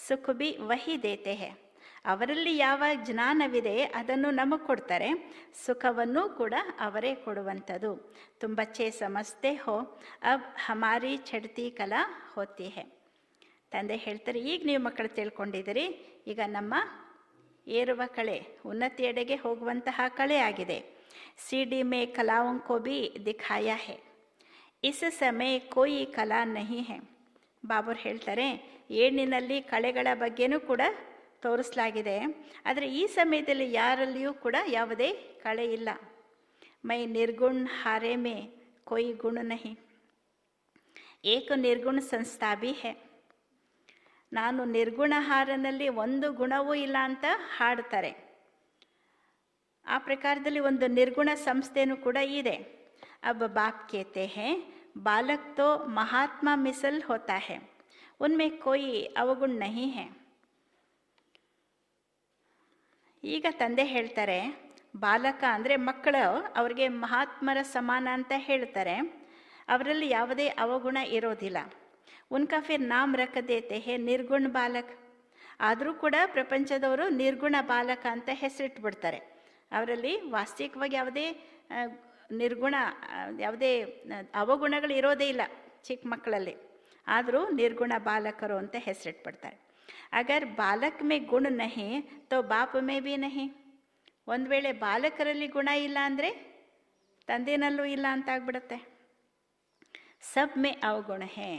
ಸುಖ ಭಿ ವಹಿ ದೇತೆ ಹೇ. ಅವರಲ್ಲಿ ಯಾವ ಜ್ಞಾನವಿದೆ ಅದನ್ನು ನಮಗೆ ಕೊಡ್ತಾರೆ, ಸುಖವನ್ನು ಕೂಡ ಅವರೇ ಕೊಡುವಂಥದ್ದು. ತುಮ್ ಬಚ್ಚೆ ಸಮಜ್ತೆ ಹೋ, ಅಬ್ ಹಮಾರಿ ಚಡ್ತಿ ಕಲಾ ಹೋತಿ ಹೇ. ತಂದೆ ಹೇಳ್ತಾರೆ ಈಗ ನೀವು ಮಕ್ಕಳು ತಿಳ್ಕೊಂಡಿದ್ದೀರಿ, ಈಗ ನಮ್ಮ ಏರುವ ಕಳೆ ಉನ್ನತಿಯೆಡೆಗೆ ಹೋಗುವಂತಹ ಕಳೆ ಆಗಿದೆ. सीढ़ी में कलाओं को भी दिखाया है, इस समय कोई कला नहीं है. ಬಾಬರ್ ಹೇಳ್ತಾರೆ ಏಣಿನಲ್ಲಿ ಕಳೆಗಳ ಬಗ್ಗೆನೂ ಕೂಡ ತೋರಿಸಲಾಗಿದೆ, ಆದರೆ ಈ ಸಮಯದಲ್ಲಿ ಯಾರಲ್ಲಿಯೂ ಕೂಡ ಯಾವುದೇ ಕಳೆ ಇಲ್ಲ. ಮೈ ನಿರ್ಗುಣ ಹಾರೆ ಮೇ ಕೋಯಿ ಗುಣ ನಹಿ, ಏಕ ನಿರ್ಗುಣ ಸಂಸ್ಥಾ ಭಿ ಹೈ. ನಾನು ನಿರ್ಗುಣಹಾರನಲ್ಲಿ ಒಂದು ಗುಣವೂ ಇಲ್ಲ ಅಂತ ಹಾಡ್ತಾರೆ. ಆ ಪ್ರಕಾರದಲ್ಲಿ ಒಂದು ನಿರ್ಗುಣ ಸಂಸ್ಥೆನೂ ಕೂಡ ಇದೆ. अब बाप कहते हैं बालक तो महात्मा मिसल होता है, उनमें कोई अवगुण नहीं है. ಈಗ ತಂದೆ ಹೇಳ್ತಾರೆ, ಬಾಲಕ ಅಂದರೆ ಮಕ್ಕಳು, ಅವ್ರಿಗೆ ಮಹಾತ್ಮರ ಸಮಾನ ಅಂತ ಹೇಳ್ತಾರೆ, ಅವರಲ್ಲಿ ಯಾವುದೇ ಅವಗುಣ ಇರೋದಿಲ್ಲ. ಉನ್ಕಾ ಫಿರ್ ನಾಮ್ ರಖ ದೇತೆ ಹೇ ನಿರ್ಗುಣ ಬಾಲಕ್. ಆದರೂ ಕೂಡ ಪ್ರಪಂಚದವರು ನಿರ್ಗುಣ ಬಾಲಕ ಅಂತ ಹೆಸರಿಟ್ಬಿಡ್ತಾರೆ. ಅವರಲ್ಲಿ ವಾಸ್ತವಿಕವಾಗಿ ಯಾವುದೇ ನಿರ್ಗುಣ, ಯಾವುದೇ ಅವಗುಣಗಳು ಇರೋದೇ ಇಲ್ಲ ಚಿಕ್ಕ ಮಕ್ಕಳಲ್ಲಿ. ಆದರೂ ನಿರ್ಗುಣ ಬಾಲಕರು ಅಂತ ಹೆಸರಿಟ್ಬಿಡ್ತಾರೆ. ಅಗರ್ ಬಾಲಕ್ ಮೇ ಗುಣ ನಹಿ ತೋ ಬಾಪ್ ಮೇ ಬಿ ನಹಿ. ಒಂದು ವೇಳೆ ಬಾಲಕರಲ್ಲಿ ಗುಣ ಇಲ್ಲ ಅಂದರೆ ತಂದೆನಲ್ಲೂ ಇಲ್ಲ ಅಂತ ಆಗ್ಬಿಡುತ್ತೆ. ಸಬ್ ಮೇ ಅವಗುಣ ಹೇ,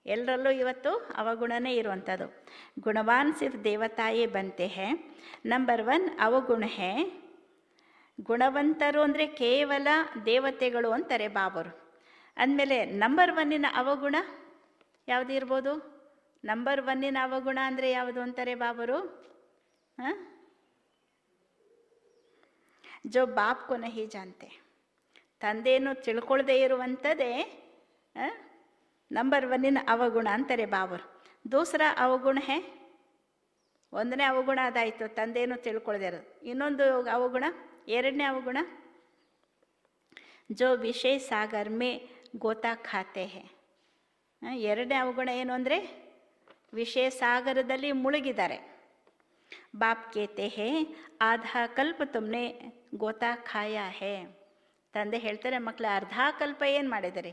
ಎಲ್ಲರಲ್ಲೂ ಇವತ್ತು ಅವಗುಣನೇ ಇರುವಂಥದ್ದು. ಗುಣವಾನ್ ಸಿರ್ಫ್ ದೇವತಾಯೇ ಬಂತೆ ಹೇ. ನಂಬರ್ 1 ಅವಗುಣ ಹೇ. ಗುಣವಂತರು ಅಂದರೆ ಕೇವಲ ದೇವತೆಗಳು ಅಂತಾರೆ ಬಾಬರು. ಅಂದಮೇಲೆ ನಂಬರ್ 1 ಅವಗುಣ ಯಾವುದು ಇರ್ಬೋದು? ನಂಬರ್ 1 ಅವಗುಣ ಅಂದರೆ ಯಾವುದು ಅಂತಾರೆ ಬಾಬರು? ಜೋ ಬಾಪ್ ಕೋ ನಹಿ ಜಾನ್ತೆ. ತಂದೆಯನ್ನು ತಿಳ್ಕೊಳ್ಳದೆ ಇರುವಂಥದ್ದೇ ನಂಬರ್ 1 ಅವಗುಣ ಅಂತಾರೆ ಬಾಬರು. ದೂಸರ ಅವಗುಣ ಹೇ, 1ನೇ ಅವಗುಣ ಅದಾಯಿತು, ತಂದೆಯನ್ನು ತಿಳ್ಕೊಳ್ಳದೆ ಇರೋದು. ಇನ್ನೊಂದು ಅವಗುಣ, 2ನೇ ಅವಗುಣ, ಜೋ ವಿಷಯ ಸಾಗರ್ ಮೇ ಗೋತಾ ಖಾತೆ ಹೇ. 2ನೇ ಅವಗುಣ ಏನು ಅಂದರೆ ವಿಷಯ ಸಾಗರದಲ್ಲಿ ಮುಳುಗಿದ್ದಾರೆ. ಬಾಪ್ ಕೇತೆ ಹೇ ಆಧಾ ಕಲ್ಪ ತುಮ್ನೆ ಗೋತಾ ಖಾಯಾ ಹೇ. ತಂದೆ ಹೇಳ್ತಾರೆ, ಮಕ್ಕಳ ಅರ್ಧ ಕಲ್ಪ ಏನು ಮಾಡಿದರೆ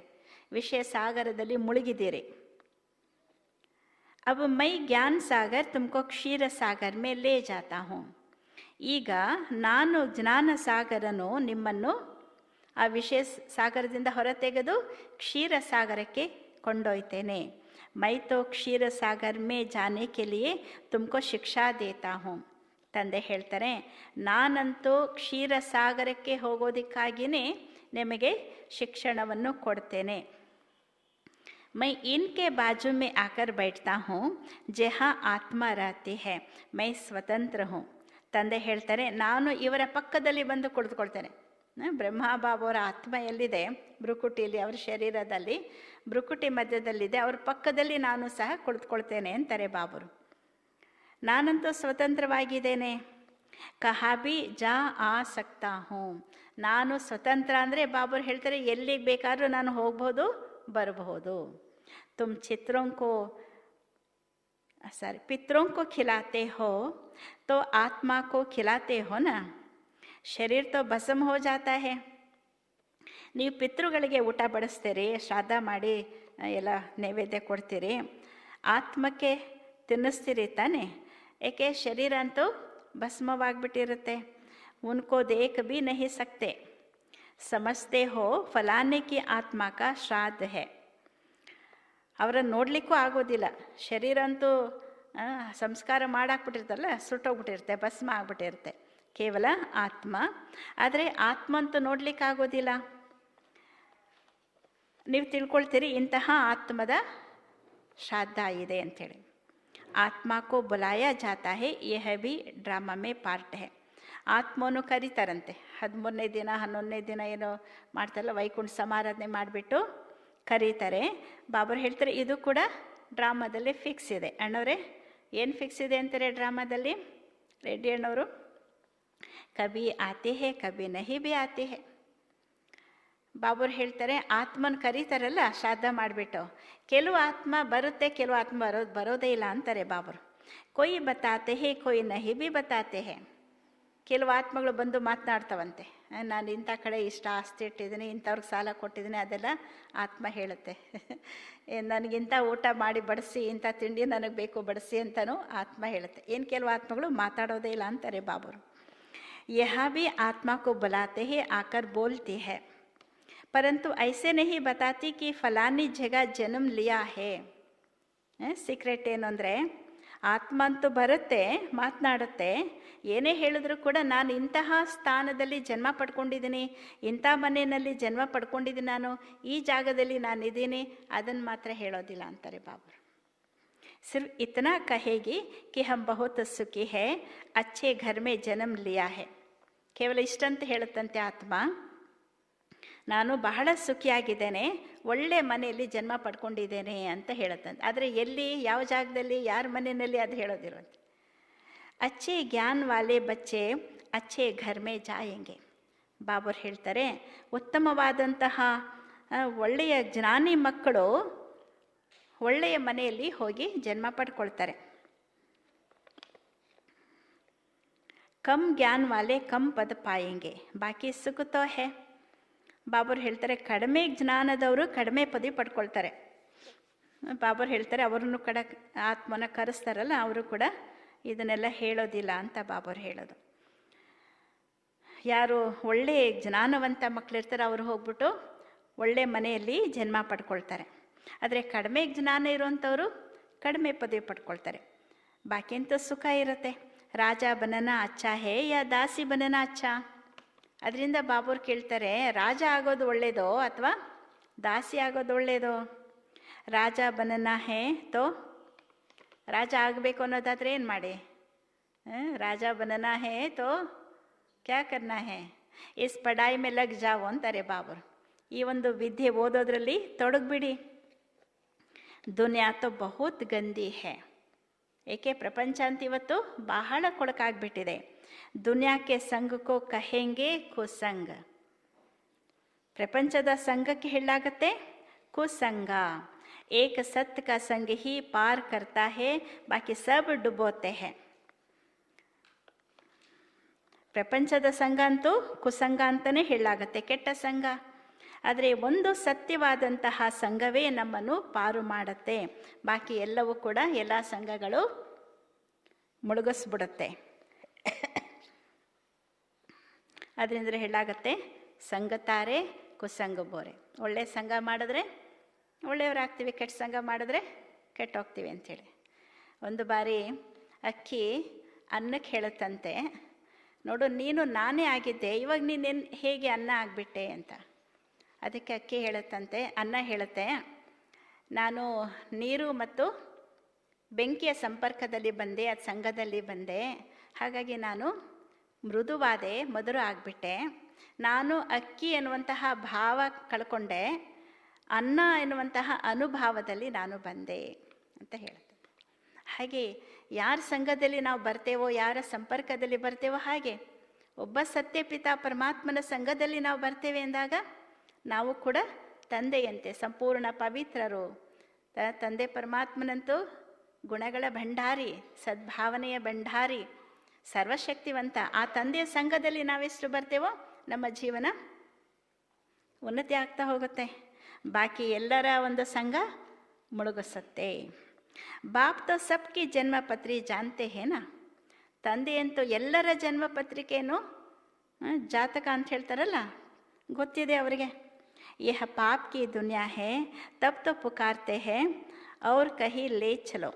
ವಿಷಯ ಸಾಗರದಲ್ಲಿ ಮುಳುಗಿದ್ದೀರಿ. ಅಬ್ ಮೈ ಜ್ಞಾನ ಸಾಗರ್ ತುಮಕೋ ಕ್ಷೀರ ಸಾಗರ್ ಮೇ ಲೇ ಜಾತಾ ಹೂँ. ಈಗ ನಾನು ಜ್ಞಾನ ಸಾಗರನು ನಿಮ್ಮನ್ನು ಆ ವಿಷಯ ಸಾಗರದಿಂದ ಹೊರತೆಗೆದು ಕ್ಷೀರ ಸಾಗರಕ್ಕೆ ಕೊಂಡೊಯ್ತೇನೆ. ಮೈ ತೋ ಕ್ಷೀರ ಸಾಗರ್ ಮೇ ಜಾನೆ ಕೆ ಲಿಯೇ ತುಮಕೋ ಶಿಕ್ಷಾ ದೇತಾ ಹೂँ. ತಂದೆ ಹೇಳ್ತಾರೆ, ನಾನಂತೂ ಕ್ಷೀರ ಸಾಗರಕ್ಕೆ ಹೋಗೋದಕ್ಕಾಗಿಯೇ ನಿಮಗೆ ಶಿಕ್ಷಣವನ್ನು ಕೊಡ್ತೇನೆ. मैं इनके बाजू में आकर बैठता हूँ जहाँ आत्मा रहती है, मैं स्वतंत्र हूँ. ತಂದೆ ಹೇಳ್ತಾರೆ, ನಾನು ಇವರ ಪಕ್ಕದಲ್ಲಿ ಬಂದು ಕುಳಿತುಕೊಳ್ತೇನೆ. ಬ್ರಹ್ಮಬಾಬು ಅವರ ಆತ್ಮ ಎಲ್ಲಿದೆ? ಭ್ರುಕುಟಿಯಲ್ಲಿ, ಅವರ ಶರೀರದಲ್ಲಿ ಭ್ರುಕುಟಿ ಮಧ್ಯದಲ್ಲಿದೆ, ಅವ್ರ ಪಕ್ಕದಲ್ಲಿ ನಾನು ಸಹ ಕುಳಿತುಕೊಳ್ತೇನೆ ಅಂತಾರೆ ಬಾಬರು. ನಾನಂತೂ ಸ್ವತಂತ್ರವಾಗಿದ್ದೇನೆ. ಕಹಾ ಭಿ ಜಾ ಆ ಸಕ್ತಾ ಹೂँ. ನಾನು ಸ್ವತಂತ್ರ ಅಂದರೆ ಬಾಬರು ಹೇಳ್ತಾರೆ, ಎಲ್ಲಿಗೆ ಬೇಕಾದರೂ ನಾನು ಹೋಗ್ಬೋದು, ಬರಬಹುದು. ತುಮ್ ಪಿತ್ರೋं को खिलाते हो तो आत्मा को खिलाते हो ना. ಶರೀರ ತೋ ಭಸ್ಮ ಹೋ ಜಾತಾ ಹೇ. ನೀವು ಪಿತೃಗಳಿಗೆ ಊಟ ಬಡಿಸ್ತೀರಿ, ಶ್ರಾದ್ದ ಮಾಡಿ ಎಲ್ಲ ನೈವೇದ್ಯ ಕೊಡ್ತೀರಿ, ಆತ್ಮಕ್ಕೆ ತಿನ್ನಿಸ್ತೀರಿ ತಾನೆ. ಏಕೆ? ಶರೀರ ಅಂತೂ ಭಸ್ಮವಾಗಿಬಿಟ್ಟಿರುತ್ತೆ. ಉನ್ಕೋ ದೇಖ್ ಭಿ ನಹಿ ಸಕ್ತೆ. ಸಮಜ್ತೆ ಹೋ ಫಲಾನೆ ಕಿ ಆತ್ಮ ಕಾ ಶ್ರಾದ್ದ ಹೇ. ಅವರನ್ನು ನೋಡಲಿಕ್ಕೂ ಆಗೋದಿಲ್ಲ. ಶರೀರ ಅಂತೂ ಸಂಸ್ಕಾರ ಮಾಡಾಕ್ಬಿಟ್ಟಿರ್ತಲ್ಲ, ಸುಟ್ಟೋಗ್ಬಿಟ್ಟಿರುತ್ತೆ, ಭಸ್ಮ ಆಗ್ಬಿಟ್ಟಿರುತ್ತೆ. ಕೇವಲ ಆತ್ಮ. ಆದರೆ ಆತ್ಮ ಅಂತೂ ನೋಡಲಿಕ್ಕಾಗೋದಿಲ್ಲ. ನೀವು ತಿಳ್ಕೊಳ್ತೀರಿ ಇಂತಹ ಆತ್ಮದ ಶ್ರಾದ್ದ ಇದೆ ಅಂಥೇಳಿ. ಆತ್ಮಕ್ಕೂ ಬುಲಾಯ ಜಾತಾ ಹೇ, ಯಹ ಭಿ ಡ್ರಾಮಾ ಮೇ ಪಾರ್ಟ್ ಹೇ. ಆತ್ಮವನ್ನು ಕರೀತಾರಂತೆ. 13ನೇ ದಿನ 11ನೇ ದಿನ ಏನೋ ಮಾಡ್ತಾರಲ್ಲ, ವೈಕುಂಠ ಸಮಾರಾಧನೆ ಮಾಡಿಬಿಟ್ಟು ಕರೀತಾರೆ. ಬಾಬರು ಹೇಳ್ತಾರೆ, ಇದು ಕೂಡ ಡ್ರಾಮಾದಲ್ಲಿ ಫಿಕ್ಸ್ ಇದೆ. ಅಣ್ಣವರೇ, ಏನು ಫಿಕ್ಸ್ ಇದೆ ಅಂತಾರೆ ಡ್ರಾಮಾದಲ್ಲಿ? ರೆಡ್ಡಿ ಅಣ್ಣವರು, ಕಭಿ ಆತೆ ಹೇ ಕಭಿ ನಹಿ ಭಿ ಆತೆ ಹೇ. ಬಾಬರು ಹೇಳ್ತಾರೆ, ಆತ್ಮನ ಕರೀತಾರಲ್ಲ ಶ್ರಾದ್ದ ಮಾಡಿಬಿಟ್ಟು, ಕೆಲವು ಆತ್ಮ ಬರುತ್ತೆ, ಕೆಲವು ಆತ್ಮ ಬರೋದೇ ಇಲ್ಲ ಅಂತಾರೆ ಬಾಬರು. ಕೊಯ್ ಬತಾತೆ ಹೇ ಕೊಯ್ ನಹಿ ಭಿ ಬತಾತೆ ಹೇ. ಕೆಲವು ಆತ್ಮಗಳು ಬಂದು ಮಾತನಾಡ್ತಾವಂತೆ, ನಾನು ಇಂಥ ಕಡೆ ಇಷ್ಟ ಆಸ್ತಿ ಇಟ್ಟಿದ್ದೀನಿ, ಇಂಥವ್ರಿಗೆ ಸಾಲ ಕೊಟ್ಟಿದ್ದೀನಿ, ಅದೆಲ್ಲ ಆತ್ಮ ಹೇಳುತ್ತೆ. ನನಗಿಂಥ ಊಟ ಮಾಡಿ ಬಡಿಸಿ, ಇಂಥ ತಿಂಡಿ ನನಗೆ ಬೇಕು ಬಡಿಸಿ ಅಂತಲೂ ಆತ್ಮ ಹೇಳುತ್ತೆ. ಏನು ಕೆಲವು ಆತ್ಮಗಳು ಮಾತಾಡೋದೇ ಇಲ್ಲ ಅಂತಾರೆ ಬಾಬರು. ಯಹ ಭಿ ಆತ್ಮ ಕೋ ಬುಲಾತೆ ಹೇ ಆಕರ್ ಬೋಲ್ತಿ ಹೇ, ಪರಂತು ಐಸೆ ನಹಿ ಬತಾತಿ ಕಿ ಫಲಾನಿ ಜಗಹ ಜನ್ಮ ಲಿಯಾ ಹೇ. ಸೀಕ್ರೆಟ್ ಏನು ಅಂದರೆ, ಆತ್ಮ ಅಂತೂ ಬರುತ್ತೆ, ಮಾತನಾಡುತ್ತೆ, ಏನೇ ಹೇಳಿದ್ರು ಕೂಡ ನಾನು ಇಂತಹ ಸ್ಥಾನದಲ್ಲಿ ಜನ್ಮ ಪಡ್ಕೊಂಡಿದ್ದೀನಿ, ಇಂಥ ಮನೆಯಲ್ಲಿ ಜನ್ಮ ಪಡ್ಕೊಂಡಿದ್ದೀನಿ, ನಾನು ಈ ಜಾಗದಲ್ಲಿ ನಾನಿದ್ದೀನಿ, ಅದನ್ನು ಮಾತ್ರ ಹೇಳೋದಿಲ್ಲ ಅಂತಾರೆ ಬಾಬರು. सिर्फ इतना कहेगी कि हम बहुत सुखी है, अच्छे घर में जन्म लिया है. ಕೇವಲ ಇಷ್ಟಂತ ಹೇಳುತ್ತಂತೆ ಆತ್ಮ, ನಾನು ಬಹಳ ಸುಖಿಯಾಗಿದ್ದೇನೆ, ಒಳ್ಳೆ ಮನೆಯಲ್ಲಿ ಜನ್ಮ ಪಡ್ಕೊಂಡಿದ್ದೇನೆ ಅಂತ ಹೇಳುತ್ತಂತೆ. ಆದರೆ ಎಲ್ಲಿ, ಯಾವ ಜಾಗದಲ್ಲಿ, ಯಾರ ಮನೆಯಲ್ಲಿ ಅದು ಹೇಳೋದಿರುವಂತೆ. ಅಚ್ಚೆ ಜ್ಞಾನ ವಾಲೆ ಬಚ್ಚೆ ಅಚ್ಚೆ ಘರ್ ಮೇ ಜಾಯೆಂಗೆ. ಬಾಬರ್ ಹೇಳ್ತಾರೆ, ಉತ್ತಮವಾದಂತಹ ಒಳ್ಳೆಯ ಜ್ಞಾನಿ ಮಕ್ಕಳು ಒಳ್ಳೆಯ ಮನೆಯಲ್ಲಿ ಹೋಗಿ ಜನ್ಮ ಪಡ್ಕೊಳ್ತಾರೆ. ಕಮ್ ಜ್ಞಾನ ವಾಲೆ ಕಮ್ ಪದ ಪಾಯೆಂಗೆ ಬಾಕಿ ಸುಖತೋ ಹೇ. ಬಾಬರ್ ಹೇಳ್ತಾರೆ, ಕಡಿಮೆ ಜ್ಞಾನದವರು ಕಡಿಮೆ ಪದವಿ ಪಡ್ಕೊಳ್ತಾರೆ. ಬಾಬರ್ ಹೇಳ್ತಾರೆ, ಅವರನ್ನು ಆತ್ಮನ ಕರೆಸ್ತಾರಲ್ಲ, ಅವರು ಕೂಡ ಇದನ್ನೆಲ್ಲ ಹೇಳೋದಿಲ್ಲ ಅಂತ ಬಾಬರ್ ಹೇಳೋದು. ಯಾರು ಒಳ್ಳೆ ಜ್ಞಾನವಂತ ಮಕ್ಕಳಿರ್ತಾರೆ ಅವರು ಹೋಗ್ಬಿಟ್ಟು ಒಳ್ಳೆ ಮನೆಯಲ್ಲಿ ಜನ್ಮ ಪಡ್ಕೊಳ್ತಾರೆ. ಆದರೆ ಕಡಿಮೆ ಜ್ಞಾನ ಇರುವಂಥವರು ಕಡಿಮೆ ಪದವಿ ಪಡ್ಕೊಳ್ತಾರೆ. ಬಾಕಿ ಅಂತೂ ಸುಖ ಇರುತ್ತೆ. ರಾಜ ಬನನ ಅಚ್ಚ ಹೇ ಯಾ ದಾಸಿ ಬನನ ಅಚ್ಚ. ಅದರಿಂದ ಬಾಬೂರು ಕೇಳ್ತಾರೆ, ರಾಜ ಆಗೋದು ಒಳ್ಳೇದೋ ಅಥವಾ ದಾಸಿ ಆಗೋದು ಒಳ್ಳೇದೋ? ರಾಜ ಬನನ ಹೇ ತೋ, ರಾಜ ಆಗಬೇಕು ಅನ್ನೋದಾದರೆ ಏನು ಮಾಡಿ? ರಾಜ ಬನನ ಹೇ ತೋ ಕ್ಯಾ ಕರ್ನಾ ಹೇ, ಇಸ್ ಪಡಾಯಿ ಮೇಲೆ ಲಗ್ ಜಾವು ಅಂತಾರೆ ಬಾಬರು. ಈ ಒಂದು ವಿದ್ಯೆ ಓದೋದ್ರಲ್ಲಿ ತೊಡಗ್ಬಿಡಿ. ದುನಿಯಾ ತೋ ಬಹುತ್ ಗಂದಿ ಹೇ. ಏಕೆ ಪ್ರಪಂಚ ಅಂತ ಇವತ್ತು ಬಹಳ ಕೊಳಕಾಗ್ಬಿಟ್ಟಿದೆ. ದುನಿಯಾಕ್ಕೆ ಸಂಘಕ್ಕೋ ಕಹೆಂಗೆ ಕುಸಂಗ. ಪ್ರಪಂಚದ ಸಂಘಕ್ಕೆ ಹೇಳಲಾಗತ್ತೆ ಕುಸಂಗ. ಏಕ ಸತ್ ಕಾ ಸಂಗ ಹಿ ಪಾರ್ ಕರ್ತಾ ಹೇ, ಬಾಕಿ ಸಬ್ ಡುಬೋತೆ ಹೇ. ಪ್ರಪಂಚದ ಸಂಘ ಅಂತೂ ಕುಸಂಗ ಅಂತಲೇ ಹೇಳಲಾಗತ್ತೆ, ಕೆಟ್ಟ ಸಂಘ. ಆದರೆ ಒಂದು ಸತ್ಯವಾದಂತಹ ಸಂಘವೇ ನಮ್ಮನ್ನು ಪಾರು ಮಾಡುತ್ತೆ. ಬಾಕಿ ಎಲ್ಲವೂ ಕೂಡ, ಎಲ್ಲ ಸಂಘಗಳು ಮುಳುಗಿಸ್ಬಿಡುತ್ತೆ. ಅದರಿಂದ ಹೇಳಾಗತ್ತೆ, ಸಂಘತಾರೆ ಕುಸಂಗ ಬೋರೆ. ಒಳ್ಳೆ ಸಂಘ ಮಾಡಿದ್ರೆ ಒಳ್ಳೆಯವರಾಗ್ತೀವಿ, ಕೆಟ್ಟ ಸಂಘ ಮಾಡಿದ್ರೆ ಕೆಟ್ಟೋಗ್ತೀವಿ ಅಂಥೇಳಿ. ಒಂದು ಬಾರಿ ಅಕ್ಕಿ ಅನ್ನಕ್ಕೆ ಹೇಳುತ್ತಂತೆ, ನೋಡು ನೀನು ನಾನೇ ಆಗಿದ್ದೆ, ಇವಾಗ ನೀನೇನು ಹೇಗೆ ಅನ್ನ ಆಗಿಬಿಟ್ಟೆ ಅಂತ. ಅದಕ್ಕೆ ಅಕ್ಕಿ ಹೇಳುತ್ತಂತೆ, ಅನ್ನ ಹೇಳುತ್ತೆ, ನಾನು ನೀರು ಮತ್ತು ಬೆಂಕಿಯ ಸಂಪರ್ಕದಲ್ಲಿ ಬಂದೆ, ಅದು ಸಂಘದಲ್ಲಿ ಬಂದೆ, ಹಾಗಾಗಿ ನಾನು ಮೃದುವಾದೆ, ಮಧುರ ಆಗಿಬಿಟ್ಟೆ. ನಾನು ಅಕ್ಕಿ ಎನ್ನುವಂತಹ ಭಾವ ಕಳ್ಕೊಂಡೆ, ಅನ್ನ ಎನ್ನುವಂತಹ ಅನುಭಾವದಲ್ಲಿ ನಾನು ಬಂದೆ ಅಂತ ಹೇಳುತ್ತೆ. ಹಾಗೆ ಯಾರ ಸಂಘದಲ್ಲಿ ನಾವು ಬರ್ತೇವೋ, ಯಾರ ಸಂಪರ್ಕದಲ್ಲಿ ಬರ್ತೇವೋ, ಹಾಗೆ ಒಬ್ಬ ಸತ್ಯಪಿತ ಪರಮಾತ್ಮನ ಸಂಘದಲ್ಲಿ ನಾವು ಬರ್ತೇವೆ ಎಂದಾಗ ನಾವು ಕೂಡ ತಂದೆಯಂತೆ ಸಂಪೂರ್ಣ ಪವಿತ್ರರು. ತಂದೆ ಪರಮಾತ್ಮನಂತೂ ಗುಣಗಳ ಭಂಡಾರಿ, ಸದ್ಭಾವನೆಯ ಭಂಡಾರಿ, ಸರ್ವಶಕ್ತಿವಂತ. ಆ ತಂದೆಯ ಸಂಘದಲ್ಲಿ ನಾವೆಷ್ಟು ಬರ್ತೇವೋ ನಮ್ಮ ಜೀವನ ಉನ್ನತಿ ಆಗ್ತಾ ಹೋಗುತ್ತೆ. ಬಾಕಿ ಎಲ್ಲರ ಒಂದು ಸಂಘ ಮುಳುಗಿಸುತ್ತೆ. ಬಾಪ್ ತೋ ಸಬ್ಕಿ ಜನ್ಮ ಪತ್ರಿ ಜಾನ್ತೆ ಹೇನಾ. ತಂದೆಯಂತೂ ಎಲ್ಲರ ಜನ್ಮ ಪತ್ರಿಕೆಯನ್ನು ಜಾತಕ ಅಂತ ಹೇಳ್ತಾರಲ್ಲ, ಗೊತ್ತಿದೆ ಅವರಿಗೆ. ಯಹ ಪಾಪ್ ಕಿ ದುನಿಯಾ ಹೇ ತಬ್ ತೋ ಪುಕಾರ್ತೆ ಹೇ ಅವ್ರ ಕಹಿ ಲೇ ಚಲೋ.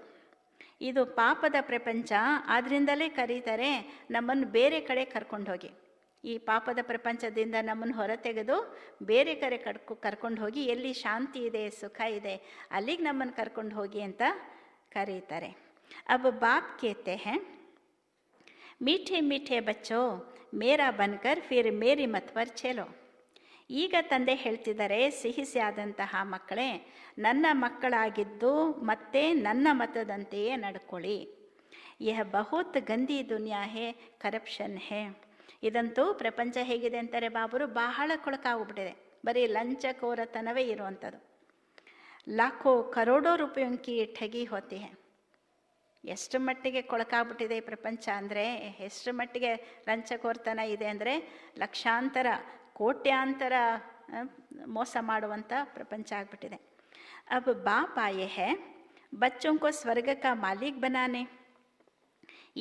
ಇದು ಪಾಪದ ಪ್ರಪಂಚ, ಆದ್ದರಿಂದಲೇ ಕರೀತಾರೆ ನಮ್ಮನ್ನು ಬೇರೆ ಕಡೆ ಕರ್ಕೊಂಡು ಹೋಗಿ. ಈ ಪಾಪದ ಪ್ರಪಂಚದಿಂದ ನಮ್ಮನ್ನು ಹೊರತೆಗೆದು ಬೇರೆ ಕಡೆ ಕರ್ಕೊಂಡು ಹೋಗಿ, ಎಲ್ಲಿ ಶಾಂತಿ ಇದೆ, ಸುಖ ಇದೆ, ಅಲ್ಲಿಗೆ ನಮ್ಮನ್ನು ಕರ್ಕೊಂಡು ಹೋಗಿ ಅಂತ ಕರೀತಾರೆ. ಅಬ್ ಬಾಪ್ ಕೇತೆ ಹೇ ಮೀಠೆ ಮೀಠೆ ಬಚ್ಚೋ ಮೇರಾ ಬನ್ಕರ್ ಫಿರ್ ಮೇರಿ ಮತ್ ಪರ್ ಚಲೋ. ಈಗ ತಂದೆ ಹೇಳ್ತಿದ್ದಾರೆ, ಸಿಹಿಸಿಯಾದಂತಹ ಮಕ್ಕಳೇ, ನನ್ನ ಮಕ್ಕಳಾಗಿದ್ದು ಮತ್ತೆ ನನ್ನ ಮತದಂತೆಯೇ ನಡ್ಕೊಳ್ಳಿ. ಯಹ ಬಹುತ್ ಗಂದಿ ದುನಿಯಾ ಹೇ, ಕರಪ್ಷನ್ ಹೇ. ಇದಂತೂ ಪ್ರಪಂಚ ಹೇಗಿದೆ ಅಂತಾರೆ ಬಾಬರು, ಬಹಳ ಕೊಳಕಾಗ್ಬಿಟ್ಟಿದೆ. ಬರೀ ಲಂಚಕೋರತನವೇ ಇರುವಂಥದ್ದು. ಲಾಖೋ ಕರೋಡೋ ರೂಪಾಯಿ ಠಗಿ ಹೋತಿ ಹೇ. ಎಷ್ಟು ಮಟ್ಟಿಗೆ ಕೊಳಕಾಗ್ಬಿಟ್ಟಿದೆ ಈ ಪ್ರಪಂಚ ಅಂದರೆ, ಎಷ್ಟು ಮಟ್ಟಿಗೆ ಲಂಚಕೋರ್ತನ ಇದೆ ಅಂದರೆ, ಲಕ್ಷಾಂತರ ಕೋಟ್ಯಾಂತರ ಮೋಸ ಮಾಡುವಂಥ ಪ್ರಪಂಚ ಆಗಿಬಿಟ್ಟಿದೆ. ಅಬ್ ಬಾಪ್ ಆಯೆ ಹೇ ಬಚ್ಚೋಂ ಕೋ ಸ್ವರ್ಗ ಕಾ ಮಾಲೀಕ್ ಬನಾನೆ.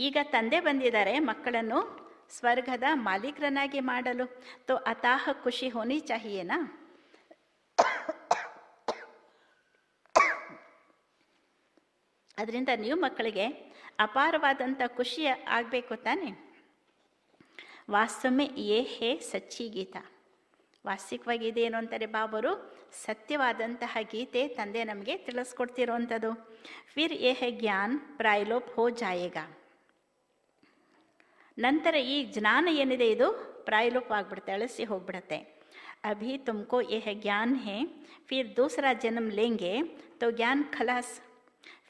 ಈಗ ತಂದೆ ಬಂದಿದ್ದಾರೆ ಮಕ್ಕಳನ್ನು ಸ್ವರ್ಗದ ಮಾಲೀಕರನ್ನಾಗಿ ಮಾಡಲು. ತೋ ಅತಾಹ ಖುಷಿ ಹೋನಿ ಚಾಹಿಯೇನಾ. ಅದರಿಂದ ನೀವು ಮಕ್ಕಳಿಗೆ ಅಪಾರವಾದಂಥ ಖುಷಿ ಆಗಬೇಕು ತಾನೆ. ವಾಸ್ತವಮೇ ಯೇ ಹೇ ಸಚ್ಚಿ ಗೀತಾ. ವಾಸ್ತವಿಕವಾಗಿ ಇದೇನು ಅಂತಾರೆ ಬಾಬರು, ಸತ್ಯವಾದಂತಹ ಗೀತೆ ತಂದೆ ನಮಗೆ ತಿಳಿಸ್ಕೊಡ್ತಿರೋವಂಥದ್ದು. ಫಿರ್ ಯಹ ಜ್ಞಾನ್ ಪ್ರಾಯಲೋಪ್ ಹೋ ಜಾಯೇಗಾ. ನಂತರ ಈ ಜ್ಞಾನ ಏನಿದೆ ಇದು ಪ್ರಾಯಲೋಪ ಆಗಿಬಿಡುತ್ತೆ, ಅಳಿಸಿ ಹೋಗ್ಬಿಡುತ್ತೆ. ಅಭಿ ತುಮಕೋ ಯಹ ಜ್ಞಾನ್ ಹೇ, ಫಿರ್ ದೂಸರಾ ಜನ್ಮ ಲೇಂಗೆ ತೋ ಜ್ಞಾನ್ ಖಲಾಸ್,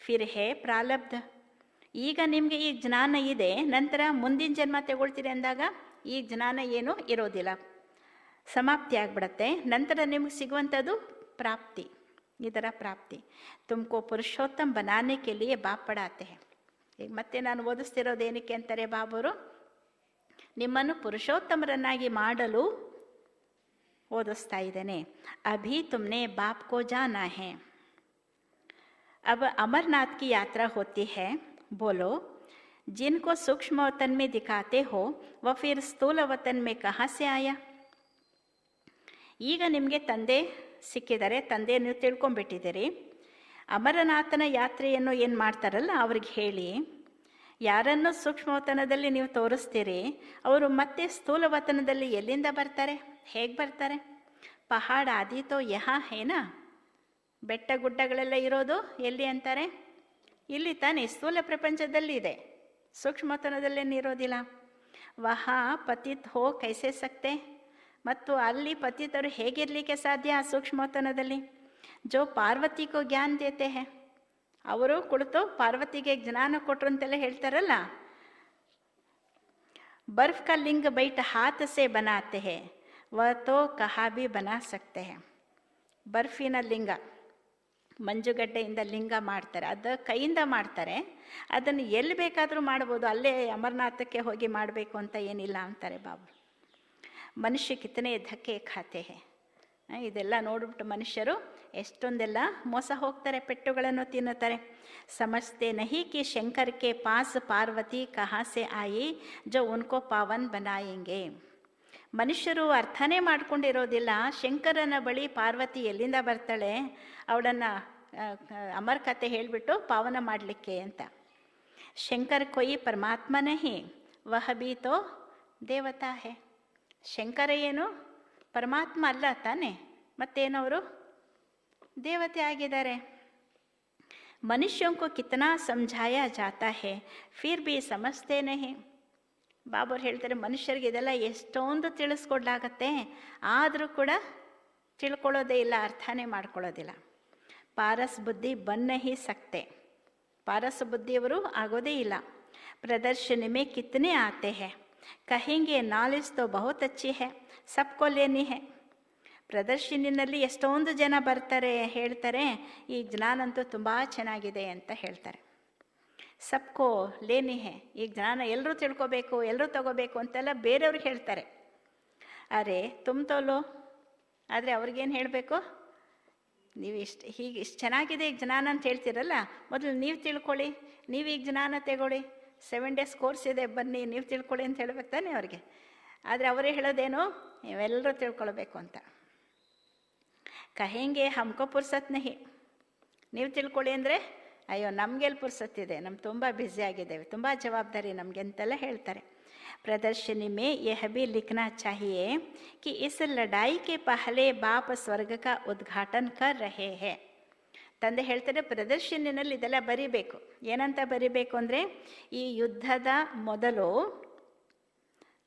ಫಿರ್ ಹೇ ಪ್ರಾರಬ್ಧ. ಈಗ ನಿಮಗೆ ಈ ಜ್ಞಾನ ಇದೆ, ನಂತರ ಮುಂದಿನ ಜನ್ಮ ತಗೊಳ್ತೀರಿ ಅಂದಾಗ ಈ ಜ್ಞಾನ ಏನೂ ಇರೋದಿಲ್ಲ, ಸಮಾಪ್ತಿ ಆಗಿಬಿಡತ್ತೆ. ನಂತರ ನಿಮಗೆ ಸಿಗುವಂಥದ್ದು ಪ್ರಾಪ್ತಿ, ಇದರ ಪ್ರಾಪ್ತಿ. ತುಮಕೋ ಪುರುಷೋತ್ತಮ ಬನಾನೆ ಕೆ ಲಿಯೆ ಬಾಪ್ ಪಡಾತೆ ಹೈ. ಈಗ ಮತ್ತೆ ನಾನು ಓದಿಸ್ತಿರೋದು ಏನಕ್ಕೆ ಅಂತಾರೆ ಬಾಬರು, ನಿಮ್ಮನ್ನು ಪುರುಷೋತ್ತಮರನ್ನಾಗಿ ಮಾಡಲು ಓದಿಸ್ತಾ ಇದ್ದೇನೆ. ಅಭಿ ತುಮ್ನೆ ಬಾಪ್ ಕೋ ಜಾನಾ ಹೈ. अब अमरनाथ की यात्रा होती है, बोलो जिनको सूक्ष्म वतन में दिखाते हो वह फिर स्थूल वतन में कहाँ से आया. ಈಗ ನಿಮಗೆ ತಂದೆ ಸಿಕ್ಕಿದ್ದಾರೆ, ತಂದೆ ನೀವು ತಿಳ್ಕೊಂಬಿಟ್ಟಿದ್ದೀರಿ. ಅಮರನಾಥನ ಯಾತ್ರೆಯನ್ನು ಏನು ಮಾಡ್ತಾರಲ್ಲ ಅವ್ರಿಗೆ ಹೇಳಿ, ಯಾರನ್ನು ಸೂಕ್ಷ್ಮವತನದಲ್ಲಿ ನೀವು ತೋರಿಸ್ತೀರಿ ಅವರು ಮತ್ತೆ ಸ್ಥೂಲ ವತನದಲ್ಲಿ ಎಲ್ಲಿಂದ ಬರ್ತಾರೆ, ಹೇಗೆ ಬರ್ತಾರೆ. ಪಹಾಡ ಆದೀತೋ ಯಹಾ ಹೇನಾ, ಬೆಟ್ಟ ಗುಡ್ಡಗಳೆಲ್ಲ ಇರೋದು ಎಲ್ಲಿ ಅಂತಾರೆ, ಇಲ್ಲಿ ತಾನೇ ಸ್ಥೂಲ ಪ್ರಪಂಚದಲ್ಲಿ ಇದೆ, ಸೂಕ್ಷ್ಮತನದಲ್ಲೇನು ಇರೋದಿಲ್ಲ. ವಹಾ ಪತಿತ್ ಹೋ ಕೈಸೆ ಸಕ್ತೆ, ಮತ್ತು ಅಲ್ಲಿ ಪತಿತರು ಹೇಗಿರಲಿಕ್ಕೆ ಸಾಧ್ಯ ಆ ಸೂಕ್ಷ್ಮತನದಲ್ಲಿ. ಜೋ ಪಾರ್ವತಿಗೂ ಜ್ಞಾನ ದೇತೆ ಹೇ, ಅವರು ಕುಳಿತು ಪಾರ್ವತಿಗೆ ಜ್ಞಾನ ಕೊಟ್ಟರು ಅಂತೆಲ್ಲ ಹೇಳ್ತಾರಲ್ಲ. ಬರ್ಫ್ ಕಾ ಲಿಂಗ ಬೈಟ್ ಹಾತ್ ಸೆ ಬನಾತೆ ಹೇ, ವಹ ತೋ ಕಹಾ ಭಿ ಬನಾ ಸಕ್ತೆ ಹೇ. ಬರ್ಫಿನ ಲಿಂಗ, ಮಂಜುಗಡ್ಡೆಯಿಂದ ಲಿಂಗ ಮಾಡ್ತಾರೆ, ಅದು ಕೈಯಿಂದ ಮಾಡ್ತಾರೆ, ಅದನ್ನು ಎಲ್ಲಿ ಬೇಕಾದರೂ ಮಾಡ್ಬೋದು, ಅಲ್ಲೇ ಅಮರನಾಥಕ್ಕೆ ಹೋಗಿ ಮಾಡಬೇಕು ಅಂತ ಏನಿಲ್ಲ ಅಂತಾರೆ ಬಾಬು. ಮನುಷ್ಯ ಕಿತನೆ ಧಕ್ಕೆ ಖಾತೆ ಹೇ. ಇದೆಲ್ಲ ನೋಡ್ಬಿಟ್ಟು ಮನುಷ್ಯರು ಎಷ್ಟೊಂದೆಲ್ಲ ಮೋಸ ಹೋಗ್ತಾರೆ, ಪೆಟ್ಟುಗಳನ್ನು ತಿನ್ನುತ್ತಾರೆ. ಸಮಜ್ತೆ ನಹಿ ಕಿ ಶಂಕರ್ ಕೆ ಪಾಸ್ ಪಾರ್ವತಿ ಕಹಾ ಸೆ ಆಯಿ ಜೋ ಉನ್ಕೋ ಪಾವನ್ ಬನಾಯೆಂಗೆ. ಮನುಷ್ಯರು ಅರ್ಥನೇ ಮಾಡ್ಕೊಂಡಿರೋದಿಲ್ಲ, ಶಂಕರನ ಬಳಿ ಪಾರ್ವತಿ ಎಲ್ಲಿಂದ ಬರ್ತಾಳೆ, ಅವಳನ್ನು ಅಮರ ಕಥೆ ಹೇಳಿಬಿಟ್ಟು ಪಾವನ ಮಾಡಲಿಕ್ಕೆ ಅಂತ. ಶಂಕರ್ ಕೊಯ್ ಪರಮಾತ್ಮ ನಹಿ ವಹ ಭಿ ತೋ ದೇವತಾ ಹೇ. ಶಂಕರ ಏನು ಪರಮಾತ್ಮ ಅಲ್ಲ ತಾನೆ, ಮತ್ತೇನವರು ದೇವತೆ ಆಗಿದ್ದಾರೆ. ಮನುಷ್ಯಂಕು ಕಿತನಾ ಸಮझाया जाता है फिर भी समझते नहीं. ಬಾಬರು ಹೇಳ್ತಾರೆ ಮನುಷ್ಯರಿಗೆ ಇದೆಲ್ಲ ಎಷ್ಟೊಂದು ತಿಳಿಸ್ಕೊಡ್ಲಾಗತ್ತೆ, ಆದರೂ ಕೂಡ ತಿಳ್ಕೊಳ್ಳೋದೇ ಇಲ್ಲ, ಅರ್ಥನೇ ಮಾಡ್ಕೊಳ್ಳೋದಿಲ್ಲ. ಪಾರಸ್ ಬುದ್ಧಿ ಬನ್ನ ಹಿ ಸಕ್ತೆ, ಪಾರಸ್ ಬುದ್ಧಿಯವರು ಆಗೋದೇ ಇಲ್ಲ. ಪ್ರದರ್ಶನಿ ಮೇ ಕಿತನೆ ಆತೆ ಹೇ, ಕಹೆಂಗೆ ನಾಲೆಜ್ ತೋ ಬಹುತ್ ಅಚ್ಚಿ ಹೇ ಸಬ್ಕೋ ಲೇನಿ ಹೇ. ಪ್ರದರ್ಶನಿನಲ್ಲಿ ಎಷ್ಟೊಂದು ಜನ ಬರ್ತಾರೆ, ಹೇಳ್ತಾರೆ ಈ ಜ್ಞಾನ ಅಂತೂ ತುಂಬ ಚೆನ್ನಾಗಿದೆ ಅಂತ ಹೇಳ್ತಾರೆ. ಸಬ್ಕೋ ಲೇನಿ ಹೇ, ಈ ಜ್ಞಾನ ಎಲ್ಲರೂ ತಿಳ್ಕೊಬೇಕು, ಎಲ್ಲರೂ ತಗೋಬೇಕು ಅಂತೆಲ್ಲ ಬೇರೆಯವ್ರಿಗೆ ಹೇಳ್ತಾರೆ. ಅರೆ ತುಮ್ ತೋಲೋ, ಆದರೆ ಅವ್ರಿಗೇನು ಹೇಳಬೇಕು, ನೀವು ಇಷ್ಟು ಚೆನ್ನಾಗಿದೆ ಈಗ ಜ್ಞಾನ ಅಂತ ಹೇಳ್ತೀರಲ್ಲ, ಮೊದಲು ನೀವು ತಿಳ್ಕೊಳ್ಳಿ, ನೀವು ಈಗ ಜ್ಞಾನ ತಗೊಳ್ಳಿ, 7 days ಕೋರ್ಸ್ ಇದೆ ಬನ್ನಿ ನೀವು ತಿಳ್ಕೊಳ್ಳಿ ಅಂತ ಹೇಳ್ಬೇಕು ತಾನೆ ಅವ್ರಿಗೆ. ಆದರೆ ಅವರೇ ಹೇಳೋದೇನು, ನೀವೆಲ್ಲರೂ ತಿಳ್ಕೊಳ್ಬೇಕು ಅಂತ. ಕಹೆಂಗೆ ಹಮ್ಕೋ ಪುರ್ಸತ್ ನಹಿ, ನೀವು ತಿಳ್ಕೊಳ್ಳಿ ಅಂದರೆ ಅಯ್ಯೋ ನಮಗೆಲ್ಲಿ ಪುರ್ಸತ್ತಿದೆ, ನಮ್ಗೆ ತುಂಬ ಬ್ಯುಸಿ ಆಗಿದ್ದೇವೆ, ತುಂಬ ಜವಾಬ್ದಾರಿ ನಮಗೆ ಅಂತೆಲ್ಲ ಹೇಳ್ತಾರೆ. प्रदर्शनी में यह भी लिखना चाहिए कि इस लड़ाई के पहले बाप स्वर्ग का उद्घाटन कर रहे हैं. ತಂದೆ ಹೇಳ್ತಾರೆ ಪ್ರದರ್ಶನಿನಲ್ಲಿ ಇದೆಲ್ಲ ಬರಿಬೇಕು. ಏನಂತ ಬರಿಬೇಕು ಅಂದರೆ, ಈ ಯುದ್ಧದ ಮೊದಲು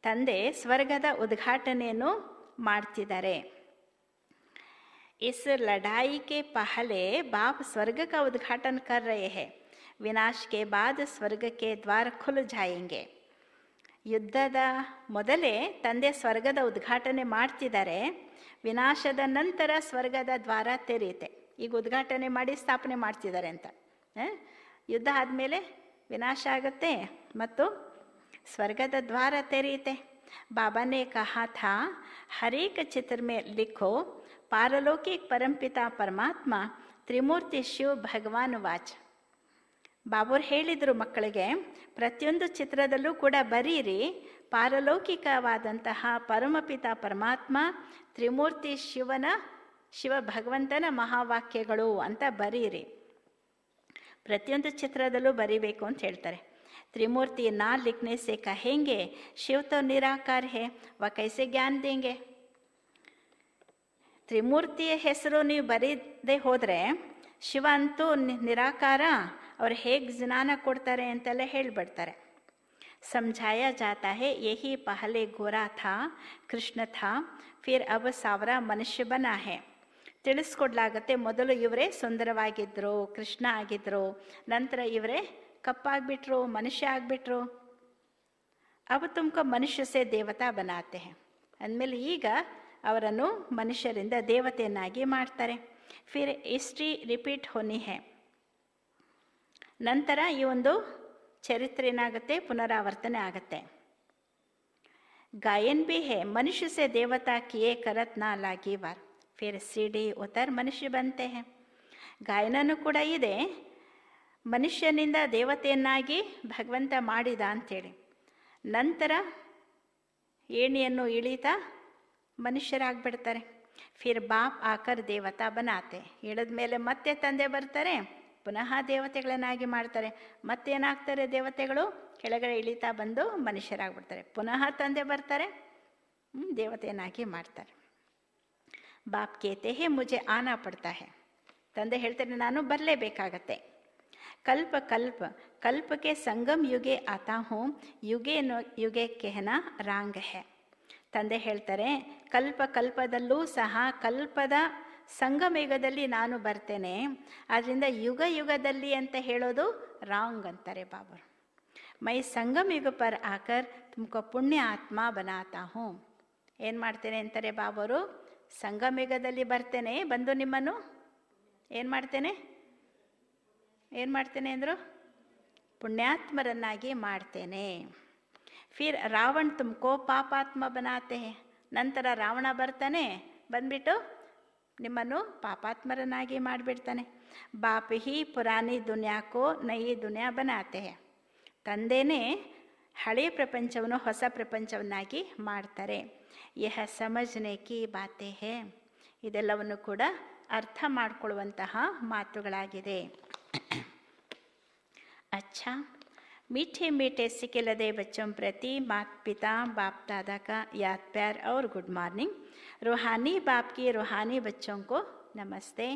ತಂದೆ ಸ್ವರ್ಗದ ಉದ್ಘಾಟನೆಯನ್ನು ಮಾಡ್ತಿದ್ದಾರೆ. इस लड़ाई के पहले बाप स्वर्ग का उद्घाटन कर रहे हैं, विनाश के बाद स्वर्ग के द्वार खुल जाएंगे. ಯುದ್ಧದ ಮೊದಲೇ ತಂದೆ ಸ್ವರ್ಗದ ಉದ್ಘಾಟನೆ ಮಾಡ್ತಿದ್ದಾರೆ, ವಿನಾಶದ ನಂತರ ಸ್ವರ್ಗದ ದ್ವಾರ ತೆರೆಯುತ್ತೆ. ಈಗ ಉದ್ಘಾಟನೆ ಮಾಡಿ ಸ್ಥಾಪನೆ ಮಾಡ್ತಿದ್ದಾರೆ ಅಂತ. ಯುದ್ಧ ಆದಮೇಲೆ ವಿನಾಶ ಆಗುತ್ತೆ ಮತ್ತು ಸ್ವರ್ಗದ ದ್ವಾರ ತೆರೆಯುತ್ತೆ. ಬಾಬಾನೇ ಕಹಾ ಥಾ ಹರೇಕ ಚಿತ್ರ ಮೇ ಲಿಖೋ ಪಾರಲೌಕಿಕ ಪರಂಪಿತಾ ಪರಮಾತ್ಮ ತ್ರಿಮೂರ್ತಿ ಶಿವ ಭಗವಾನ್ ವಾಚ್. ಬಾಬರು ಹೇಳಿದರು ಮಕ್ಕಳಿಗೆ, ಪ್ರತಿಯೊಂದು ಚಿತ್ರದಲ್ಲೂ ಕೂಡ ಬರೀರಿ ಪಾರಲೌಕಿಕವಾದಂತಹ ಪರಮಪಿತ ಪರಮಾತ್ಮ ತ್ರಿಮೂರ್ತಿ ಶಿವ ಭಗವಂತನ ಮಹಾವಾಕ್ಯಗಳು ಅಂತ ಬರೀರಿ. ಪ್ರತಿಯೊಂದು ಚಿತ್ರದಲ್ಲೂ ಬರೀಬೇಕು ಅಂತ ಹೇಳ್ತಾರೆ. त्रिमूर्ति ना लिखने से कहेंगे शिव तो निराकार है, वह कैसे ज्ञान देंगे. ತ್ರಿಮೂರ್ತಿಯ ಹೆಸರು ನೀವು ಬರೀದೇ ಹೋದರೆ ಶಿವ ಅಂತೂ ನಿರಾಕಾರ, ಅವ್ರು ಹೇಗೆ ಜ್ಞಾನ ಕೊಡ್ತಾರೆ ಅಂತೆಲ್ಲ ಹೇಳಿಬಿಡ್ತಾರೆ. समझाया जाता है यही पहले गोरा था, कृष्ण था, फिर अब सावरा मनुष्य बना है. ತಿಳಿಸ್ಕೊಡ್ಲಾಗತ್ತೆ, ಮೊದಲು ಇವರೇ ಸುಂದರವಾಗಿದ್ದರು, ಕೃಷ್ಣ ಆಗಿದ್ದರು, ನಂತರ ಇವರೇ ಕಪ್ಪಾಗ್ಬಿಟ್ರು, ಮನುಷ್ಯ ಆಗಿಬಿಟ್ರು. ಅವು ತುಮಕೋ ಮನುಷ್ಯ ಸೇ ದೇವತಾ ಬನಾತೆ ಹೇ, ಅಂದಮೇಲೆ ಈಗ ಅವರನ್ನು ಮನುಷ್ಯರಿಂದ ದೇವತೆಯನ್ನಾಗಿ ಮಾಡ್ತಾರೆ. ಫಿರ್ ಹಿಸ್ಟ್ರಿ ರಿಪೀಟ್ ಹೋನಿ ಹೇ, ನಂತರ ಈ ಒಂದು ಚರಿತ್ರೆ ಏನಾಗುತ್ತೆ, ಪುನರಾವರ್ತನೆ ಆಗುತ್ತೆ. ಗಾಯನ್ ಭಿ ಹೇ, ಮನುಷ್ಯ ಸೇ ದೇವತಾ ಕಿಯೇ ಕರತ್ ನಾ ಲಾಗಿ ವಾರ್, ಫಿರ್ ಸಿಡಿ ಉತ್ತರ್ ಮನುಷ್ಯ ಬಂತೆ ಹೇ. ಗಾಯನನೂ ಕೂಡ ಇದೆ, ಮನುಷ್ಯನಿಂದ ದೇವತೆಯನ್ನಾಗಿ ಭಗವಂತ ಮಾಡಿದ ಅಂಥೇಳಿ. ನಂತರ ಏಣಿಯನ್ನು ಇಳಿತಾ ಮನುಷ್ಯರಾಗ್ಬಿಡ್ತಾರೆ. ಫಿರ್ ಬಾಪ್ ಆಕರ್ ದೇವತಾ ಬನಾತೆ, ಇಳಿದ ಮೇಲೆ ಮತ್ತೆ ತಂದೆ ಬರ್ತಾರೆ, ಪುನಃ ದೇವತೆಗಳನ್ನಾಗಿ ಮಾಡ್ತಾರೆ. ಮತ್ತೇನಾಗ್ತಾರೆ, ದೇವತೆಗಳು ಕೆಳಗಡೆ ಇಳಿತಾ ಬಂದು ಮನುಷ್ಯರಾಗ್ಬಿಡ್ತಾರೆ. ಪುನಃ ತಂದೆ ಬರ್ತಾರೆ, ದೇವತೆಯನ್ನಾಗಿ ಮಾಡ್ತಾರೆ. ಬಾಪ್ ಕೇತೆ ಹೇ ಮುಜೆ ಆನಾ ಪಡ್ತಾ ಹೇ, ತಂದೆ ಹೇಳ್ತಾರೆ ನಾನು ಬರಲೇಬೇಕಾಗತ್ತೆ. ಕಲ್ಪ ಕಲ್ಪ ಕಲ್ಪಕ್ಕೆ ಸಂಗಮ್ ಯುಗೆ ಆತಾ ಹೂ, ಯುಗೆ ಯುಗೆ ಕೆಹನಾ ರಾಂಗ್ ಹೇ. ತಂದೆ ಹೇಳ್ತಾರೆ ಕಲ್ಪ ಕಲ್ಪದಲ್ಲೂ ಸಹ ಕಲ್ಪದ ಸಂಗಮಯುಗದಲ್ಲಿ ನಾನು ಬರ್ತೇನೆ, ಆದ್ದರಿಂದ ಯುಗ ಯುಗದಲ್ಲಿ ಅಂತ ಹೇಳೋದು ರಾಂಗ್ ಅಂತಾರೆ ಬಾಬರು. ಮೈ ಸಂಗಮ ಯುಗ ಪರ್ ಆಕರ್ ತುಮಕೋ ಪುಣ್ಯ ಆತ್ಮ ಬನಾತಾ ಹೂँ. ಏನು ಮಾಡ್ತೇನೆ ಅಂತಾರೆ ಬಾಬರು, ಸಂಗಮಯುಗದಲ್ಲಿ ಬರ್ತೇನೆ, ಬಂದು ನಿಮ್ಮನ್ನು ಏನು ಮಾಡ್ತೇನೆ ಅಂದರು, ಪುಣ್ಯಾತ್ಮರನ್ನಾಗಿ ಮಾಡ್ತೇನೆ. ಫಿರ್ ರಾವಣ ತುಮಕೋ ಪಾಪಾತ್ಮ ಬನಾತೆ, ನಂತರ ರಾವಣ ಬರ್ತಾನೆ, ಬಂದ್ಬಿಟ್ಟು ನಿಮ್ಮನ್ನು ಪಾಪಾತ್ಮರನ್ನಾಗಿ ಮಾಡಿಬಿಡ್ತಾನೆ. ಬಾಪ್ ಹಿ ಪುರಾನಿ ದುನಿಯಾಕೋ ನಯಿ ದುನಿಯಾ ಬನಾತೆ, ತಂದೆಯೇ ಹಳೆಯ ಪ್ರಪಂಚವನ್ನು ಹೊಸ ಪ್ರಪಂಚವನ್ನಾಗಿ ಮಾಡ್ತಾರೆ. ಯಹ ಸಮಜ್ನೆ ಕಿ ಬಾತೆ ಹೇ, ಇದೆಲ್ಲವನ್ನು ಕೂಡ ಅರ್ಥ ಮಾಡಿಕೊಳ್ಳುವಂತಹ ಮಾತುಗಳಾಗಿದೆ. अच्छा, मीठे मीठे सिकेलदे बच्चों प्रति माता पिता बाप दादा का याद प्यार और गुड मॉर्निंग. रूहानी बाप की रूहानी बच्चों को नमस्ते.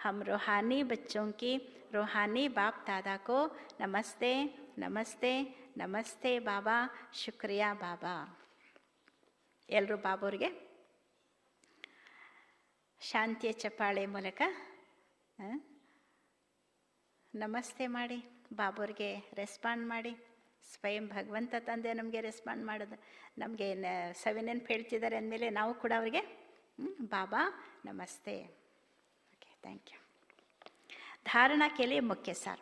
हम रूहानी बच्चों की रूहानी बाप दादा को नमस्ते नमस्ते नमस्ते बाबा, शुक्रिया बाबा. ಎಲ್ಲರೂ ಬಾಬೋರಿಗೆ ಶಾಂತಿಯ ಚಪ್ಪಾಳೆ ಮೂಲಕ ನಮಸ್ತೆ ಮಾಡಿ, ಬಾಬೋರಿಗೆ ರೆಸ್ಪಾಂಡ್ ಮಾಡಿ. ಸ್ವಯಂ ಭಗವಂತ ತಂದೆ ನಮಗೆ ರೆಸ್ಪಾಂಡ್ ಮಾಡೋದು, ನಮಗೆ ಸವಿನೆನ್ಪು ಹೇಳ್ತಿದ್ದಾರೆ ಅಂದಮೇಲೆ ನಾವು ಕೂಡ ಅವರಿಗೆ ಬಾಬಾ ನಮಸ್ತೆ. Okay, thank you. धारणा के लिए मुख्य सार.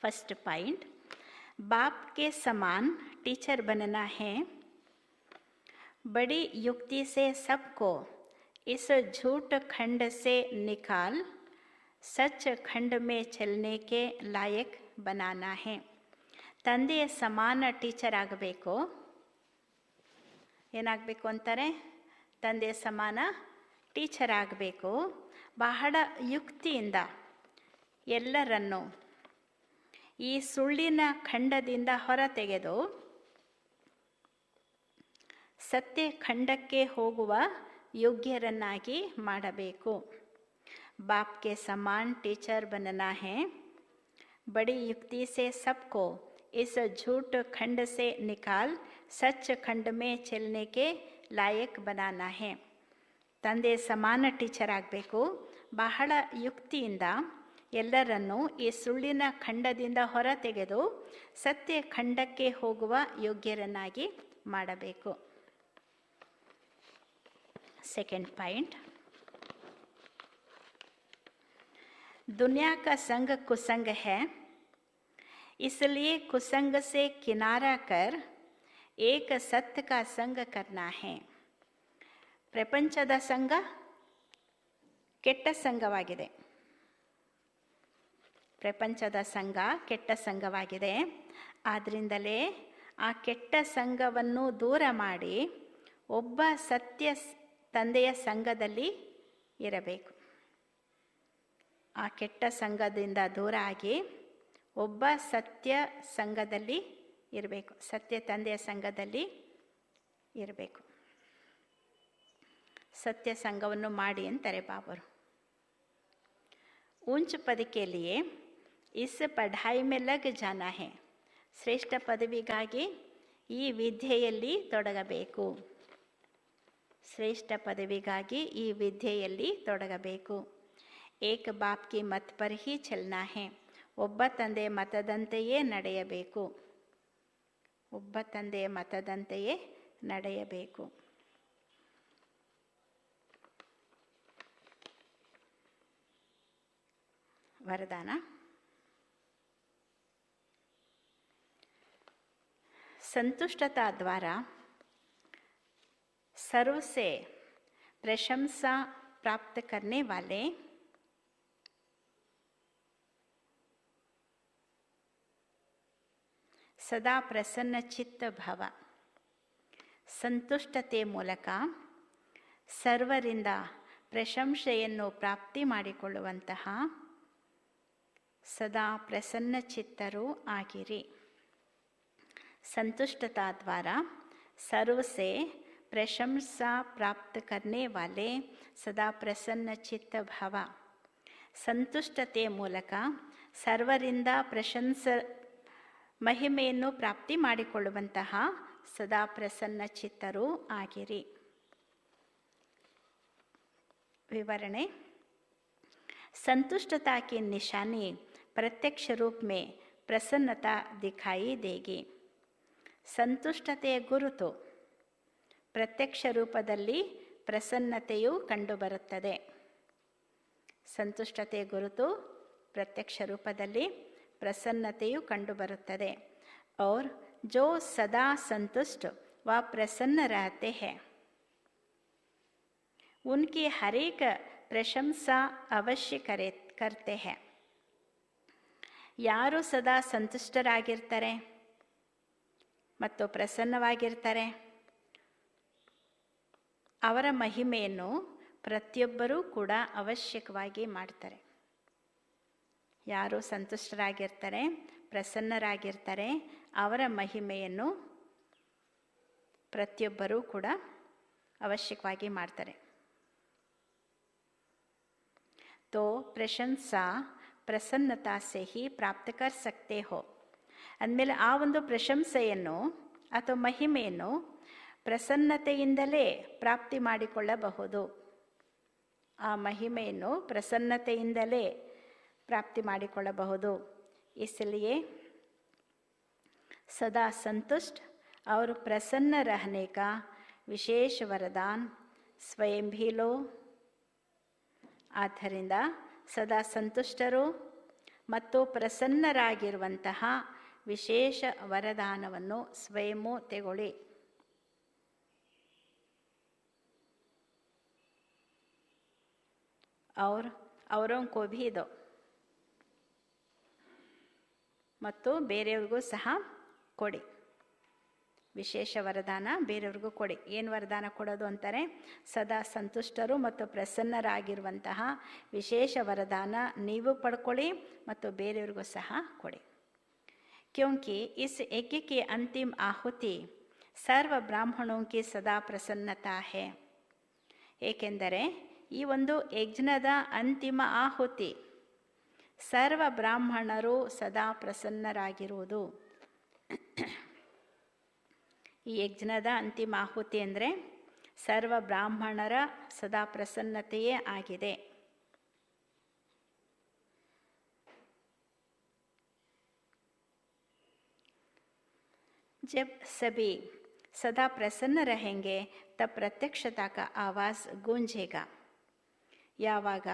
फर्स्ट पॉइंट, बाप के समान टीचर बनना है. बड़ी युक्ति से सबको इस झूठ खंड से निकाल सच खंड में चलने के लायक बनाना है. ತಂದೆಯ ಸಮಾನ ಟೀಚರ್ ಆಗಬೇಕು. ಏನಾಗಬೇಕು ಅಂತಾರೆ, ತಂದೆಯ ಸಮಾನ ಟೀಚರ್ ಆಗಬೇಕು. ಬಹಳ ಯುಕ್ತಿಯಿಂದ ಎಲ್ಲರನ್ನು ಈ ಸುಳ್ಳಿನ ಖಂಡದಿಂದ ಹೊರತೆಗೆದು ಸತ್ಯ ಖಂಡಕ್ಕೆ ಹೋಗುವ ಯೋಗ್ಯರನ್ನಾಗಿ ಮಾಡಬೇಕು. ಬಾಪ್ ಕೆ ಸಮಾನ್ ಟೀಚರ್ बनना है. बड़ी युक्ति से सबको इस झूठ खंड से निकाल सच खंड में चलने के लायक बनाना है. ತಂದೆ ಸಮಾನ ಟೀಚರ್ ಆಗಬೇಕು. ಬಹಳ ಯುಕ್ತಿಯಿಂದ ಎಲ್ಲರನ್ನೂ ಈ ಸುಳ್ಳಿನ ಖಂಡದಿಂದ ಹೊರ ತೆಗೆದು ಸತ್ಯ ಖಂಡಕ್ಕೆ ಹೋಗುವ ಯೋಗ್ಯರನ್ನಾಗಿ ಮಾಡಬೇಕು. सेकंड पॉइंट, दुनिया का संग कुसंग है, इसलिए कुसंग से किनारा कर एक सत्य का संग करना है. ಪ್ರಪಂಚದ ಸಂಘ ಕೆಟ್ಟ ಸಂಘವಾಗಿದೆ. ಪ್ರಪಂಚದ ಸಂಘ ಕೆಟ್ಟ ಸಂಘವಾಗಿದೆ. ಆದ್ದರಿಂದಲೇ ಆ ಕೆಟ್ಟ ಸಂಘವನ್ನು ದೂರ ಮಾಡಿ ಒಬ್ಬ ಸತ್ಯ ತಂದೆಯ ಸಂಘದಲ್ಲಿ ಇರಬೇಕು. ಆ ಕೆಟ್ಟ ಸಂಘದಿಂದ ದೂರ ಆಗಿ ಒಬ್ಬ ಸತ್ಯ ಸಂಘದಲ್ಲಿ ಇರಬೇಕು, ಸತ್ಯ ತಂದೆಯ ಸಂಘದಲ್ಲಿ ಇರಬೇಕು. ಸತ್ಯ ಸಂಘವನ್ನು ಮಾಡಿ ಅಂತಾರೆ ಬಾಬರು. ऊंच पद के लिए इस पढ़ाई में लग जाना है. ಶ್ರೇಷ್ಠ ಪದವಿಗಾಗಿ ಈ ವಿದ್ಯೆಯಲ್ಲಿ ತೊಡಗಬೇಕು. ಶ್ರೇಷ್ಠ ಪದವಿಗಾಗಿ ಈ ವಿದ್ಯೆಯಲ್ಲಿ ತೊಡಗಬೇಕು. ಏಕ ಬಾಪ್ ಕಿ ಮತ್ ಪರ್ ಹಿ ಚಲ್ನಾ ಹೈ. ಒಬ್ಬ ತಂದೆಯ ಮತದಂತೆಯೇ ನಡೆಯಬೇಕು. ಒಬ್ಬ ತಂದೆಯ ಮತದಂತೆಯೇ ನಡೆಯಬೇಕು. वरदान. संतुष्टता द्वारा सर्व से प्रशंसा प्राप्त करने वाले सदा प्रसन्न चित्त भव. ಸಂತುಷ್ಟತೆ ಮೂಲಕ ಸರ್ವರಿಂದ ಪ್ರಶಂಸೆಯನ್ನು ಪ್ರಾಪ್ತಿ ಮಾಡಿಕೊಳ್ಳುವಂತಹ सदा प्रसन्न चित्तरू आगिरी. संतुष्टता द्वारा सर्व से प्रशंसा प्राप्त करने वाले सदा प्रसन्न चित्त भव. ಸಂತುಷ್ಟತೆ ಮೂಲಕ ಸರ್ವರಿಂದ ಮಹಿಮೆಯನ್ನು ಪ್ರಾಪ್ತಿ ಮಾಡಿಕೊಳ್ಳುವಂತಹ ಸದಾ ಪ್ರಸನ್ನ ಚಿತ್ತರೂ ಆಗಿರಿ. ವಿವರಣೆ. संतुष्टता की निशानी प्रत्यक्ष रूप में प्रसन्नता दिखाई देगी. ಸಂತುಷ್ಟತೆಯ ಗುರುತು ಪ್ರತ್ಯಕ್ಷ ರೂಪದಲ್ಲಿ ಪ್ರಸನ್ನತೆಯು ಕಂಡುಬರುತ್ತದೆ. ಸಂತುಷ್ಟತೆಯ ಗುರುತು ಪ್ರತ್ಯಕ್ಷ ರೂಪದಲ್ಲಿ ಪ್ರಸನ್ನತೆಯು ಕಂಡುಬರುತ್ತದೆ. और जो सदा संतुष्ट व प्रसन्न रहते हैं उनकी हर एक ಪ್ರಶಂಸಾ ಅವಶ್ಯ करते हैं. ಯಾರು ಸದಾ ಸಂತುಷ್ಟರಾಗಿರ್ತಾರೆ ಮತ್ತು ಪ್ರಸನ್ನವಾಗಿರ್ತಾರೆ ಅವರ ಮಹಿಮೆಯನ್ನು ಪ್ರತಿಯೊಬ್ಬರೂ ಕೂಡ ಅವಶ್ಯಕವಾಗಿ ಮಾಡ್ತಾರೆ. ಯಾರು ಸಂತುಷ್ಟರಾಗಿರ್ತಾರೆ ಪ್ರಸನ್ನರಾಗಿರ್ತಾರೆ ಅವರ ಮಹಿಮೆಯನ್ನು ಪ್ರತಿಯೊಬ್ಬರೂ ಕೂಡ ಅವಶ್ಯಕವಾಗಿ ಮಾಡ್ತಾರೆ. तो प्रशंसा प्रसन्नता से ही प्राप्त कर सकते हो. ಅಂದಮೇಲೆ ಆ ಒಂದು ಪ್ರಶಂಸೆಯನ್ನು ಅಥವಾ ಮಹಿಮೆಯನ್ನು ಪ್ರಸನ್ನತೆಯಿಂದಲೇ ಪ್ರಾಪ್ತಿ ಮಾಡಿಕೊಳ್ಳಬಹುದು. ಆ ಮಹಿಮೆಯನ್ನು ಪ್ರಸನ್ನತೆಯಿಂದಲೇ ಪ್ರಾಪ್ತಿ ಮಾಡಿಕೊಳ್ಳಬಹುದು. इसलिए सदा संतुष्ट और प्रसन्न रहने का विशेष वरदान स्वयं भी लो. ಆದ್ದರಿಂದ ಸದಾ ಸಂತುಷ್ಟರು ಮತ್ತು ಪ್ರಸನ್ನರಾಗಿರುವಂತಹ ವಿಶೇಷ ವರದಾನವನ್ನು ಸ್ವಯಂ ತೆಗೊಳ್ಳಿ. और औरों को भी दो. ಮತ್ತು ಬೇರೆಯವ್ರಿಗೂ ಸಹ ಕೊಡಿ. ವಿಶೇಷ ವರದಾನ ಬೇರೆಯವ್ರಿಗೂ ಕೊಡಿ. ಏನು ವರದಾನ ಕೊಡೋದು ಅಂತಾರೆ? ಸದಾ ಸಂತುಷ್ಟರು ಮತ್ತು ಪ್ರಸನ್ನರಾಗಿರುವಂತಹ ವಿಶೇಷ ವರದಾನ ನೀವು ಪಡ್ಕೊಳ್ಳಿ ಮತ್ತು ಬೇರೆಯವ್ರಿಗೂ ಸಹ ಕೊಡಿ. क्योंकि इस यज्ञ की अंतिम आहुति सर्व ब्राह्मणों की सदा प्रसन्नता है. ಏಕೆಂದರೆ ಈ ಒಂದು ಯಜ್ಞದ ಅಂತಿಮ ಆಹುತಿ ಸರ್ವ ಬ್ರಾಹ್ಮಣರು ಸದಾ ಪ್ರಸನ್ನರಾಗಿರುವುದು. ಈ ಯಜ್ಞದ ಅಂತಿಮ ಆಹುತಿ ಅಂದರೆ ಸರ್ವ ಬ್ರಾಹ್ಮಣರ ಸದಾ ಪ್ರಸನ್ನತೆಯೇ ಆಗಿದೆ. जब सभी सदा प्रसन्न रहेंगे तब प्रत्यक्षता का आवाज़ गूंजेगा. ಯಾವಾಗ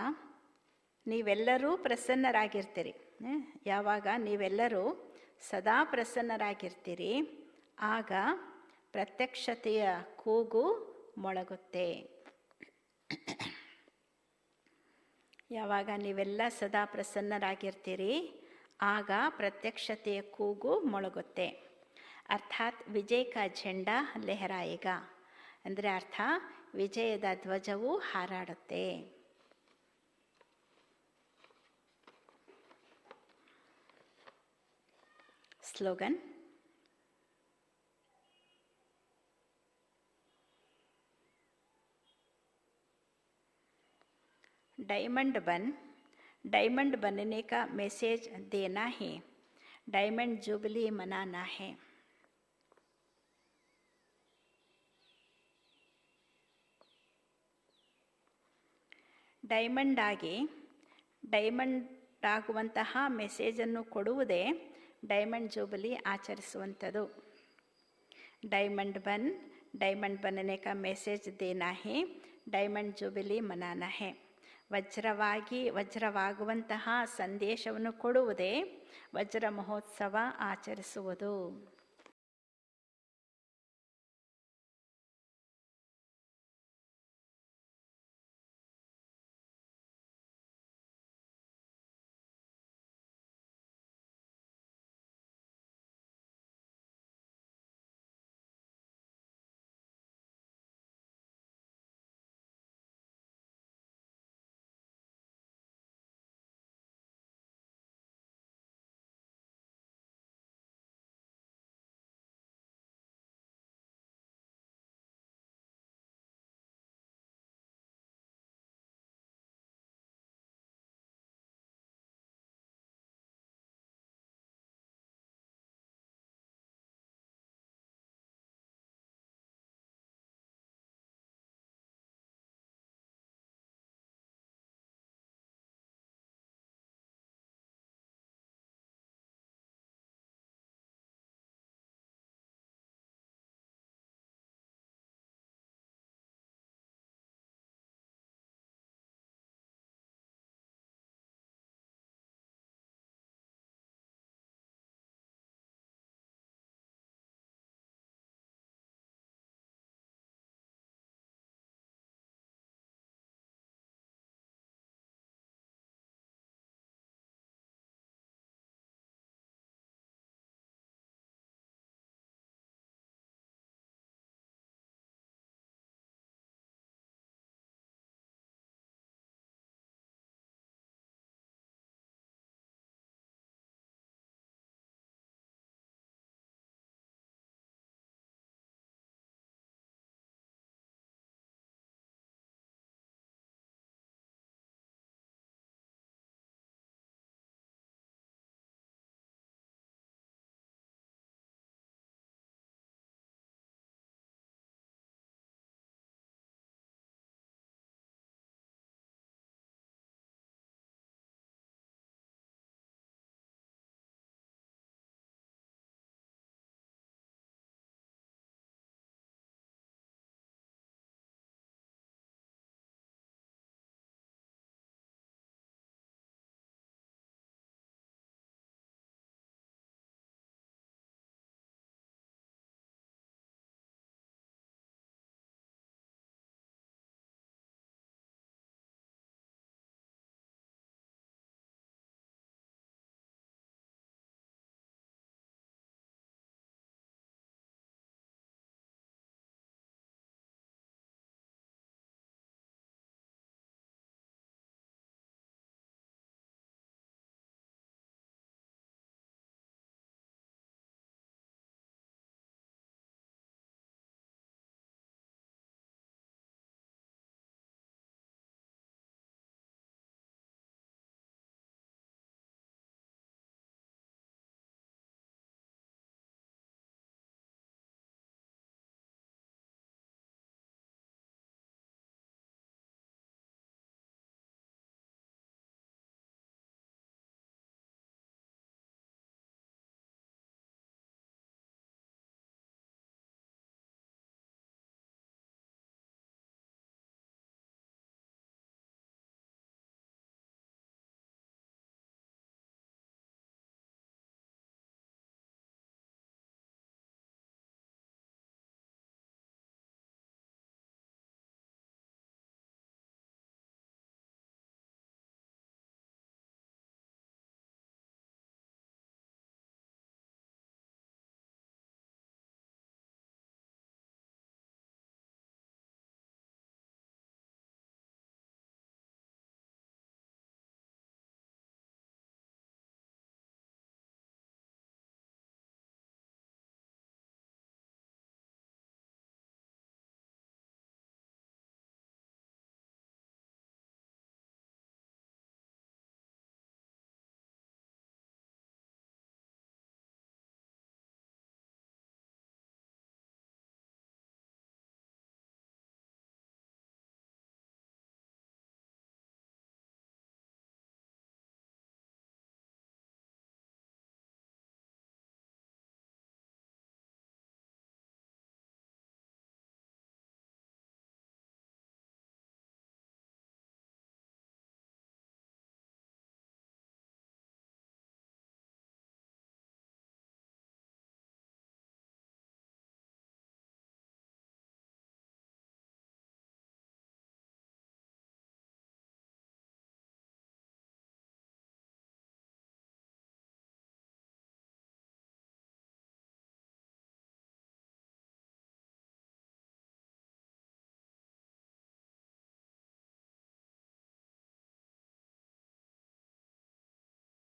ನೀವೆಲ್ಲರೂ ಪ್ರಸನ್ನರಾಗಿರ್ತೀರಿ, ಯಾವಾಗ ನೀವೆಲ್ಲರೂ ಸದಾ ಪ್ರಸನ್ನರಾಗಿರ್ತೀರಿ ಆಗ ಪ್ರತ್ಯಕ್ಷತೆಯ ಕೂಗು ಮೊಳಗುತ್ತೆ. ಯಾವಾಗ ನೀವೆಲ್ಲ ಸದಾ ಪ್ರಸನ್ನರಾಗಿರ್ತೀರಿ ಆಗ ಪ್ರತ್ಯಕ್ಷತೆಯ ಕೂಗು ಮೊಳಗುತ್ತೆ. ಅರ್ಥಾತ್ ವಿಜಯ ಕಾ ಝಂಡಾ ಲೆಹರಾಯೇಗಾ. ಅಂದರೆ ಅರ್ಥ ವಿಜಯದ ಧ್ವಜವು ಹಾರಾಡುತ್ತೆ. ಸ್ಲೋಗನ್. डायमंड बनने का मैसेज देना है, डायमंड जुबली मनाना है. ಡೈಮಂಡ್ ಆಗುವಂತಹ ಮೆಸೇಜನ್ನು ಕೊಡುವುದೇ ಡೈಮಂಡ್ ಜೂಬಲಿ ಆಚರಿಸುವಂಥದ್ದು. ಡೈಮಂಡ್ बनने का मैसेज देना है, ಡೈಮಂಡ್ ಜೂಬಿಲಿ ಮನಾನಾ ಹೇ. ವಜ್ರವಾಗುವಂತಹ ಸಂದೇಶವನ್ನು ಕೊಡುವುದೇ ವಜ್ರ ಮಹೋತ್ಸವ ಆಚರಿಸುವುದು.